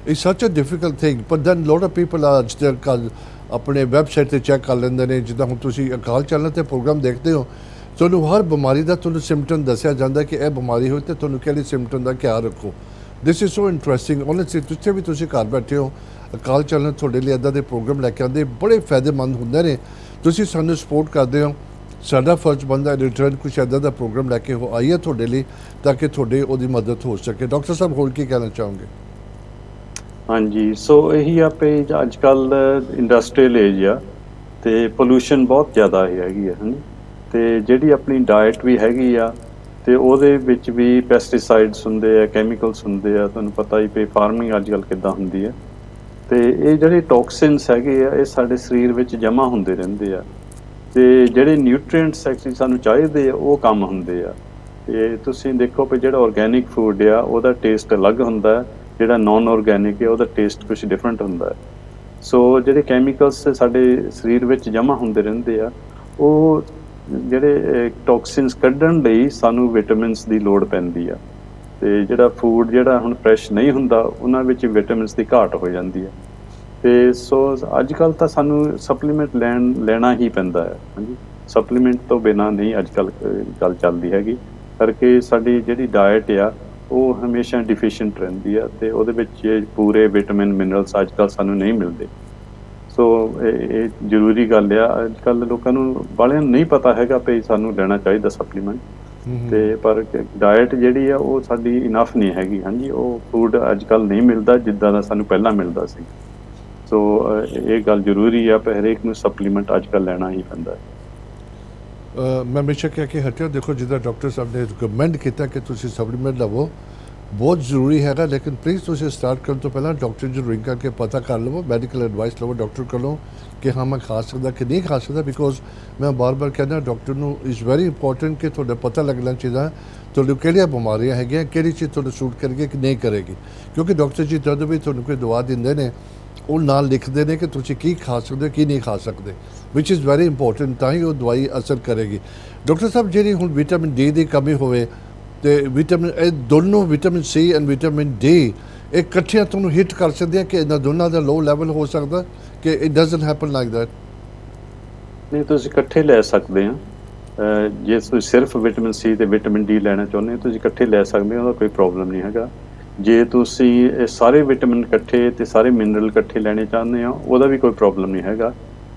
it's such a difficult thing but then lot of people are still ਕੱਲ ਆਪਣੇ ਵੈਬਸਾਈਟ 'ਤੇ ਚੈੱਕ ਕਰ ਲੈਂਦੇ ਨੇ ਜਿੱਦਾਂ ਹੁਣ ਤੁਸੀਂ ਅਕਾਲ ਚੈਨਲ 'ਤੇ ਪ੍ਰੋਗਰਾਮ ਦੇਖਦੇ ਹੋ ਤੁਹਾਨੂੰ ਹਰ ਬਿਮਾਰੀ ਦਾ ਤੁਹਾਨੂੰ ਸਿੰਪਟਮ ਦੱਸਿਆ ਜਾਂਦਾ ਕਿ ਇਹ ਬਿਮਾਰੀ ਹੋਈ ਅਤੇ ਤੁਹਾਨੂੰ ਕਿਹੜੇ ਸਿੰਪਟਮ ਦਾ ਖਿਆਲ ਰੱਖੋ this is so interesting honestly ਜਿੱਥੇ ਵੀ ਤੁਸੀਂ ਘਰ ਬੈਠੇ ਹੋ ਅਕਾਲ ਚੈਨਲ ਤੁਹਾਡੇ ਲਈ ਇੱਦਾਂ ਦੇ ਪ੍ਰੋਗਰਾਮ ਲੈ ਕੇ ਆਉਂਦੇ ਬੜੇ ਫਾਇਦੇਮੰਦ ਹੁੰਦੇ ਨੇ ਤੁਸੀਂ ਸਾਨੂੰ ਸਪੋਰਟ ਕਰਦੇ ਹੋ ਸਾਡਾ ਫਰਜ਼ ਬਣਦਾ ਰਿਟਰਨ ਕੁਛ ਇੱਦਾਂ ਦਾ ਪ੍ਰੋਗਰਾਮ ਲੈ ਕੇ ਆਈਏ ਤੁਹਾਡੇ ਲਈ ਤਾਂ ਕਿ ਤੁਹਾਡੇ ਉਹਦੀ ਮਦਦ ਹੋ ਸਕੇ। ਡਾਕਟਰ ਸਾਹਿਬ ਹੋਰ ਕੀ ਕਹਿਣਾ ਚਾਹੋਗੇ? ਹਾਂਜੀ ਸੋ ਇਹੀ ਆ ਵੀ ਅੱਜ ਕੱਲ੍ਹ ਇੰਡਸਟਰੀਅਲ ਏਜ ਆ ਤੇ ਪੋਲੂਸ਼ਨ ਬਹੁਤ ਜ਼ਿਆਦਾ ਹੈਗੀ ਆ ਹੈ ਤੇ ਜਿਹੜੀ ਆਪਣੀ ਡਾਇਟ ਵੀ ਹੈਗੀ ਆ ਤੇ ਉਹਦੇ ਵਿੱਚ ਵੀ ਪੈਸਟੀਸਾਈਡਸ ਹੁੰਦੇ ਆ ਕੈਮੀਕਲਸ ਹੁੰਦੇ ਆ ਤੁਹਾਨੂੰ ਪਤਾ ਹੀ ਵੀ ਫਾਰਮਿੰਗ ਅੱਜ ਕੱਲ੍ਹ ਕਿੱਦਾਂ ਹੁੰਦੀ ਹੈ ਤੇ ਇਹ ਜਿਹੜੇ ਟੌਕਸਿਨਸ ਹੈਗੇ ਆ ਇਹ ਸਾਡੇ ਸਰੀਰ ਵਿੱਚ ਜਮ੍ਹਾਂ ਹੁੰਦੇ ਰਹਿੰਦੇ ਆ ਤੇ ਜਿਹੜੇ ਨਿਊਟ੍ਰੀਐਂਟਸ ਐਕਚੁਅਲੀ ਸਾਨੂੰ ਚਾਹੀਦੇ ਆ ਉਹ ਕੰਮ ਹੁੰਦੇ ਆ ਤੇ ਤੁਸੀਂ ਦੇਖੋ ਵੀ ਜਿਹੜਾ ਆਰਗੈਨਿਕ ਫੂਡ ਆ ਉਹਦਾ ਟੇਸਟ ਅਲੱਗ ਹੁੰਦਾ ਜਿਹੜਾ ਨਾਨ ਆਰਗੈਨਿਕ ਹੈ ਉਹਦਾ ਟੇਸਟ ਕੁਛ ਡਿਫਰੈਂਟ ਹੁੰਦਾ ਸੋ ਜਿਹੜੇ ਕੈਮੀਕਲਸ ਸਾਡੇ ਸਰੀਰ ਵਿੱਚ ਜਮ੍ਹਾਂ ਹੁੰਦੇ ਰਹਿੰਦੇ ਆ ਉਹ ਜਿਹੜੇ ਟੌਕਸਿਨਸ ਕੱਢਣ ਲਈ ਸਾਨੂੰ ਵਿਟਾਮਿਨਸ ਦੀ ਲੋੜ ਪੈਂਦੀ ਆ ਤੇ ਜਿਹੜਾ ਫੂਡ ਜਿਹੜਾ ਹੁਣ ਫਰੈਸ਼ ਨਹੀਂ ਹੁੰਦਾ ਉਹਨਾਂ ਵਿੱਚ ਵਿਟਾਮਿਨਸ ਦੀ ਘਾਟ ਹੋ ਜਾਂਦੀ ਹੈ ਤੇ ਸੋ ਅੱਜ ਕੱਲ ਤਾਂ ਸਾਨੂੰ ਸਪਲੀਮੈਂਟ ਲੈਣਾ ਹੀ ਪੈਂਦਾ ਹੈ। ਹਾਂਜੀ, ਸਪਲੀਮੈਂਟ ਤੋਂ ਬਿਨਾਂ ਨਹੀਂ ਅੱਜ ਕੱਲ ਗੱਲ ਚੱਲਦੀ ਹੈਗੀ, ਕਰਕੇ ਸਾਡੀ ਜਿਹੜੀ ਡਾਇਟ ਆ ਉਹ ਹਮੇਸ਼ਾ ਡਿਫੀਸ਼ੀਐਂਟ ਰਹਿੰਦੀ ਆ ਤੇ ਉਹਦੇ ਵਿੱਚ ਪੂਰੇ ਵਿਟਾਮਿਨ ਮਿਨਰਲਸ ਅੱਜ ਕੱਲ ਸਾਨੂੰ ਨਹੀਂ ਮਿਲਦੇ। ਸੋ ਇਹ ਜ਼ਰੂਰੀ ਗੱਲ ਆ, ਅੱਜ ਕੱਲ ਲੋਕਾਂ ਨੂੰ ਵਾਲਿਆਂ ਨੂੰ ਨਹੀਂ ਪਤਾ ਹੈਗਾ ਵੀ ਸਾਨੂੰ ਲੈਣਾ ਚਾਹੀਦਾ ਸਪਲੀਮੈਂਟ, ਤੇ ਪਰ ਡਾਇਟ ਜਿਹੜੀ ਆ ਉਹ ਸਾਡੀ ਇਨਫ ਨਹੀਂ ਹੈਗੀ। ਹਾਂਜੀ, ਉਹ ਫੂਡ ਅੱਜ ਕੱਲ ਨਹੀਂ ਮਿਲਦਾ ਜਿੱਦਾਂ ਦਾ ਸਾਨੂੰ ਪਹਿਲਾਂ ਮਿਲਦਾ ਸੀ। ਸੋ ਇਹ ਗੱਲ ਜ਼ਰੂਰੀ ਆ ਪਰ ਹਰੇਕ ਨੂੰ ਸਪਲੀਮੈਂਟ ਅੱਜ ਕੱਲ ਲੈਣਾ ਹੀ ਪੈਂਦਾ ਹੈ। ਮੈਂ ਹਮੇਸ਼ਾ ਕਹਿ ਕੇ ਹਟਿਆ, ਦੇਖੋ ਜਿੱਦਾਂ ਡਾਕਟਰ ਸਾਹਿਬ ਨੇ ਰਿਕਮੈਂਡ ਕੀਤਾ ਕਿ ਤੁਸੀਂ ਸਪਲੀਮੈਂਟ ਲਵੋ, ਬਹੁਤ ਜ਼ਰੂਰੀ ਹੈਗਾ, ਲੇਕਿਨ ਪਲੀਜ਼ ਤੁਸੀਂ ਸਟਾਰਟ ਕਰਨ ਤੋਂ ਪਹਿਲਾਂ ਡਾਕਟਰ ਜੀ ਨੂੰ ਰਿੰਗ ਕਰਕੇ ਪਤਾ ਕਰ ਲਵੋ, ਮੈਡੀਕਲ ਐਡਵਾਈਸ ਲਵੋ ਡਾਕਟਰ ਕੋਲੋਂ ਕਿ ਹਾਂ ਮੈਂ ਖਾ ਸਕਦਾ ਕਿ ਨਹੀਂ ਖਾ ਸਕਦਾ। ਬਿਕੋਜ਼ ਮੈਂ ਬਾਰ-ਬਾਰ ਕਹਿੰਦਾ ਡਾਕਟਰ ਨੂੰ ਇਜ਼ ਵੈਰੀ ਇੰਪੋਰਟੈਂਟ ਕਿ ਤੁਹਾਡਾ ਪਤਾ ਲੱਗਣਾ ਚਾਹੀਦਾ ਤੁਹਾਨੂੰ ਕਿਹੜੀਆਂ ਬਿਮਾਰੀਆਂ ਹੈਗੀਆਂ, ਕਿਹੜੀ ਚੀਜ਼ ਤੁਹਾਨੂੰ ਸੂਟ ਕਰੇਗੀ ਕਿ ਨਹੀਂ ਕਰੇਗੀ। ਕਿਉਂਕਿ ਡਾਕਟਰ ਜੀ ਜਦੋਂ ਵੀ ਤੁਹਾਨੂੰ ਕੋਈ ਦਵਾ ਦਿੰਦੇ ਨੇ ਉਹ ਨਾਲ ਲਿਖਦੇ ਨੇ ਕਿ ਤੁਸੀਂ ਕੀ ਖਾ ਸਕਦੇ ਹੋ ਕੀ ਨਹੀਂ ਖਾ ਸਕਦੇ, ਵਿਚ ਇਜ਼ ਵੈਰੀ ਇੰਪੋਰਟੈਂਟ, ਤਾਂ ਹੀ ਉਹ ਦਵਾਈ ਅਸਰ ਕਰੇਗੀ। ਡਾਕਟਰ ਸਾਹਿਬ ਜਿਹੜੀ ਹੁਣ ਵਿਟਾਮਿਨ ਡੀ ਦੀ ਕਮੀ ਹੋਵੇ ਤੇ ਵਿਟਾਮਿਨ ਇਹ ਦੋਨੋਂ vitamin C and vitamin D ਇਹ ਇਕੱਠਿਆਂ ਤੁਹਾਨੂੰ ਹਿੱਟ ਕਰ ਸਕਦੇ ਆ ਕਿ ਇਹਨਾਂ ਦੋਨਾਂ ਦਾ ਲੋ ਲੈਵਲ ਹੋ ਸਕਦਾ ਕਿ it doesn't happen like that? ਨਹੀਂ, ਤੁਸੀਂ ਇਕੱਠੇ ਲੈ ਸਕਦੇ ਆ। ਜੇ ਤੁਸੀਂ ਸਿਰਫ ਵਿਟਾਮਿਨ ਸੀ ਤੇ ਵਿਟਾਮਿਨ ਡੀ ਲੈਣਾ ਚਾਹੁੰਦੇ ਹੋ ਤੁਸੀਂ ਇਕੱਠੇ ਲੈ ਸਕਦੇ ਹੋ, ਉਹਦਾ ਕੋਈ ਪ੍ਰੋਬਲਮ ਨਹੀਂ ਹੈਗਾ। ਜੇ ਤੁਸੀਂ ਇਹ ਸਾਰੇ ਵਿਟਾਮਿਨ ਇਕੱਠੇ ਤੇ ਸਾਰੇ ਮਿਨਰਲ ਇਕੱਠੇ ਲੈਣੇ ਚਾਹੁੰਦੇ ਹੋ ਉਹਦਾ ਵੀ ਕੋਈ ਪ੍ਰੋਬਲਮ ਨਹੀਂ ਹੈਗਾ।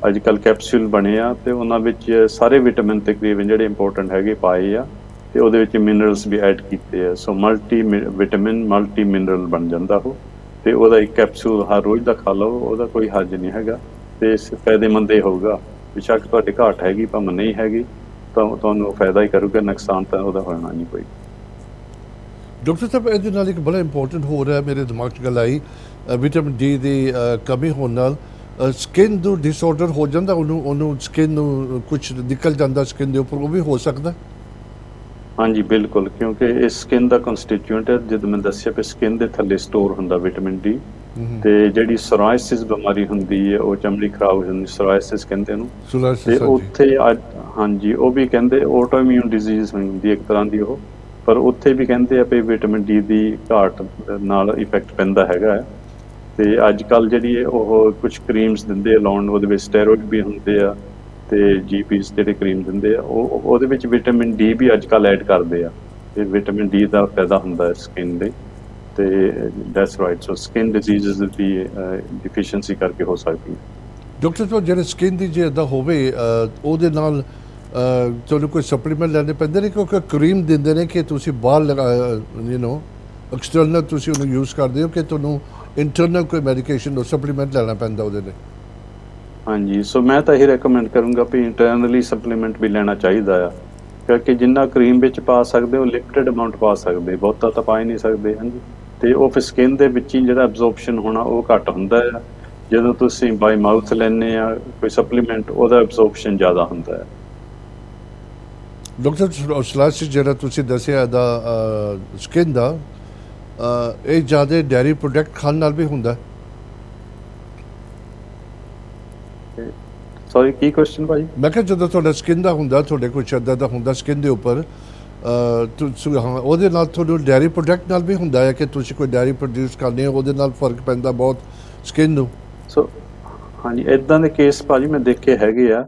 ਅੱਜ ਕੱਲ ਕੈਪਸੂਲ ਬਣੇ ਆ ਤੇ ਉਹਨਾਂ ਵਿੱਚ ਸਾਰੇ ਵਿਟਾਮਿਨ ਤਕਰੀਬਨ ਜਿਹੜੇ ਇੰਪੋਰਟੈਂਟ ਹੈਗੇ ਪਾਏ ਆ ਤੇ ਉਹਦੇ ਵਿੱਚ ਮਿਨਰਲਸ ਵੀ ਐਡ ਕੀਤੇ ਆ। ਸੋ ਮਲਟੀ ਵਿਟਾਮਿਨ ਮਲਟੀ ਮਿਨਰਲ ਬਣ ਜਾਂਦਾ ਉਹ, ਤੇ ਉਹਦਾ ਇੱਕ ਕੈਪਸੂਲ ਹਰ ਰੋਜ਼ ਦਾ ਖਾ ਲਓ, ਉਹਦਾ ਕੋਈ ਹਰਜ ਨਹੀਂ ਹੈਗਾ ਤੇ ਫਾਇਦੇਮੰਦ ਹੀ ਹੋਊਗਾ। ਬੇਸ਼ੱਕ ਤੁਹਾਡੀ ਘਾਟ ਹੈਗੀ ਭਾਵੇਂ ਨਹੀਂ ਹੈਗੀ ਤਾਂ ਤੁਹਾਨੂੰ ਫਾਇਦਾ ਹੀ ਕਰੂਗਾ, ਨੁਕਸਾਨ ਤਾਂ ਉਹਦਾ ਹੋਣਾ ਨਹੀਂ ਕੋਈ। ਡਾਕਟਰ ਸਾਹਿਬ ਇਹਦੇ ਨਾਲ ਇੱਕ ਬੜਾ ਇੰਪੋਰਟੈਂਟ ਹੋ ਰਿਹਾ ਮੇਰੇ ਦਿਮਾਗ 'ਚ ਗੱਲ ਆਈ, ਵਿਟਾਮਿਨ ਡੀ ਦੀ ਕਮੀ ਹੋਣ ਨਾਲ ਸਕਿਨ ਨੂੰ ਡਿਸਆਰਡਰ ਹੋ ਜਾਂਦਾ, ਉਹਨੂੰ ਸਕਿਨ ਨੂੰ ਕੁਝ ਨਿਕਲ ਜਾਂਦਾ ਸਕਿਨ ਦੇ ਉੱਪਰ, ਉਹ ਵੀ ਹੋ ਸਕਦਾ? ਹਾਂਜੀ ਬਿਲਕੁਲ, ਕਿਉਂਕਿ ਇਹ ਸਕਿਨ ਦਾ ਕੰਸਟੀਟਿਊਐਂਟ ਹੈ। ਜਦੋਂ ਮੈਂ ਦੱਸਿਆ ਵੀ ਸਕਿਨ ਦੇ ਥੱਲੇ ਸਟੋਰ ਹੁੰਦਾ ਵਿਟਾਮਿਨ ਡੀ, ਤੇ ਜਿਹੜੀ ਸੋਰਾਇਸਿਸ ਬਿਮਾਰੀ ਹੁੰਦੀ ਹੈ ਉਹ ਚਮੜੀ ਖਰਾਬ ਹੋ ਜਾਂਦੀ, ਸੋਰਾਇਸਿਸ ਕਹਿੰਦੇ ਉਹਨੂੰ, ਤੇ ਉੱਥੇ ਹਾਂਜੀ ਉਹ ਵੀ ਕਹਿੰਦੇ ਆਟੋਇਮਿਊਨ ਡਿਜ਼ੀਜ਼ ਹੁੰਦੀ ਹੈ ਇੱਕ ਤਰ੍ਹਾਂ ਦੀ ਉਹ, ਪਰ ਉੱਥੇ ਵੀ ਕਹਿੰਦੇ ਆ ਵੀ ਵਿਟਾਮਿਨ ਡੀ ਦੀ ਘਾਟ ਨਾਲ ਇਫੈਕਟ ਪੈਂਦਾ ਹੈਗਾ ਹੈ। ਤੇ ਅੱਜ ਕੱਲ ਜਿਹੜੀ ਹੈ ਉਹ ਕੁਝ ਕਰੀਮਸ ਦਿੰਦੇ ਆ ਲਾਉਣ, ਉਹਦੇ ਵਿੱਚ ਸਟੈਰੋਇਡ ਵੀ ਹੁੰਦੇ ਆ ਤੇ ਜੀਪੀਸ ਜਿਹੜੇ ਕਰੀਮ ਦਿੰਦੇ ਆ ਉਹ ਉਹਦੇ ਵਿੱਚ ਵਿਟਾਮਿਨ ਡੀ ਵੀ ਅੱਜ ਕੱਲ ਐਡ ਕਰਦੇ ਆ, ਤੇ ਵਿਟਾਮਿਨ ਡੀ ਦਾ ਫਾਇਦਾ ਹੁੰਦਾ ਹੈ ਸਕਿਨ ਦੇ, ਤੇ that's right. So skin diseases ਦੀ ਡਿਫੀਸ਼ੀਐਂਸੀ ਕਰਕੇ ਹੋ ਸਕਦੀ ਹੈ। ਡਾਕਟਰ ਸਾਹਿਬ ਜਿਹੜੇ ਸਕਿਨ ਦੀ ਜੇ ਇੱਦਾਂ ਹੋਵੇ ਉਹਦੇ ਨਾਲ ਤੁਹਾਨੂੰ ਕੋਈ ਸਪਲੀਮੈਂਟ ਲੈਣੇ ਪੈਂਦੇ ਨੇ, ਕਿਉਂਕਿ ਕਰੀਮ ਦਿੰਦੇ ਨੇ ਕਿ ਤੁਸੀਂ ਬਾਹਰ ਐਕਸਟਰਨਲ ਤੁਸੀਂ ਉਹਨੂੰ ਯੂਜ਼ ਕਰਦੇ ਹੋ ਕਿ ਤੁਹਾਨੂੰ ਇੰਟਰਨਲ ਕੋਈ ਮੈਡੀਕੇਸ਼ਨ or ਸਪਲੀਮੈਂਟ ਲੈਣਾ ਪੈਂਦਾ ਉਹਦੇ ਲਈ? ਹਾਂਜੀ, ਸੋ ਮੈਂ ਤਾਂ ਇਹ ਰეკਮੈਂਡ ਕਰੂੰਗਾ ਵੀ ਇੰਟਰਨਲੀ ਸਪਲੀਮੈਂਟ ਵੀ ਲੈਣਾ ਚਾਹੀਦਾ ਆ, ਕਿਉਂਕਿ ਜਿੰਨਾ ਕਰੀਮ ਵਿੱਚ ਪਾ ਸਕਦੇ ਹੋ ਲਿਮਿਟਡ ਅਮਾਊਂਟ ਪਾ ਸਕਦੇ, ਬਹੁਤਾ ਤਾਂ ਪਾ ਹੀ ਨਹੀਂ ਸਕਦੇ। ਹਾਂਜੀ, ਤੇ ਉਹ ਫਿਰ ਸਕਿਨ ਦੇ ਵਿੱਚ ਹੀ ਜਿਹੜਾ ਐਬਜ਼ੋਰਪਸ਼ਨ ਹੋਣਾ ਉਹ ਘੱਟ ਹੁੰਦਾ ਹੈ। ਜਦੋਂ ਤੁਸੀਂ ਬਾਈ ਮਾਊਥ ਲੈਂਦੇ ਆ ਕੋਈ ਸਪਲੀਮੈਂਟ ਉਹਦਾ ਐਬਜ਼ੋਰਪਸ਼ਨ ਜ਼ਿਆਦਾ ਹੁੰਦਾ ਹੈ। ਡਾਕਟਰ ਸਲਾਸ ਜਿਹੜਾ ਤੁਸੀਂ ਦੱਸਿਆ ਇਹਦਾ ਸਕਿਨ ਦਾ ਇਹ ਜ਼ਿਆਦਾ ਡੈਰੀ ਪ੍ਰੋਡਕਟ ਖਾਣ ਨਾਲ ਵੀ ਹੁੰਦਾ? ਸੌਰੀ ਕੀ ਕੁਐਸਚਨ ਭਾਜੀ? ਮੈਂ ਕਿਹਾ ਜਦੋਂ ਤੁਹਾਡਾ ਸਕਿਨ ਦਾ ਹੁੰਦਾ, ਤੁਹਾਡੇ ਕੋਈ ਇੱਦਾਂ ਦਾ ਹੁੰਦਾ ਸਕਿਨ ਦੇ ਉੱਪਰ ਉਹਦੇ ਨਾਲ ਤੁਹਾਨੂੰ ਡੈਰੀ ਪ੍ਰੋਡਕਟ ਨਾਲ ਵੀ ਹੁੰਦਾ ਹੈ ਕਿ ਤੁਸੀਂ ਕੋਈ ਡੈਰੀ ਪ੍ਰੋਡਿਊਸ ਕਰਦੇ ਹੋ, ਉਹਦੇ ਨਾਲ ਫਰਕ ਪੈਂਦਾ ਬਹੁਤ ਸਕਿਨ ਨੂੰ? ਸੋ ਹਾਂਜੀ, ਇੱਦਾਂ ਦੇ ਕੇਸ ਭਾਜੀ ਮੈਂ ਦੇਖੇ ਹੈਗੇ ਆ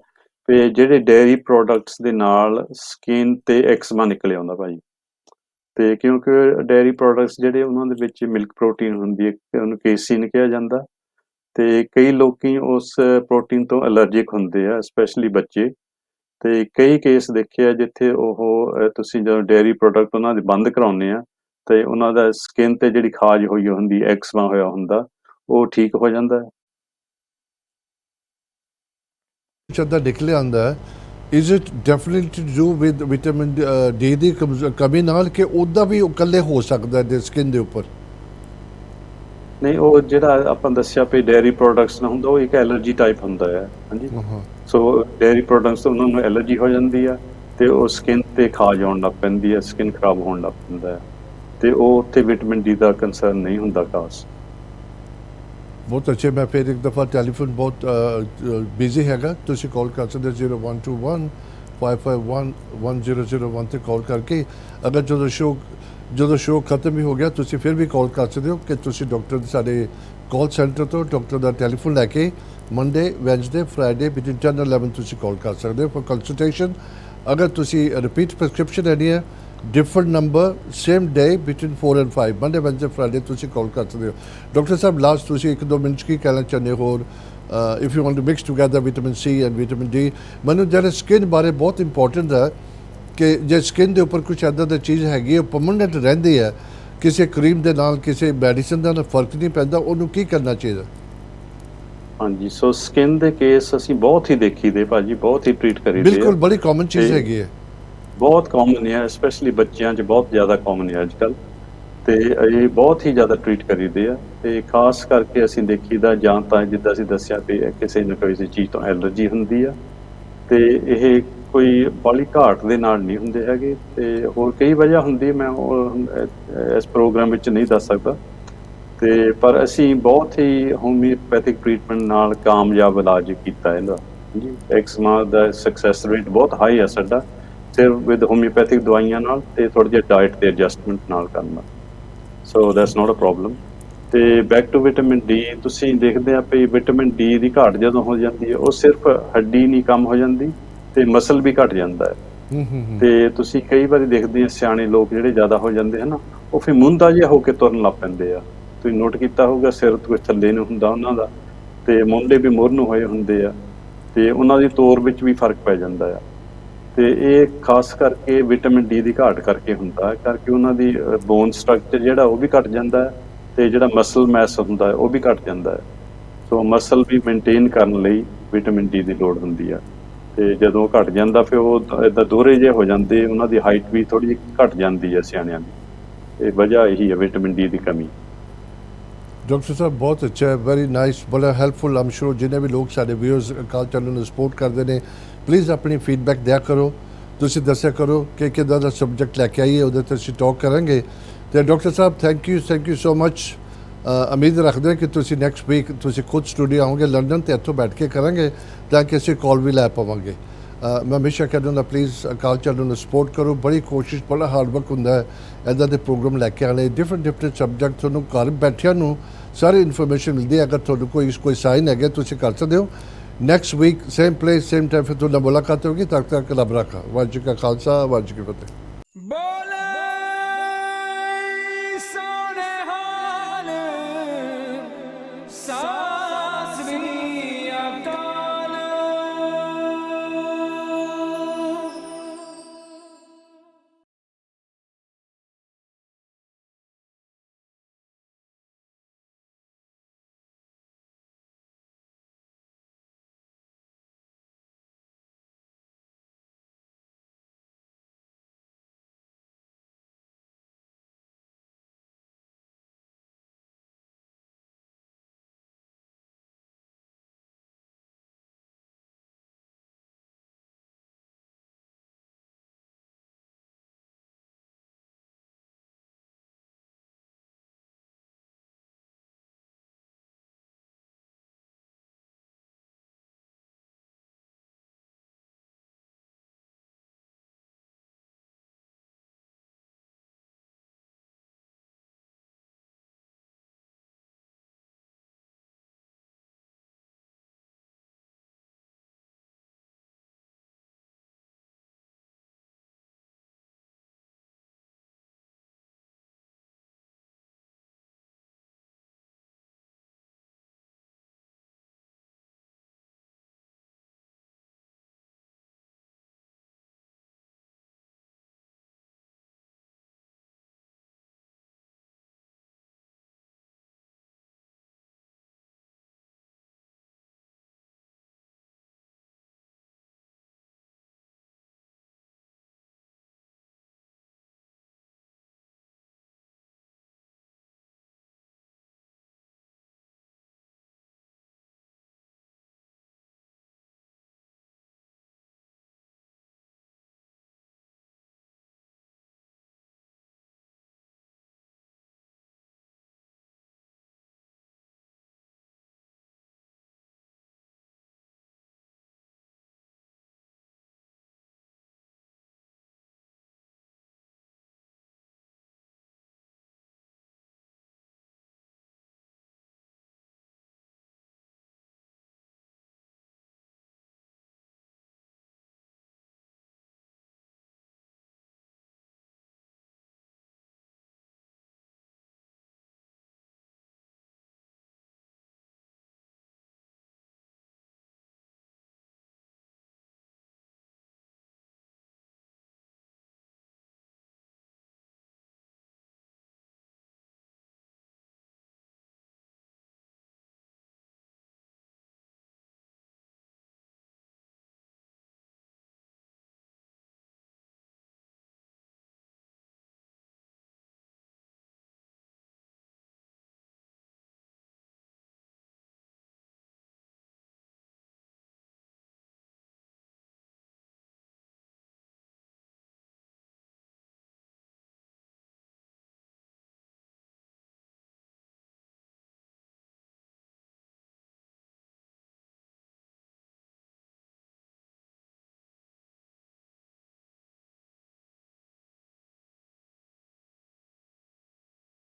ਤੇ ਜਿਹੜੇ ਡੇਅਰੀ ਪ੍ਰੋਡਕਟਸ ਦੇ ਨਾਲ ਸਕਿਨ ਤੇ ਐਕਸਮਾ ਨਿਕਲ ਆਉਂਦਾ ਭਾਜੀ, ਤੇ ਕਿਉਂਕਿ ਡੇਅਰੀ ਪ੍ਰੋਡਕਟਸ ਜਿਹੜੇ ਉਹਨਾਂ ਦੇ ਵਿੱਚ ਮਿਲਕ ਪ੍ਰੋਟੀਨ ਹੁੰਦੀ ਹੈ, ਉਹਨੂੰ ਕੇਸੀਨ ਕਿਹਾ ਜਾਂਦਾ, ਤੇ ਕਈ ਲੋਕੀ ਉਸ ਪ੍ਰੋਟੀਨ ਤੋਂ ਐਲਰਜਿਕ ਹੁੰਦੇ ਆ ਸਪੈਸ਼ਲੀ ਬੱਚੇ, ਤੇ ਕਈ ਕੇਸ ਦੇਖੇ ਆ ਜਿੱਥੇ ਉਹ ਤੁਸੀਂ ਜਦੋਂ ਡੇਅਰੀ ਪ੍ਰੋਡਕਟ ਉਹਨਾਂ ਦੇ ਬੰਦ ਕਰਾਉਂਦੇ ਆ ਤੇ ਉਹਨਾਂ ਦਾ ਸਕਿਨ ਤੇ ਜਿਹੜੀ ਖਾਜ ਹੋਈ ਹੁੰਦੀ, ਐਕਸਮਾ ਹੋਇਆ ਹੁੰਦਾ, ਉਹ ਠੀਕ ਹੋ ਜਾਂਦਾ ਹੈ। ਇੱਦਾਂ ਨਿਕਲਿਆ ਆਉਂਦਾ ਹੈ, is it definitely to do with vitamin D ਦੀ ਕਮੀ ਨਾਲ ਕਿ ਉਹਦਾ ਵੀ ਇਕੱਲੇ ਹੋ ਸਕਦਾ ਹੈ ਸਕਿਨ ਦੇ ਉੱਪਰ? ਨਹੀਂ, ਉਹ ਜਿਹੜਾ ਆਪਾਂ ਦੱਸਿਆ ਵੀ ਡੇਅਰੀ ਪ੍ਰੋਡਕਟਸ ਨਾਲ ਹੁੰਦਾ ਉਹ ਇੱਕ ਐਲਰਜੀ ਟਾਈਪ ਹੁੰਦਾ ਹੈ। ਹਾਂਜੀ, ਸੋ ਡੇਅਰੀ ਪ੍ਰੋਡਕਟਸ ਤੋਂ ਉਹਨਾਂ ਨੂੰ ਐਲਰਜੀ ਹੋ ਜਾਂਦੀ ਆ ਤੇ ਉਹ ਸਕਿਨ ਤੇ ਖਾਜ ਆਉਣ ਲੱਗ ਪੈਂਦੀ ਹੈ, ਸਕਿਨ ਖਰਾਬ ਹੋਣ ਲੱਗ ਪੈਂਦਾ ਹੈ, ਤੇ ਉਹ ਉੱਥੇ ਵਿਟਾਮਿਨ ਡੀ ਦਾ ਕੰਸਰਨ ਨਹੀਂ ਹੁੰਦਾ ਖਾਸ। ਬਹੁਤ ਅੱਛੇ। ਮੈਂ ਫਿਰ ਇੱਕ ਦਫਾ ਟੈਲੀਫੋਨ ਬਹੁਤ ਬਿਜ਼ੀ ਹੈਗਾ, ਤੁਸੀਂ ਕਾਲ ਕਰ ਸਕਦੇ 0121 551 1001 ਤੇ ਕਾਲ ਕਰਕੇ। ਅਗਰ ਜਦੋਂ ਸ਼ੋ ਜਦੋਂ ਸ਼ੋਅ ਖਤਮ ਹੀ ਹੋ ਗਿਆ ਤੁਸੀਂ ਫਿਰ ਵੀ ਕਾਲ ਕਰ ਸਕਦੇ ਹੋ ਕਿ ਤੁਸੀਂ ਡਾਕਟਰ ਦੇ ਸਾਡੇ ਕਾਲ ਸੈਂਟਰ ਤੋਂ ਡਾਕਟਰ ਦਾ ਟੈਲੀਫੋਨ ਲੈ ਕੇ Monday Wednesday Friday between 10 and 11 ਤੁਸੀਂ ਕਾਲ ਕਰ ਸਕਦੇ ਹੋ ਫॉर ਕੰਸਲਟੇਸ਼ਨ। ਅਗਰ ਤੁਸੀਂ ਰਿਪੀਟ ਪ੍ਰਸਕ੍ਰਿਪਸ਼ਨ ਲੈਣੀ ਹੈ different number same day between 4 and 5 Monday Wednesday Friday तुसी कॉल कर सकते हो। डॉक्टर साहब लास्ट तुसी 1-2 मिनट की कहना चाहते हो if you want to mix together vitamin C and vitamin D मैंने जरा स्किन बारे बहुत इंपॉर्टेंट है कि जे स्किन के उपर कुछ इदा दी चीज़ हैगी परमानेंट रहिंदी है किसी क्रीम के नाल किसी मैडिसिन का फर्क नहीं पैंदा उन्होंने की करना चाहिए? हाँ जी सो स्किन के केस असी बहुत ही देखी दे भाजी बहुत ही ट्रीट करी बिल्कुल बड़ी कॉमन चीज़ हैगी है ਬਹੁਤ ਕਾਮਨ ਹੈ ਸਪੈਸ਼ਲੀ ਬੱਚਿਆਂ 'ਚ ਬਹੁਤ ਜ਼ਿਆਦਾ ਕਾਮਨ ਹੈ ਅੱਜ ਕੱਲ੍ਹ ਤੇ ਇਹ ਬਹੁਤ ਹੀ ਜ਼ਿਆਦਾ ਟਰੀਟ ਕਰੀਦੇ ਆ ਤੇ ਖਾਸ ਕਰਕੇ ਅਸੀਂ ਦੇਖੀਦਾ ਜਾਂ ਤਾਂ ਜਿੱਦਾਂ ਅਸੀਂ ਦੱਸਿਆ ਵੀ ਕਿਸੇ ਨਾ ਕਿਸੇ ਚੀਜ਼ ਤੋਂ ਐਲਰਜੀ ਹੁੰਦੀ ਆ ਤੇ ਇਹ ਕੋਈ ਬਾਲੀ ਘਾਟ ਦੇ ਨਾਲ ਨਹੀਂ ਹੁੰਦੇ ਹੈਗੇ ਤੇ ਹੋਰ ਕਈ ਵਜ੍ਹਾ ਹੁੰਦੀ ਮੈਂ ਇਸ ਪ੍ਰੋਗਰਾਮ ਵਿੱਚ ਨਹੀਂ ਦੱਸ ਸਕਦਾ ਤੇ ਪਰ ਅਸੀਂ ਬਹੁਤ ਹੀ ਹੋਮਿਓਪੈਥਿਕ ਟਰੀਟਮੈਂਟ ਨਾਲ ਕਾਮਯਾਬ ਇਲਾਜ ਕੀਤਾ ਇਹਦਾ ਜੀ। ਐਕਸਮਾ ਦਾ ਸਕਸੈਸ ਰੇਟ ਬਹੁਤ ਹਾਈ ਆ ਸਾਡਾ ਸਿਰਫ ਵਿਦ ਹੋਮਿਓਪੈਥਿਕ ਦਵਾਈਆਂ ਨਾਲ ਤੇ ਥੋੜ੍ਹੀ ਜਿਹੀ ਡਾਇਟ ਤੇ ਐਡਜਸਟਮੈਂਟ ਨਾਲ ਕਰਨਾ so that's not a problem. ਤੇ ਬੈਕ ਟੂ ਵਿਟਾਮਿਨ ਡੀ ਤੁਸੀਂ ਦੇਖਦੇ ਆ ਵੀ ਵਿਟਾਮਿਨ ਡੀ ਦੀ ਘਾਟ ਜਦੋਂ ਹੋ ਜਾਂਦੀ ਹੈ ਉਹ ਸਿਰਫ ਹੱਡੀ ਨਹੀਂ ਕੰਮ ਹੋ ਜਾਂਦੀ ਤੇ ਮਸਲ ਵੀ ਘਟ ਜਾਂਦਾ ਹੈ ਤੇ ਤੁਸੀਂ ਕਈ ਵਾਰੀ ਦੇਖਦੇ ਆ ਸਿਆਣੇ ਲੋਕ ਜਿਹੜੇ ਜ਼ਿਆਦਾ ਹੋ ਜਾਂਦੇ ਹਨ ਉਹ ਫਿਰ ਮੁੰਦਾ ਜਿਹਾ ਹੋ ਕੇ ਤੁਰਨ ਲੱਗ ਪੈਂਦੇ ਆ। ਤੁਸੀਂ ਨੋਟ ਕੀਤਾ ਹੋਊਗਾ ਸਿਰ ਤੋਂ ਥੱਲੇ ਨੂੰ ਹੁੰਦਾ ਉਹਨਾਂ ਦਾ ਤੇ ਮੁੰਡੇ ਵੀ ਮੁਰ ਨੂੰ ਹੋਏ ਹੁੰਦੇ ਆ ਤੇ ਉਹਨਾਂ ਦੀ ਤੋਰ ਵਿੱਚ ਵੀ ਫਰਕ ਪੈ ਜਾਂਦਾ ਆ ਤੇ ਇਹ ਖਾਸ ਕਰਕੇ ਵਿਟਾਮਿਨ ਡੀ ਦੀ ਘਾਟ ਕਰਕੇ ਹੁੰਦਾ ਹੈ ਕਰਕੇ ਉਹਨਾਂ ਦੀ ਬੋਨ ਸਟਰਕਚਰ ਜਿਹੜਾ ਉਹ ਵੀ ਘਟ ਜਾਂਦਾ ਹੈ ਤੇ ਜਿਹੜਾ ਮਸਲ ਮੈਸ ਹੁੰਦਾ ਹੈ ਉਹ ਵੀ ਘਟ ਜਾਂਦਾ ਹੈ। ਸੋ ਮਸਲ ਵੀ ਮੇਨਟੇਨ ਕਰਨ ਲਈ ਵਿਟਾਮਿਨ ਡੀ ਦੀ ਲੋੜ ਹੁੰਦੀ ਆ ਤੇ ਜਦੋਂ ਘਟ ਜਾਂਦਾ ਫਿਰ ਉਹ ਇੱਦਾਂ ਦੋਹਰੇ ਜਿਹੇ ਹੋ ਜਾਂਦੇ ਉਹਨਾਂ ਦੀ ਹਾਈਟ ਵੀ ਥੋੜ੍ਹੀ ਜਿਹੀ ਘਟ ਜਾਂਦੀ ਹੈ ਸਿਆਣਿਆਂ ਦੀ। ਇਹ ਵਜ੍ਹਾ ਇਹੀ ਹੈ ਵਿਟਾਮਿਨ ਡੀ ਦੀ ਕਮੀ। डॉक्टर साहब बहुत अच्छा है वेरी नाइस बड़ा हैल्पफुल आई एम श्योर जिन्हें भी लोग साढ़े व्यूअर्स अकाल चैनल ਨੂੰ सपोर्ट करते हैं प्लीज़ अपनी फीडबैक दिया करो ਤੁਸੀਂ ਦੱਸਿਆ ਕਰੋ ਕਿ ਕਿੱਦਾਂ ਦਾ ਸਬਜੈਕਟ ਲੈ ਕੇ ਆਈਏ ਉਹਦੇ ਤੇ ਅਸੀਂ ਟਾਕ ਕਰਾਂਗੇ। ਤੇ doctor Sahib thank you so much. ਉਮੀਦ ਰੱਖਦੇ ਹਾਂ ਕਿ ਤੁਸੀਂ ਨੈਕਸਟ ਵੀਕ ਤੁਸੀਂ ਖੁਦ ਸਟੂਡੀਓ ਆਓਗੇ ਲੰਡਨ ਤੇ ਇੱਥੋਂ ਬੈਠ ਕੇ ਕਰਾਂਗੇ ਤਾਂ ਕਿ ਅਸੀਂ ਕਾਲ ਵੀ ਲੈ ਪਾਵਾਂਗੇ। ਮੈਂ ਹਮੇਸ਼ਾ ਕਹਿੰਦਾ ਹੁੰਦਾ ਪਲੀਜ਼ ਅਕਾਲ ਚੈਨਲ ਨੂੰ ਸਪੋਰਟ ਕਰੋ ਬੜੀ ਕੋਸ਼ਿਸ਼ ਬੜਾ ਹਾਰਡ ਵਰਕ ਹੁੰਦਾ ਹੈ ਇੱਦਾਂ ਦੇ ਪ੍ਰੋਗਰਾਮ ਲੈ ਕੇ ਆਉਣੇ ਡਿਫਰੈਂਟ ਸਬਜੈਕਟ ਤੁਹਾਨੂੰ ਘਰ ਬੈਠਿਆਂ ਨੂੰ ਸਾਰੀ ਇਨਫੋਰਮੇਸ਼ਨ ਮਿਲਦੀ ਹੈ। ਅਗਰ ਤੁਹਾਨੂੰ ਕੋਈ ਸਾਈਨ ਹੈਗਾ ਤੁਸੀਂ ਕਰ ਸਕਦੇ ਹੋ। Next week same place same time फिर तो मुलाकात होगी। तब तक रब रखा। वाहिगुरू जी का खालसा वाहिगुरू जी की फतेह।